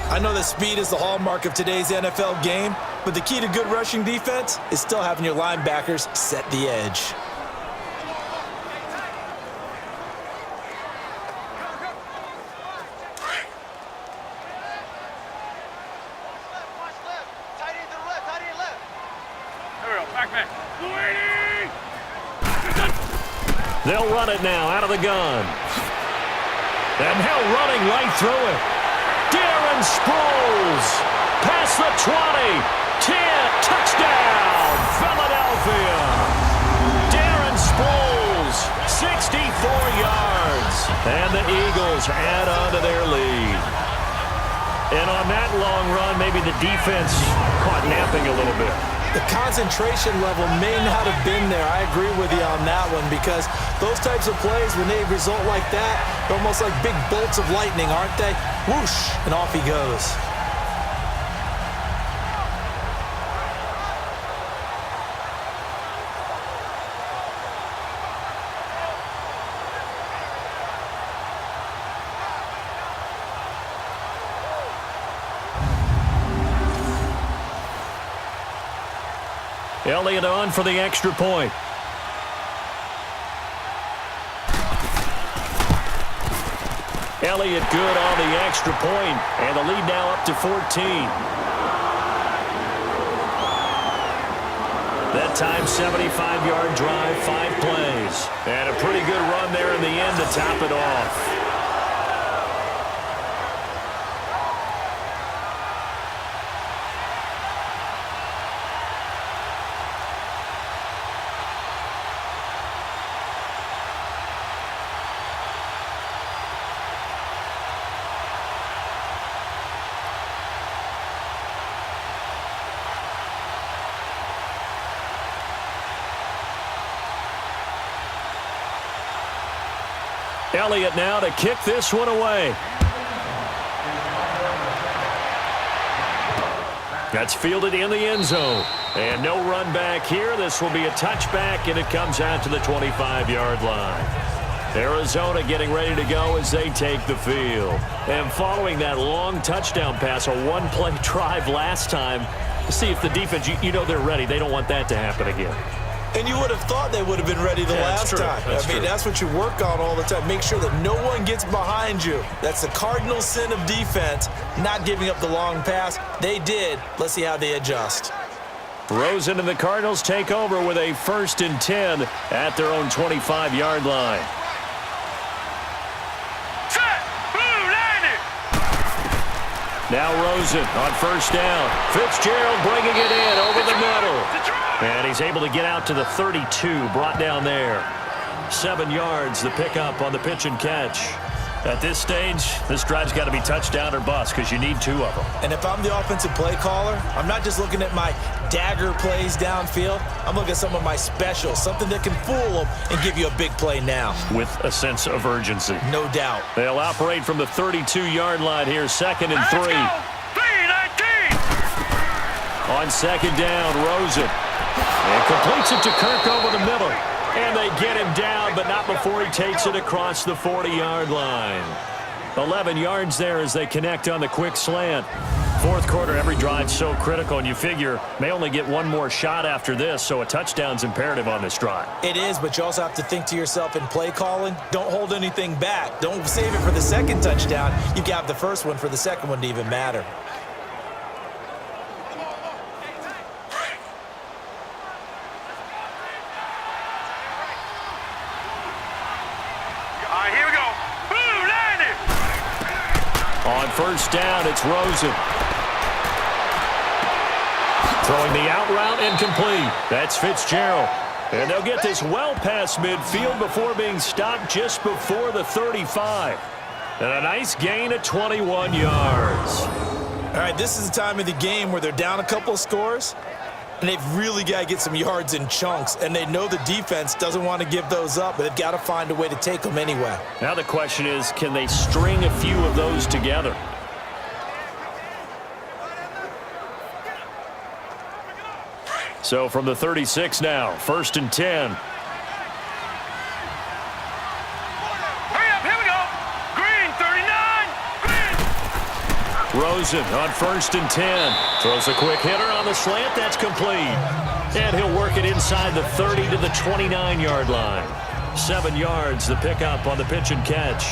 I know that speed is the hallmark of today's NFL game, but the key to good rushing defense is still having your linebackers set the edge. They'll run it now out of the gun. And now running right through it. Darren Sproles. Past the 20. 10. Touchdown. Philadelphia. Darren Sproles. 64 yards. And the Eagles add on to their lead. And on that long run, maybe the defense caught napping a little bit. The concentration level may not have been there. I agree with you on that one because those types of plays, when they result like that, they're almost like big bolts of lightning, aren't they? Whoosh, and off he goes. Elliott on for the extra point. Elliott good on the extra point, and the lead now up to 14. That time, 75-yard drive, 5 plays. And a pretty good run there in the end to top it off. Elliott now to kick this one away. That's fielded in the end zone. And no run back here. This will be a touchback, and it comes out to the 25-yard line. Arizona getting ready to go as they take the field. And following that long touchdown pass, a one-play drive last time, to see if the defense, you know they're ready. They don't want that to happen again. And you would have thought they would have been ready the last time. I mean, that's what you work on all the time. Make sure that no one gets behind you. That's the cardinal sin of defense, not giving up the long pass. They did. Let's see how they adjust. Rosen and the Cardinals take over with a 1st and 10 at their own 25-yard line. Set! Blue landed! Now Rosen on 1st down. Fitzgerald bringing it in over the middle. And he's able to get out to the 32, brought down there. 7 yards, the pickup on the pitch and catch. At this stage, this drive's got to be touchdown or bust because you need 2 of them. And if I'm the offensive play caller, I'm not just looking at my dagger plays downfield. I'm looking at some of my specials, something that can fool them and give you a big play now. With a sense of urgency. No doubt. They'll operate from the 32-yard line here, 2nd and 3. 3-19! On 2nd down, Rosen. And completes it to Kirk over the middle. And they get him down, but not before he takes it across the 40-yard line. 11 yards there as they connect on the quick slant. 4th quarter, every drive so critical, and you figure may only get 1 more shot after this, so a touchdown's imperative on this drive. It is, but you also have to think to yourself in play calling, don't hold anything back. Don't save it for the 2nd touchdown. You can have the 1st one for the 2nd one to even matter. On 1st down, it's Rosen. Throwing the out route incomplete. That's Fitzgerald. And they'll get this well past midfield before being stopped just before the 35. And a nice gain of 21 yards. All right, this is the time of the game where they're down a couple of scores, and they've really got to get some yards in chunks, and they know the defense doesn't want to give those up, but they've got to find a way to take them anyway. Now the question is, can they string a few of those together? So from the 36 now, 1st and 10. Hurry up, here we go! Green, 39! Green! Rosen on 1st and 10. Throws a quick hitter on the slant. That's complete. And he'll work it inside the 30 to the 29-yard line. 7 yards, the pickup on the pitch and catch.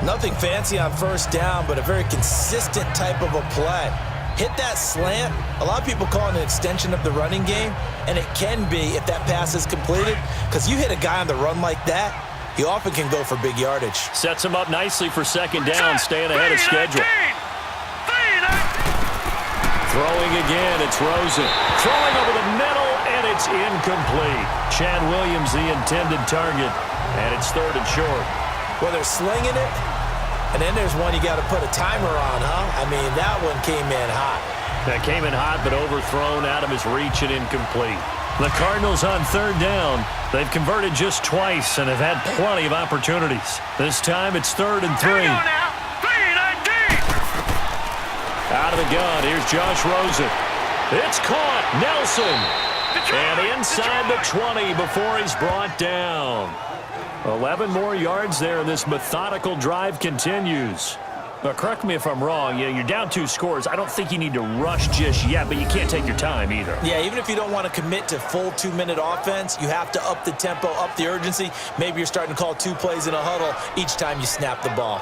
Nothing fancy on 1st down, but a very consistent type of a play. Hit that slant. A lot of people call it an extension of the running game, and it can be if that pass is completed, because you hit a guy on the run like that, he often can go for big yardage. Sets him up nicely for 2nd down, staying ahead of schedule. Throwing again, it's Rosen. Throwing over the middle, and it's incomplete. Chad Williams, the intended target, and it's 3rd and short. Well, they're slinging it, and then there's one you got to put a timer on, huh? I mean, that one came in hot. That came in hot, but overthrown out of his reach and incomplete. The Cardinals on 3rd down. They've converted just twice and have had plenty of opportunities. This time it's 3rd and 3. Out of the gun, here's Josh Rosen. It's caught, Nelson. And inside the 20 before he's brought down. 11 more yards there, and this methodical drive continues. Now, correct me if I'm wrong. You're down 2 scores. I don't think you need to rush just yet, but you can't take your time either. Yeah, even if you don't want to commit to full 2-minute offense, you have to up the tempo, up the urgency. Maybe you're starting to call 2 plays in a huddle each time you snap the ball.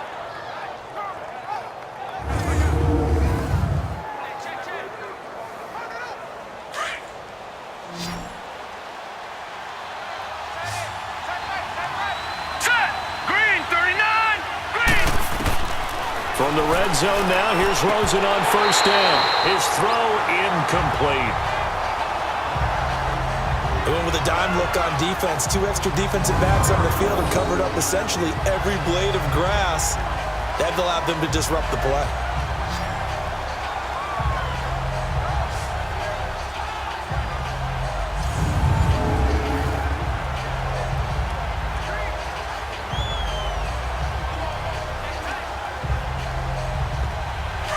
From the red zone now, here's Rosen on 1st down. His throw incomplete. They went with a dime look on defense. 2 extra defensive backs on the field and covered up essentially every blade of grass. That allowed them to disrupt the play.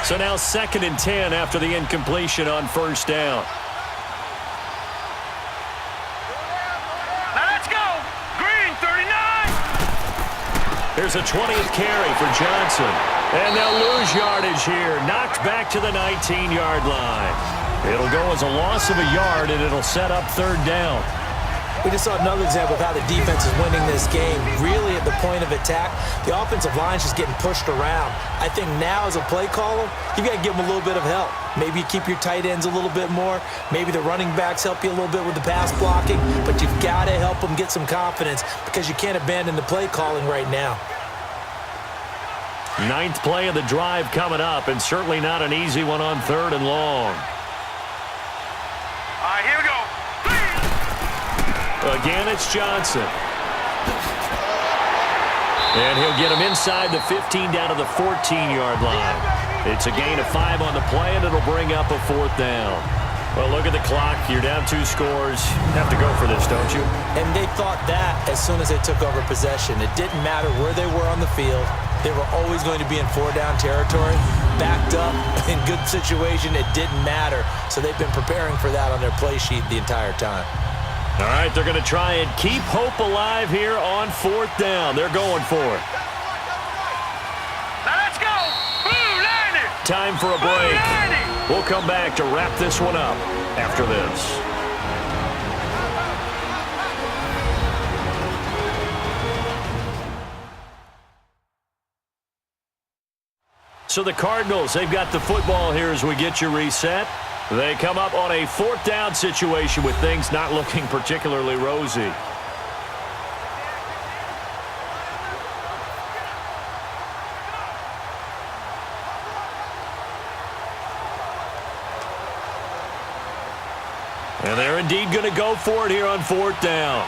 So now 2nd and 10 after the incompletion on 1st down. Now let's go. Green 39. Here's a 20th carry for Johnson. And they'll lose yardage here. Knocked back to the 19-yard line. It'll go as a loss of a yard, and it'll set up 3rd down. We just saw another example of how the defense is winning this game. Really at the point of attack, the offensive line's just getting pushed around. I think now as a play caller, you got to give them a little bit of help. Maybe you keep your tight ends a little bit more. Maybe the running backs help you a little bit with the pass blocking. But you've got to help them get some confidence because you can't abandon the play calling right now. 9th play of the drive coming up, and certainly not an easy one on 3rd and long. All right, here we go. Again, it's Johnson. And he'll get him inside the 15 down to the 14-yard line. It's a gain of 5 on the play, and it'll bring up a 4th down. Well, look at the clock. You're down 2 scores. Have to go for this, don't you? And they thought that as soon as they took over possession. It didn't matter where they were on the field. They were always going to be in 4-down territory. Backed up, in good situation, it didn't matter. So they've been preparing for that on their play sheet the entire time. All right, they're going to try and keep hope alive here on 4th down. They're going for it. Now let's go. Blue line. Time for a break. We'll come back to wrap this one up after this. So the Cardinals, they've got the football here as we get you reset. They come up on a 4th down situation with things not looking particularly rosy. And they're indeed going to go for it here on 4th down.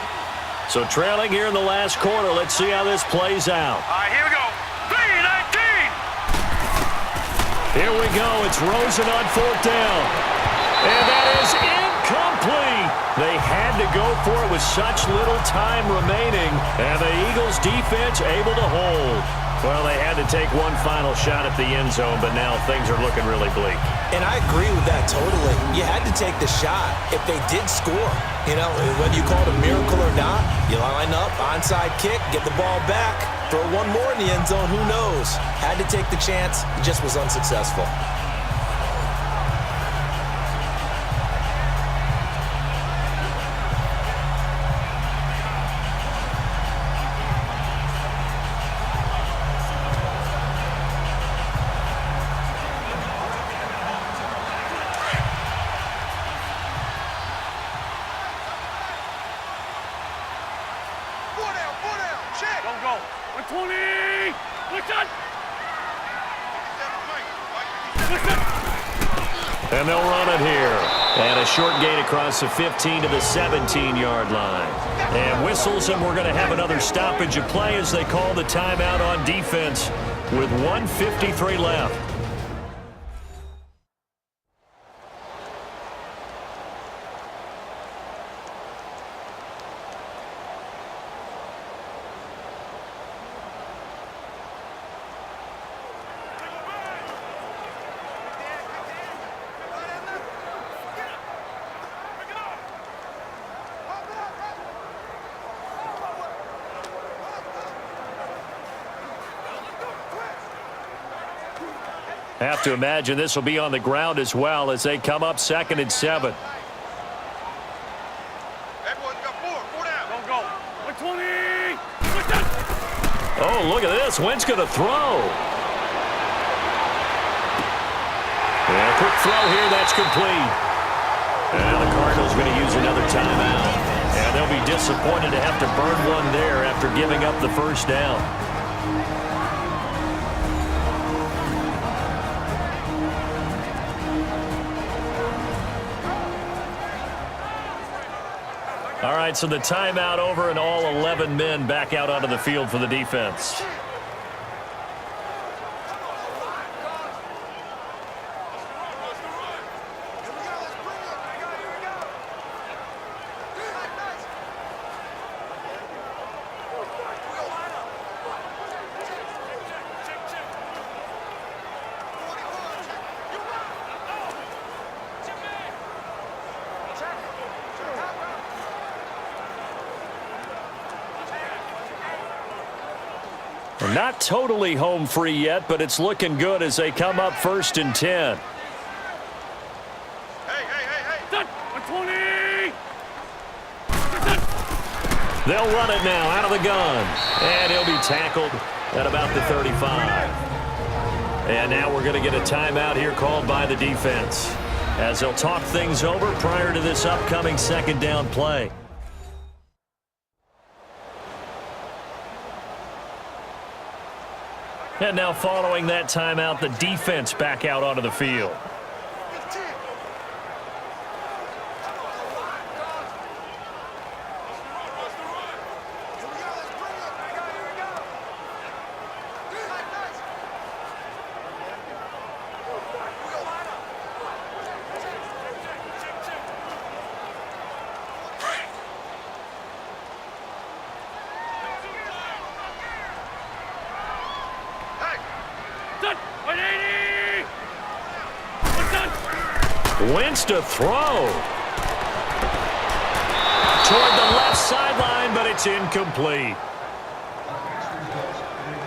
So trailing here in the last quarter, let's see how this plays out. All right, here we go. 3-19. Here we go. It's Rosen on 4th down. And that is incomplete. They had to go for it with such little time remaining, and the Eagles' defense able to hold. Well, they had to to take one final shot at the end zone, but now things are looking really bleak. And I agree with that totally. You had to take the shot if they did score. You know, whether you call it a miracle or not, you line up, onside kick, get the ball back, throw one more in the end zone, who knows? Had to take the chance, it just was unsuccessful. And they'll run it here. And a short gain across the 15 to the 17-yard line. And whistles, and we're going to have another stoppage of play as they call the timeout on defense with 1:53 left. Have to imagine this will be on the ground as well as they come up 2nd and 7. Everyone's got four down. Don't go. 120. Oh, look at this. Wentz going to throw. And a quick throw here. That's complete. And the Cardinals going to use another timeout. And they'll be disappointed to have to burn one there after giving up the first down. All right, so the timeout over and all 11 men back out onto the field for the defense. Not totally home free yet, but it's looking good as they come up 1st and 10. Hey. 120. They'll run it now out of the gun. And he'll be tackled at about the 35. And now we're going to get a timeout here called by the defense as they'll talk things over prior to this upcoming 2nd down play. And now following that timeout, the defense back out onto the field. Wentz to throw. Toward the left sideline, but it's incomplete.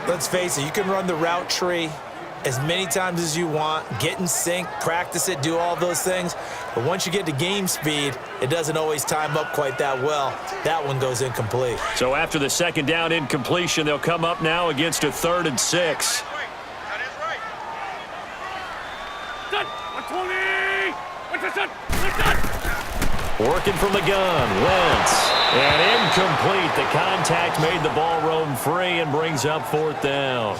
Let's face it, you can run the route tree as many times as you want, get in sync, practice it, do all those things. But once you get to game speed, it doesn't always time up quite that well. That one goes incomplete. So after the 2nd down incompletion, they'll come up now against a 3rd and 6. That is right. 120. Working from the gun, Wentz. And incomplete. The contact made the ball roam free and brings up 4th down.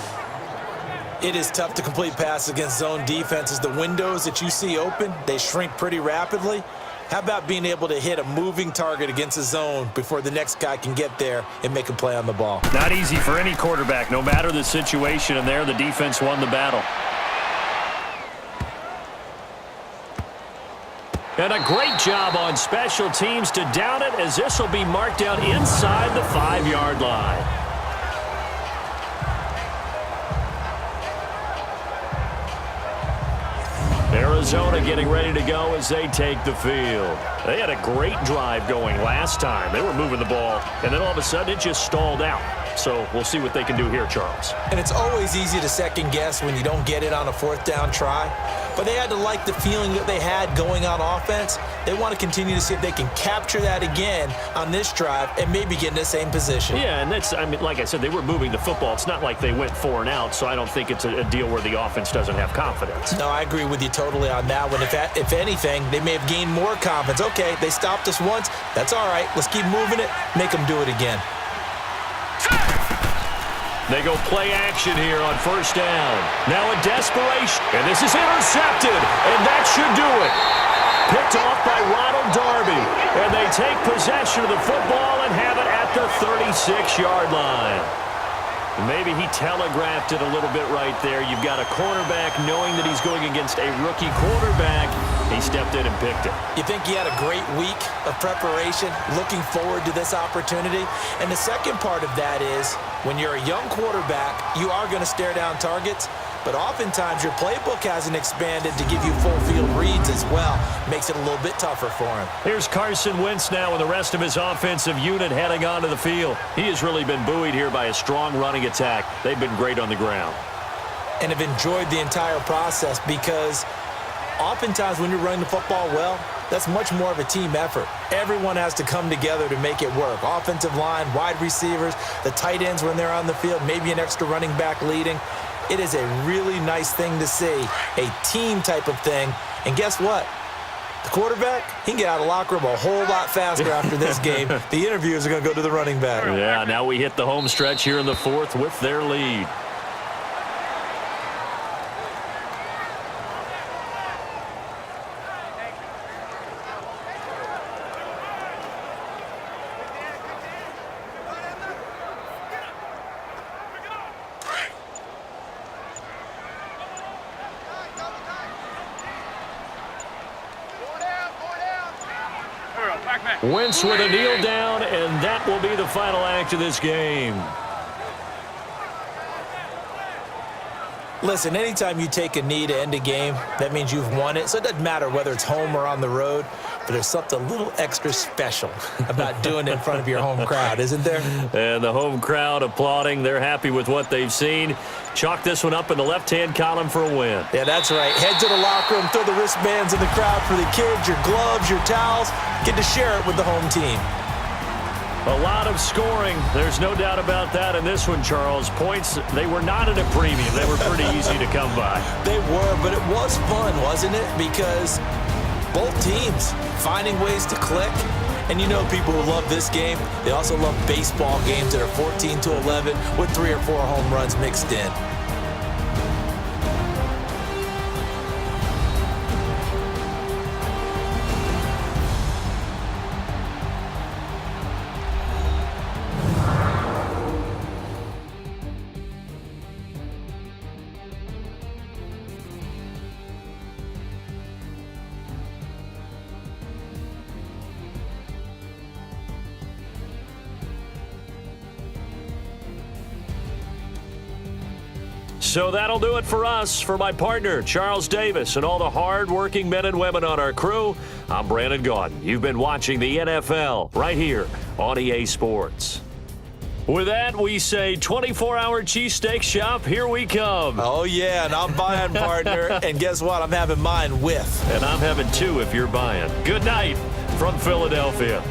It is tough to complete passes against zone defenses. The windows that you see open, they shrink pretty rapidly. How about being able to hit a moving target against a zone before the next guy can get there and make a play on the ball? Not easy for any quarterback, no matter the situation, and there the defense won the battle. And a great job on special teams to down it, as this will be marked down inside the 5-yard line. Arizona getting ready to go as they take the field. They had a great drive going last time. They were moving the ball, and then all of a sudden it just stalled out. So we'll see what they can do here, Charles. And it's always easy to second guess when you don't get it on a fourth down try. But they had to like the feeling that they had going on offense. They want to continue to see if they can capture that again on this drive and maybe get in the same position. Yeah, and that's, I mean, like I said, they were moving the football. It's not like they went 4 and out, so I don't think it's a deal where the offense doesn't have confidence. No, I agree with you totally on that one. If anything, they may have gained more confidence. Okay, they stopped us once. That's all right. Let's keep moving it. Make them do it again. They go play action here on first down. Now in desperation. And this is intercepted. And that should do it. Picked off by Ronald Darby. And they take possession of the football and have it at the 36-yard line. Maybe he telegraphed it a little bit right there. You've got a cornerback knowing that he's going against a rookie quarterback. He stepped in and picked it. You think he had a great week of preparation, looking forward to this opportunity? And the second part of that is, when you're a young quarterback, you are going to stare down targets, but oftentimes your playbook hasn't expanded to give you full field reads as well. Makes it a little bit tougher for him. Here's Carson Wentz now with the rest of his offensive unit heading onto the field. He has really been buoyed here by a strong running attack. They've been great on the ground. And have enjoyed the entire process because oftentimes when you're running the football well, that's much more of a team effort. Everyone has to come together to make it work. Offensive line, wide receivers, the tight ends when they're on the field, maybe an extra running back leading. It is a really nice thing to see, a team type of thing. And guess what? The quarterback, he can get out of the locker room a whole lot faster after this game. The interviews are going to go to the running back. Yeah, now we hit the home stretch here in the fourth with their lead. Wentz with a kneel down, and that will be the final act of this game. Listen, anytime you take a knee to end a game, that means you've won it. So it doesn't matter whether it's home or on the road, but there's something a little extra special about doing it in front of your home crowd, isn't there? And the home crowd applauding. They're happy with what they've seen. Chalk this one up in the left-hand column for a win. Yeah, that's right. Head to the locker room, throw the wristbands in the crowd for the kids, your gloves, your towels. Get to share it with the home team. A lot of scoring. There's no doubt about that in this one, Charles. Points, they were not at a premium. They were pretty easy to come by. They were, but it was fun, wasn't it? Because both teams finding ways to click. And you know people who love this game, they also love baseball games that are 14-11 with 3 or 4 home runs mixed in. So that'll do it for us. For my partner, Charles Davis, and all the hard-working men and women on our crew, I'm Brandon Gaudin. You've been watching the NFL right here on EA Sports. With that, we say 24-hour cheesesteak shop, here we come. Oh, yeah, and I'm buying, partner. And guess what? I'm having mine with. And I'm having 2 if you're buying. Good night from Philadelphia.